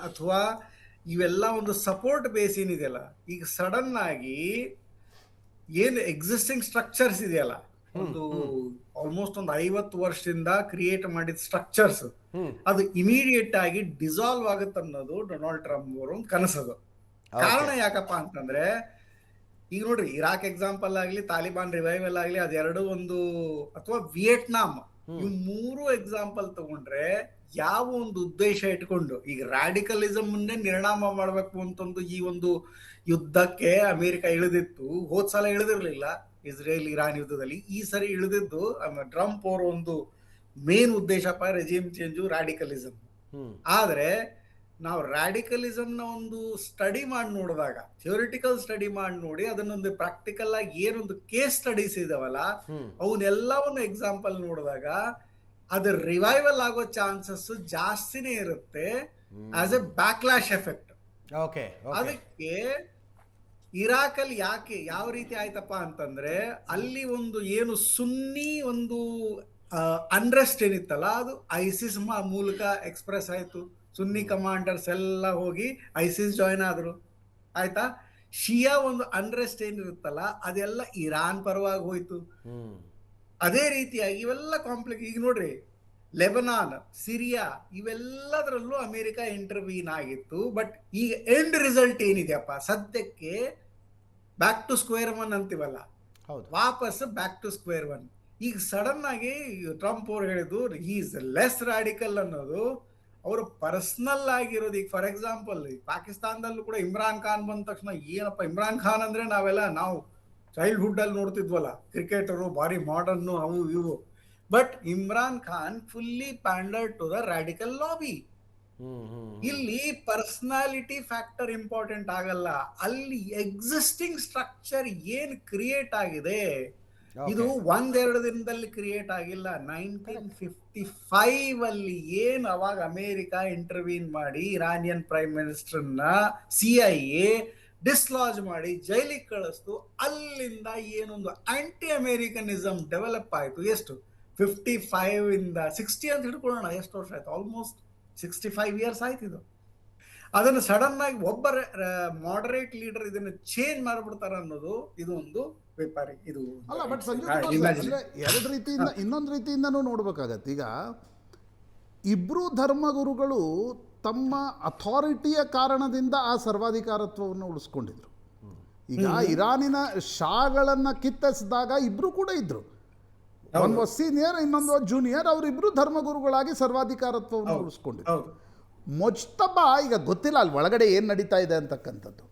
ಅಥವಾ ಇವೆಲ್ಲ ಒಂದು ಸಪೋರ್ಟ್ ಬೇಸ್ ಏನಿದೆಯಲ್ಲ, ಈಗ ಸಡನ್ ಆಗಿ ಏನು ಎಕ್ಸಿಸ್ಟಿಂಗ್ ಸ್ಟ್ರಕ್ಚರ್ಸ್ ಇದೆಯಲ್ಲ, ಒಂದು ಆಲ್ಮೋಸ್ಟ್ ಒಂದು 50 ವರ್ಷದಿಂದ ಕ್ರಿಯೇಟ್ ಮಾಡಿದ ಸ್ಟ್ರಕ್ಚರ್ಸ್, ಅದು ಇಮಿಡಿಯೇಟ್ ಆಗಿ ಡಿಸಾಲ್ವ್ ಆಗುತ್ತೆ ಅನ್ನೋದು ಡೊನಾಲ್ಡ್ ಟ್ರಂಪ್ ಅವರು ಒಂದು ಕನಸದು. ಕಾರಣ ಯಾಕಪ್ಪ ಅಂತಂದ್ರೆ, ಈಗ ನೋಡ್ರಿ ಇರಾಕ್ ಎಕ್ಸಾಂಪಲ್ ಆಗ್ಲಿ, ತಾಲಿಬಾನ್ ರಿವೈವಲ್ ಆಗ್ಲಿ, ಅದೆರಡು ಒಂದು, ಅಥವಾ ವಿಯೆಟ್ನಾಂ, ಇವ್ 3 ಎಕ್ಸಾಂಪಲ್ ತಗೊಂಡ್ರೆ ಯಾವ ಒಂದು ಉದ್ದೇಶ ಇಟ್ಕೊಂಡು ಈಗ ರಾಡಿಕಲಿಸಮ್ ಅನ್ನೇ ನಿರ್ಣಾಮ ಮಾಡ್ಬೇಕು ಅಂತಂದು ಈ ಒಂದು ಯುದ್ಧಕ್ಕೆ ಅಮೆರಿಕ ಇಳಿದಿತ್ತು. ಹೋದ್ ಸಲ ಇಳಿದಿರ್ಲಿಲ್ಲ ಇಸ್ರೇಲ್ ಇರಾನ್ ಯುದ್ಧದಲ್ಲಿ, ಈ ಸರಿ ಇಳಿದಿದ್ದು ಟ್ರಂಪ್ ಅವರ ಒಂದು ಮೇನ್ ಉದ್ದೇಶಪ್ಪ ರೆಜಿಮ್ ಚೇಂಜು, ರಾಡಿಕಲಿಸಮ್. ಆದ್ರೆ ನಾವು ರಾಡಿಕಲಿಸಮ್ನ ಒಂದು ಸ್ಟಡಿ ಮಾಡಿ ನೋಡಿದಾಗ, ಥಿಯೋರಿಟಿಕಲ್ ಸ್ಟಡಿ ಮಾಡಿ ನೋಡಿ, ಅದನ್ನೊಂದು ಪ್ರಾಕ್ಟಿಕಲ್ ಆಗಿ ಏನೊಂದು ಕೇಸ್ ಸ್ಟಡೀಸ್ ಇದಾವಲ್ಲ, ಅವನ್ನೆಲ್ಲವನ್ನು ಎಕ್ಸಾಂಪಲ್ ನೋಡಿದಾಗ ಅದು ರಿವೈವಲ್ ಆಗೋ ಚಾನ್ಸಸ್ ಜಾಸ್ತಿನೇ ಇರುತ್ತೆ as A backlash effect. Okay. ಅದಕ್ಕೆ ಇರಾಕ್ ಅಲ್ಲಿ ಯಾಕೆ ಯಾವ ರೀತಿ ಆಯ್ತಪ್ಪ ಅಂತಂದ್ರೆ, ಅಲ್ಲಿ ಒಂದು ಏನು ಸುನ್ನಿ ಒಂದು ಅನ್ರೆಸ್ಟ್ ಏನಿತ್ತಲ್ಲ, ಅದು ಐಸಿಸ್ ಮೂಲಕ ಎಕ್ಸ್ಪ್ರೆಸ್ ಆಯ್ತು. ಸುನ್ನಿ ಕಮಾಂಡರ್ಸ್ ಎಲ್ಲ ಹೋಗಿ ಐಸಿಸ್ ಜಾಯ್ನ್ ಆದ್ರು, ಆಯ್ತಾ. ಶಿಯಾ ಒಂದು ಅನ್ರೆಸ್ಟ್ ಏನಿರುತ್ತಲ್ಲ, ಅದೆಲ್ಲ ಇರಾನ್ ಪರವಾಗಿ ಹೋಯ್ತು. ಅದೇ ರೀತಿಯಾಗಿ ಇವೆಲ್ಲ ಈಗ ನೋಡ್ರಿ, ಲೆಬನಾನ್, ಸಿರಿಯಾ, ಇವೆಲ್ಲದರಲ್ಲೂ ಅಮೆರಿಕ ಇಂಟರ್ವೀನ್ ಆಗಿತ್ತು. ಬಟ್ ಈಗ ಎಂಡ್ ರಿಸಲ್ಟ್ ಏನಿದೆಯಪ್ಪ, ಸದ್ಯಕ್ಕೆ ಬ್ಯಾಕ್ ಟು ಸ್ಕ್ವೇರ್ ಒನ್ ಅಂತೀವಲ್ಲ, ವಾಪಸ್ ಬ್ಯಾಕ್ ಟು ಸ್ಕ್ವೇರ್ ಒನ್. ಈಗ ಸಡನ್ ಆಗಿ ಟ್ರಂಪ್ ಅವ್ರು ಹೇಳಿದ್ರು ಈಸ್ ಲೆಸ್ ರಾಡಿಕಲ್ ಅನ್ನೋದು ಅವರು ಪರ್ಸನಲ್ ಆಗಿರೋದು. ಈಗ ಫಾರ್ ಎಕ್ಸಾಂಪಲ್ ಪಾಕಿಸ್ತಾನದಲ್ಲೂ ಕೂಡ ಇಮ್ರಾನ್ ಖಾನ್ ಬಂದ ತಕ್ಷಣ, ಏನಪ್ಪ ಇಮ್ರಾನ್ ಖಾನ್ ಅಂದ್ರೆ ನಾವು ಚೈಲ್ಡ್ಹುಡ್ ಅಲ್ಲಿ ನೋಡ್ತಿದ್ವಲ್ಲ, ಕ್ರಿಕೆಟರು ಭಾರಿ ಮಾಡರ್ನ್ ಅವು ಇವು. But Imran Khan fully pander to the radical lobby. ಇಲ್ಲಿ ಪರ್ಸನಾಲಿಟಿ ಫ್ಯಾಕ್ಟರ್ ಇಂಪಾರ್ಟೆಂಟ್ ಆಗಲ್ಲ, ಅಲ್ಲಿ ಎಕ್ಸಿಸ್ಟಿಂಗ್ ಸ್ಟ್ರಕ್ಚರ್ ಏನ್ ಕ್ರಿಯೇಟ್ ಆಗಿದೆ, ಇದು 1-2 ದಿನದಲ್ಲಿ ಕ್ರಿಯೇಟ್ ಆಗಿಲ್ಲ. 1955 ಅಲ್ಲಿ ಏನ್ ಅವಾಗ ಅಮೆರಿಕ ಇಂಟರ್ವೀನ್ ಮಾಡಿ ಇರಾನಿಯನ್ ಪ್ರೈಮ್ ಮಿನಿಸ್ಟರ್ನ CIA ಡಿಸ್ಲಾಜ್ ಮಾಡಿ ಜೈಲಿಗೆ ಕಳಿಸ್ತು. ಅಲ್ಲಿಂದ ಏನೊಂದು ಆಂಟಿ ಅಮೆರಿಕನಿಸಮ್ ಡೆವಲಪ್ ಆಯ್ತು. ಎಷ್ಟು 55 ಇಂದ 60 ಅಂತ ಹಿಡ್ಕೊಳ್ಳೋಣ, ಎಷ್ಟು ವರ್ಷ ಆಯ್ತು, ಆಲ್ಮೋಸ್ಟ್ 65 ಇಯರ್ಸ್ ಆಯ್ತು ಇದು. ಅದನ್ನು ಸಡನ್ ಆಗಿ ಒಬ್ಬ ಮಾಡರೇಟ್ ಲೀಡರ್ ಇದನ್ನ ಚೇಂಜ್ ಮಾಡ್ಬಿಡ್ತಾರ ಅನ್ನೋದು ಇದು ಒಂದು ವ್ಯಾಪಾರಿ. ಇದು ಅಲ್ಲ, ಬಟ್ ಎರಡು ರೀತಿಯಿಂದ ಇನ್ನೊಂದು ರೀತಿಯಿಂದನೂ ನೋಡ್ಬೇಕಾಗತ್ತೆ. ಈಗ ಇಬ್ರು ಧರ್ಮಗುರುಗಳು ತಮ್ಮ ಅಥಾರಿಟಿಯ ಕಾರಣದಿಂದ ಆ ಸರ್ವಾಧಿಕಾರತ್ವವನ್ನು ಉಳಿಸ್ಕೊಂಡಿದ್ರು. ಈಗ ಇರಾನಿನ ಶಾಗಳನ್ನ ಕಿತ್ತೆಸಿದಾಗ ಇಬ್ರು ಕೂಡ ಇದ್ರು, ಒಂದು ಸೀನಿಯರ್ ಇನ್ನೊಂದು ಜೂನಿಯರ್, ಅವರಿಬ್ರು ಧರ್ಮಗುರುಗಳಾಗಿ ಸರ್ವಾಧಿಕಾರತ್ವವನ್ನು ಉಳಿಸ್ಕೊಂಡಿದ್ರು. ಮೊಜ್ತಬಾ ಈಗ ಗೊತ್ತಿಲ್ಲ ಅಲ್ಲಿ ಒಳಗಡೆ ಏನು ನಡೀತಾ ಇದೆ ಅಂತಕ್ಕಂಥದ್ದು.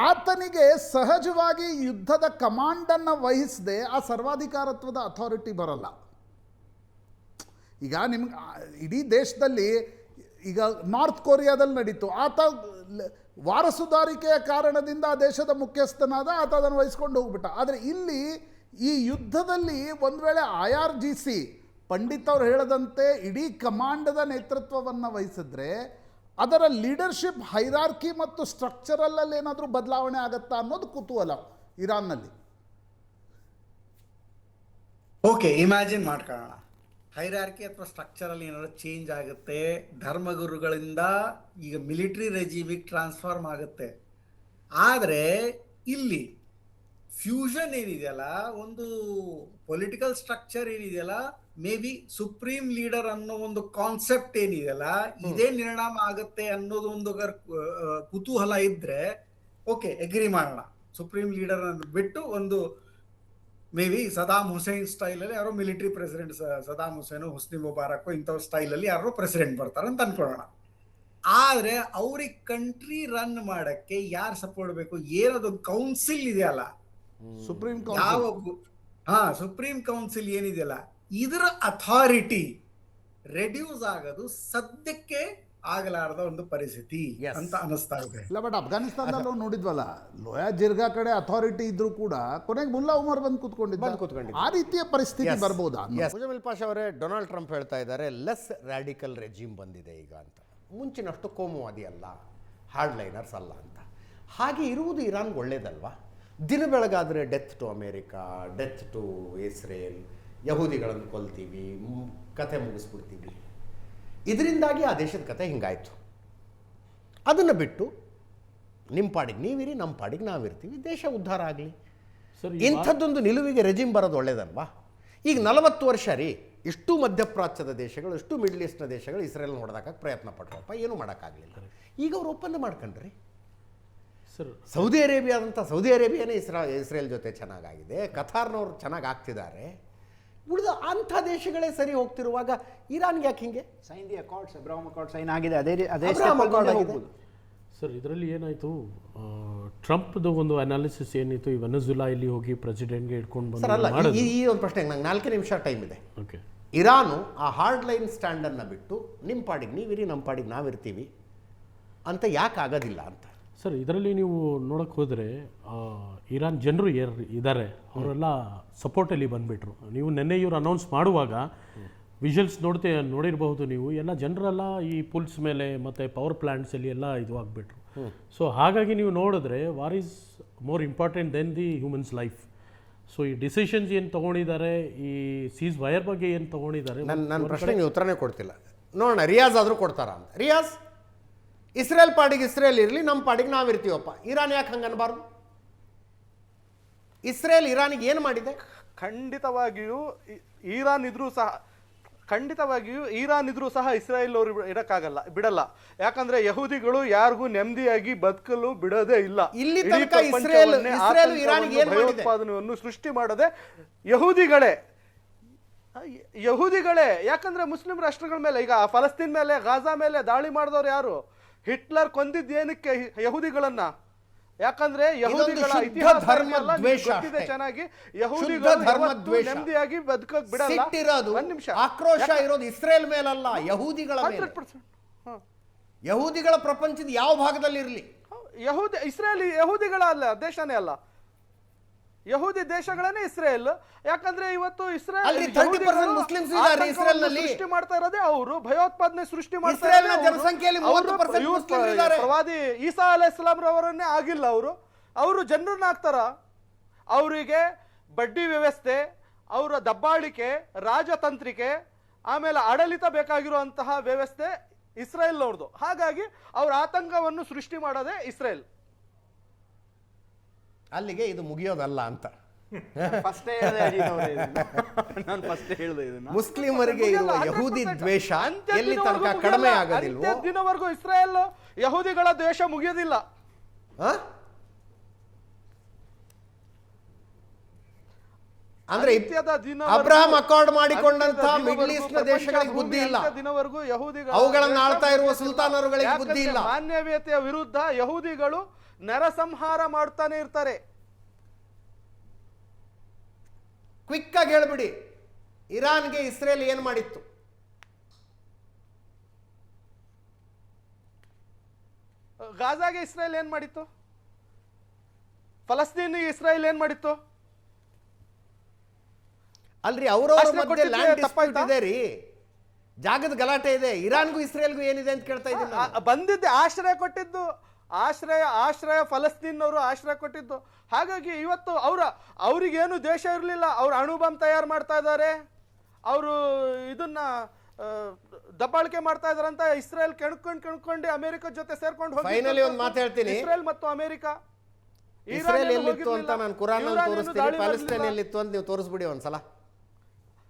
ಆತನಿಗೆ ಸಹಜವಾಗಿ ಯುದ್ಧದ ಕಮಾಂಡನ್ನು ವಹಿಸದೆ ಆ ಸರ್ವಾಧಿಕಾರತ್ವದ ಅಥಾರಿಟಿ ಬರಲ್ಲ. ಈಗ ನಿಮ್ಗೆ ಇಡೀ ದೇಶದಲ್ಲಿ ಈಗ ನಾರ್ತ್ ಕೊರಿಯಾದಲ್ಲಿ ನಡೀತು, ಆತ ವಾರಸುದಾರಿಕೆಯ ಕಾರಣದಿಂದ ಆ ದೇಶದ ಮುಖ್ಯಸ್ಥನಾದ, ಆತ ಅದನ್ನು ವಹಿಸ್ಕೊಂಡು ಹೋಗ್ಬಿಟ್ಟ. ಆದರೆ ಇಲ್ಲಿ ಈ ಯುದ್ಧದಲ್ಲಿ ಒಂದು ವೇಳೆ IRGC ಪಂಡಿತ್ ಅವ್ರು ಹೇಳದಂತೆ ಇಡೀ ಕಮಾಂಡದ ನೇತೃತ್ವವನ್ನು ವಹಿಸಿದ್ರೆ ಅದರ ಲೀಡರ್ಶಿಪ್ ಹೈರಾರ್ಕಿ ಮತ್ತು ಸ್ಟ್ರಕ್ಚರಲ್ಲಲ್ಲಿ ಏನಾದರೂ ಬದಲಾವಣೆ ಆಗತ್ತಾ ಅನ್ನೋದು ಕುತೂಹಲ ಇರಾನ್ನಲ್ಲಿ. ಓಕೆ, ಇಮ್ಯಾಜಿನ್ ಮಾಡ್ಕೊಳ್ಳೋಣ, ಹೈರಾರ್ಕಿ ಅಥವಾ ಸ್ಟ್ರಕ್ಚರಲ್ಲಿ ಏನಾದ್ರು ಚೇಂಜ್ ಆಗುತ್ತೆ, ಧರ್ಮಗುರುಗಳಿಂದ ಈಗ ಮಿಲಿಟರಿ ರೆಜಿಮಿಗೆ ಟ್ರಾನ್ಸ್ಫಾರ್ಮ್ ಆಗುತ್ತೆ. ಆದರೆ ಇಲ್ಲಿ ಫ್ಯೂಷನ್ ಏನಿದೆಯಲ್ಲ, ಒಂದು ಪೊಲಿಟಿಕಲ್ ಸ್ಟ್ರಕ್ಚರ್ ಏನಿದೆಯಲ್ಲ, ಮೇ ಬಿ ಸುಪ್ರೀಂ ಲೀಡರ್ ಅನ್ನೋ ಒಂದು ಕಾನ್ಸೆಪ್ಟ್ ಏನಿದೆಯಲ್ಲ, ಇದೇ ನಿರ್ಣಾಮ ಆಗುತ್ತೆ ಅನ್ನೋದು ಒಂದು ಕುತೂಹಲ ಇದ್ರೆ ಓಕೆ, ಎಗ್ರಿ ಮಾಡೋಣ. ಸುಪ್ರೀಂ ಲೀಡರ್ ಅನ್ನು ಬಿಟ್ಟು ಒಂದು ಮೇ ಬಿ ಸದಾಮ್ ಹುಸೇನ್ ಸ್ಟೈಲಲ್ಲಿ ಯಾರೋ ಮಿಲಿಟರಿ ಪ್ರೆಸಿಡೆಂಟ್, ಸದಾಮ್ ಹುಸೇನು, ಹುಸ್ನಿ ಮುಬಾರಕ್, ಇಂಥವ್ರ ಸ್ಟೈಲಲ್ಲಿ ಯಾರೋ ಪ್ರೆಸಿಡೆಂಟ್ ಬರ್ತಾರೆ ಅಂತ ಅನ್ಕೊಳ್ಳೋಣ. ಆದ್ರೆ ಅವ್ರಿಗೆ ಕಂಟ್ರಿ ರನ್ ಮಾಡಕ್ಕೆ ಯಾರು ಸಪೋರ್ಟ್ ಬೇಕು, ಏನದು ಕೌನ್ಸಿಲ್ ಇದೆಯಲ್ಲ, ಸುಪ್ರೀಂ ಸುಪ್ರೀಂ ಕೌನ್ಸಿಲ್ ಏನಿದೆಯಲ್ಲ, ಇದರ ಅಥಾರಿಟಿ ರೆಡ್ಯೂಸ್ ಆಗೋದು ಸದ್ಯಕ್ಕೆ ಆಗಲಾರದ ಒಂದು ಪರಿಸ್ಥಿತಿ Yes. ಅಂತ ಅನಿಸ್ತಾ ಇದೆ. ಇಲ್ಲ ಬಟ್ ಅಫ್ಘಾನಿಸ್ತಾನದಲ್ಲೂ ನೋಡಿದ್ವಲ್ಲ, ಲೋಯಾ ಜಿರ್ಗಾ ಕಡೆ ಅಥಾರಿಟಿ ಇದ್ರೂ ಕೂಡ ಕೊನೆಗೆ ಮುಲ್ಲಾ ಉಮರ್ ಬಂದು ಕೂತ್ಕೊಂಡಿದ್ದ. ಆ ರೀತಿಯ ಪರಿಸ್ಥಿತಿ ಬರ್ಬೋದಾ? ಮುಜಮಿಲ್ ಪಾಷಾ ಅವರೇ, ಡೊನಾಲ್ಡ್ ಟ್ರಂಪ್ ಹೇಳ್ತಾ ಇದ್ದಾರೆ ಲೆಸ್ ರ್ಯಾಡಿಕಲ್ ರೆಜಿಮ್ ಬಂದಿದೆ ಈಗ ಅಂತ. ಮುಂಚಿನಷ್ಟು ಕೋಮುವಾದಿ ಅಲ್ಲ, ಹಾರ್ಡ್ ಲೈನರ್ಸ್ ಅಲ್ಲ ಅಂತ. ಹಾಗೆ ಇರುವುದು ಇರಾನ್ಗೆ ಒಳ್ಳೇದಲ್ವಾ? ದಿನ ಬೆಳಗಾದರೆ death to America, death to Israel, ಯಹೂದಿಗಳನ್ನು ಕೊಲ್ತೀವಿ, ಕತೆ ಮುಗಿಸ್ಬಿಡ್ತೀವಿ. ಇದರಿಂದಾಗಿ ಆ ದೇಶದ ಕತೆ ಹಿಂಗಾಯಿತು. ಅದನ್ನು ಬಿಟ್ಟು ನಿಮ್ಮ ಪಾಡಿಗೆ ನೀವಿರಿ, ನಮ್ಮ ಪಾಡಿಗೆ ನಾವಿರ್ತೀವಿ, ದೇಶ ಉದ್ಧಾರ ಆಗಲಿ. ಸರ್, ಇಂಥದ್ದೊಂದು ನಿಲುವಿಗೆ ರೆಜಿಮ್ ಬರೋದು ಒಳ್ಳೇದಲ್ವಾ? ಈಗ 40 ವರ್ಷ ರೀ, ಇಷ್ಟು ಮಧ್ಯಪ್ರಾಚ್ಯದ ದೇಶಗಳು, ಇಷ್ಟು ಮಿಡ್ಲ್ ಈಸ್ಟ್ನ ದೇಶಗಳು ಇಸ್ರೇಲ್ನ ಹೊಡೆದಾಕಕ್ಕೆ ಪ್ರಯತ್ನ ಪಟ್ಟರಪ್ಪ, ಏನೂ ಮಾಡೋಕ್ಕಾಗಲಿಲ್ಲ. ಈಗ ಅವ್ರು ಒಪ್ಪಂದ ಮಾಡ್ಕೊಂಡ್ರಿ. ಸರ್, ಸೌದಿ ಅರೇಬಿಯಾನೇ ಇಸ್ರೇಲ್ ಜೊತೆ ಚೆನ್ನಾಗಾಗಿದೆ, ಕತಾರ್ನವ್ರು ಚೆನ್ನಾಗಿ ಆಗ್ತಿದ್ದಾರೆ. ಉಳಿದ ಅಂಥ ದೇಶಗಳೇ ಸರಿ ಹೋಗ್ತಿರುವಾಗ ಇರಾನ್ಗೆ ಯಾಕೆ ಹಿಂಗೆ? Sign the accords, Abraham accord sign ಆಗಿದೆ, ಅದೇ ಅಬ್ರಾಹಂ step ಅಲ್ಲಿ ಅಕಾರ್ಡ್ ಮುಂದೆ ಆಗಿದೆ. ಹೋಗ್ಬೋದು. ಸರ್, ಇದರಲ್ಲಿ ಏನಾಯಿತು, ಟ್ರಂಪ್ದು ಒಂದು ಅನಾಲಿಸಿಸ್ ಏನಿತ್ತು, ಈ ವೆನೆಜುಲಾ ಇಲ್ಲಿ ಹೋಗಿ ಪ್ರೆಸಿಡೆಂಟ್ಗೆ ಇಟ್ಕೊಂಡು ಸರ್ ಅಲ್ಲ, ಬಂದು ಈ ಒಂದು ಪ್ರಶ್ನೆಗೆ ನಂಗೆ 4 ನಿಮಿಷ ಟೈಮ್ ಇದೆ. ಓಕೆ, ಇರಾನು ಆ ಹಾರ್ಡ್ ಲೈನ್ ಸ್ಟ್ಯಾಂಡನ್ನು ಬಿಟ್ಟು ನಿಮ್ಮ ಪಾಡಿಗೆ ನೀವಿರಿ, ನಮ್ಮ ಪಾಡಿಗೆ ನಾವಿರ್ತೀವಿ ಅಂತ ಯಾಕೆ ಆಗೋದಿಲ್ಲ ಅಂತ? ಸರ್, ಇದರಲ್ಲಿ ನೀವು ನೋಡೋಕ್ಕೆ ಹೋದರೆ ಇರಾನ್ ಜನರು ಇದ್ದಾರೆ, ಅವರೆಲ್ಲ ಸಪೋರ್ಟಲ್ಲಿ ಬಂದುಬಿಟ್ರು. ನೀವು ನೆನ್ನೆ ಇವ್ರು ಅನೌನ್ಸ್ ಮಾಡುವಾಗ ವಿಜುವಲ್ಸ್ ನೋಡಿರಬಹುದು ನೀವು, ಎಲ್ಲ ಜನರೆಲ್ಲ ಈ ಪುಲ್ಸ್ ಮೇಲೆ ಮತ್ತು ಪವರ್ ಪ್ಲ್ಯಾಂಟ್ಸಲ್ಲಿ ಎಲ್ಲ ಇದು ಆಗಿಬಿಟ್ರು. ಸೊ ಹಾಗಾಗಿ ನೀವು ನೋಡಿದ್ರೆ war is more important than the humans life. So ಈ ಡಿಸಿಷನ್ಸ್ ಏನು ತೊಗೊಂಡಿದ್ದಾರೆ, ಈ ಸೀಸ್ ವೈರ್ ಬಗ್ಗೆ ಏನು ತೊಗೊಂಡಿದ್ದಾರೆ, ನನ್ನ ಪ್ರಶ್ನೆಗೆ ಉತ್ತರನೇ ಕೊಡ್ತಿಲ್ಲ. ನೋಡೋಣ, ರಿಯಾಜ್ ಆದರೂ ಕೊಡ್ತಾರಾ ಅಂತ. ರಿಯಾಜ್, ಇಸ್ರೇಲ್ ಪಾಡಿಗೆ ಇಸ್ರೇಲ್ ಇರಲಿ, ನಮ್ಮ ಪಾಡಿಗೆ ನಾವಿರ್ತೀವಪ್ಪ. ಇರಾನ್ ಯಾಕೆ ಹಂಗೆ ಅನ್ಬಾರ್ದು? ಇಸ್ರೇಲ್ ಇರಾನಿಗೆ ಏನು ಮಾಡಿದೆ? ಖಂಡಿತವಾಗಿಯೂ ಇರಾನ್ ಇದ್ರೂ ಸಹ ಇಸ್ರಾಯೇಲ್ ಅವರು ಬಿಡಲ್ಲ. ಯಾಕಂದ್ರೆ ಯಹೂದಿಗಳು ಯಾರಿಗೂ ನೆಮ್ಮದಿಯಾಗಿ ಬದುಕಲು ಬಿಡೋದೇ ಇಲ್ಲ. ಇಲ್ಲಿ ಇಡೀ ತನಕ ಪ್ರಪಂಚವನ್ನೇ ಇಸ್ರೇಲ್ ಇರಾನಿಗೆ ಏನು ಮಾಡಿದೆ? ಭಯೋತ್ಪಾದನೆಯನ್ನು ಸೃಷ್ಟಿ ಮಾಡದೆ ಯಹೂದಿಗಳೇ. ಯಾಕಂದ್ರೆ ಮುಸ್ಲಿಂ ರಾಷ್ಟ್ರಗಳ ಮೇಲೆ, ಈಗ ಫಲಸ್ತೀನ್ ಮೇಲೆ, ಗಾಜಾ ಮೇಲೆ ದಾಳಿ ಮಾಡಿದವರು ಯಾರು? ಹಿಟ್ಲರ್ ಕೊಂದಿದ್ದು ಏನಕ್ಕೆ ಯಹೂದಿಗಳನ್ನ? ಯಾಕಂದ್ರೆ ಯಹೂದಿಗಳ ಇತಿಹಾಸ ಗೊತ್ತಿದೆ ಚೆನ್ನಾಗಿ. ಯಹೂದಿಗಳು ನೆಮ್ಮದಿಯಾಗಿ ಬದುಕಕ್ ಬಿಡಲ್ಲ. ಒಂದ್ ನಿಮಿಷ, ಆಕ್ರೋಶ ಇರೋದು ಇಸ್ರೇಲ್ ಮೇಲಲ್ಲ, ಯಹೂದಿಗಳ ಮೇಲೆ. 100%. ಯಹೂದಿಗಳ ಪ್ರಪಂಚದ ಯಾವ ಭಾಗದಲ್ಲಿ ಇರಲಿ, ಇಸ್ರೇಲ್ ಯಹೂದಿಗಳ ಅಲ್ಲ, ದೇಶನೇ ಅಲ್ಲ, ಯಹೂದಿ ದೇಶಗಳನ್ನೇ ಇಸ್ರೇಲ್. ಯಾಕಂದ್ರೆ ಇವತ್ತು ಇಸ್ರೇಲ್ ಸೃಷ್ಟಿ ಮಾಡ್ತಾ ಇರೋದೇ ಅವರು, ಭಯೋತ್ಪಾದನೆ ಸೃಷ್ಟಿ ಮಾಡ್ತಾ ಇರೋದೇ ಪ್ರವಾದಿ ಈಸಾ ಅಲೈಹಿಸ್ಸಲಾಂ ರವರನ್ನೇ ಆಗಿಲ್ಲ. ಅವರು ಜನರನ್ನ ಹಾಕ್ತಾರ. ಅವರಿಗೆ ಬಡ್ಡಿ ವ್ಯವಸ್ಥೆ, ಅವರ ದಬ್ಬಾಳಿಕೆ, ರಾಜತಂತ್ರಿಕೆ, ಆಮೇಲೆ ಆಡಳಿತ ಬೇಕಾಗಿರುವಂತಹ ವ್ಯವಸ್ಥೆ ಇಸ್ರೇಲ್ನವ್ರದ್ದು. ಹಾಗಾಗಿ ಅವ್ರ ಆತಂಕವನ್ನು ಸೃಷ್ಟಿ ಮಾಡೋದೇ ಇಸ್ರೇಲ್. ಅಲ್ಲಿಗೆ ಇದು ಮುಗಿಯೋದಲ್ಲ ಅಂತ ಮುಸ್ಲಿಮರಿಗೆ ಇರುವ ಯಹೂದಿ ದ್ವೇಷ ಎಲ್ಲಿ ತನಕ ಕಡಿಮೆ ಆಗೋದಿಲ್ವೋ ದಿನವರೆಗೂ ಇಸ್ರೇಲ್ ಯಹೂದಿಗಳ ದ್ವೇಷ ಮುಗಿಯೋದಿಲ್ಲ. ಅಂದ್ರೆ ಅಬ್ರಹಾಂ ಅಕಾರ್ಡ್ ಮಾಡಿಕೊಂಡಂತ ಮಿಡ್ಲ್ ಈಸ್ಟ್ ನ ದೇಶಗಳಿಗೆ ಬುದ್ಧಿ ಇಲ್ಲ, ದಿನವರೆಗೂ ಯಹೂದಿಗಳು ಅವುಗಳನ್ನು ಆಳ್ತಾ ಇರುವ ಸುಲ್ತಾನರುಗಳಿಗೆ ಬುದ್ಧಿ ಇಲ್ಲ. ಮಾನವೀಯತೆಯ ವಿರುದ್ಧ ಯಹೂದಿಗಳು ನರಸಂಹಾರ ಮಾಡ್ತಾನೆ ಇರ್ತಾರೆ. ಕ್ವಿಕ್ ಆಗಿ ಹೇಳ್ಬಿಡಿ, ಇರಾನ್ಗೆ ಇಸ್ರೇಲ್ ಏನ್ ಮಾಡಿತ್ತು? ಗಾಜಾಗೆ ಇಸ್ರೇಲ್ ಏನ್ ಮಾಡಿತ್ತು? ಫಲಸ್ತೀನಿಗೆ ಇಸ್ರೇಲ್ ಏನ್ ಮಾಡಿತ್ತು? ಅಲ್ರಿ, ಅವರವರ ಮಧ್ಯೆ ಲ್ಯಾಂಡ್ ಡಿಸ್ಪ್ಯೂಟ್ ಇದೆ ರೀ, ಜಾಗದ ಗಲಾಟೆ ಇದೆ. ಇರಾನ್ಗೂ ಇಸ್ರೇಲ್ಗೂ ಏನಿದೆ ಅಂತ ಕೇಳ್ತಾ ಇದ್ದೀನಿ. ಬಂದಿದ್ದೆ ಆಶ್ರಯ ಕೊಟ್ಟಿದ್ದು, ಆಶ್ರಯ ಫಲಸ್ತೀನ್ನವರು ಆಶ್ರಯ ಕೊಟ್ಟಿದ್ದು. ಹಾಗಾಗಿ ಇವತ್ತು ಅವ್ರಿಗೇನು ದೇಶ ಇರಲಿಲ್ಲ, ಅವ್ರು ಅಣು ಬಾಂಬ್ ತಯಾರು ಮಾಡ್ತಾ ಇದ್ದಾರೆ, ಅವರು ಇದನ್ನ ದಬ್ಬಾಳಿಕೆ ಮಾಡ್ತಾ ಇದಾರೆ ಅಂತ ಇಸ್ರೇಲ್ ಕೆಣ್ಕೊಂಡು ಅಮೆರಿಕ ಜೊತೆ ಸೇರ್ಕೊಂಡು ಹೋಗಿ ಫೈನಲಿ ಒಂದು ಮಾತು ಹೇಳ್ತೀನಿ, ಇಸ್ರೇಲ್ ಮತ್ತು ಅಮೆರಿಕ. ಇಸ್ರೇಲ್ ಎಲ್ಲಿತ್ತು ಅಂತ ನಾನು ಕುರಾನ್ ಅಲ್ಲಿ ತೋರಿಸ್ತೀನಿ, ಪ್ಯಾಲೆಸ್ಟೈನ್ ಎಲ್ಲಿತ್ತು ಅಂತ ನೀವು ತೋರಿಸ್ಬಿಡಿ ಒಂದ್ಸಲ.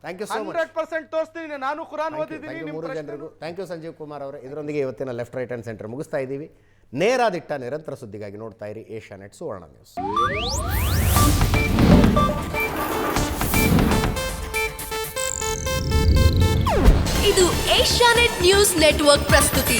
Thank you so much. 100% ತೋರಿಸ್ತೀನಿ, ನಾನು ಕುರಾನ್ ಓದಿದ್ದೀನಿ. ಮೂರು ಜನರಿಗೂ ಥ್ಯಾಂಕ್ ಯು ಸಂಜೀವ್ ಕುಮಾರ್ ಅವರೇ. ಇದರೊಂದಿಗೆ ಇವತ್ತಿನ ಲೆಫ್ಟ್ ರೈಟ್ ಅಂಡ್ ಸೆಂಟರ್ ಮುಗಿಸ್ತಾ ಇದ್ದೀವಿ. ನೇರ ದಿಟ್ಟ ನಿರಂತರ ಸುದ್ದಿಗಾಗಿ ನೋಡ್ತಾ ಇರಿ ಏಷ್ಯಾನೆಟ್ ಸುವರ್ಣ ನ್ಯೂಸ್. ಇದು ಏಷ್ಯಾನೆಟ್ ನ್ಯೂಸ್ ನೆಟ್ವರ್ಕ್ ಪ್ರಸ್ತುತಿ.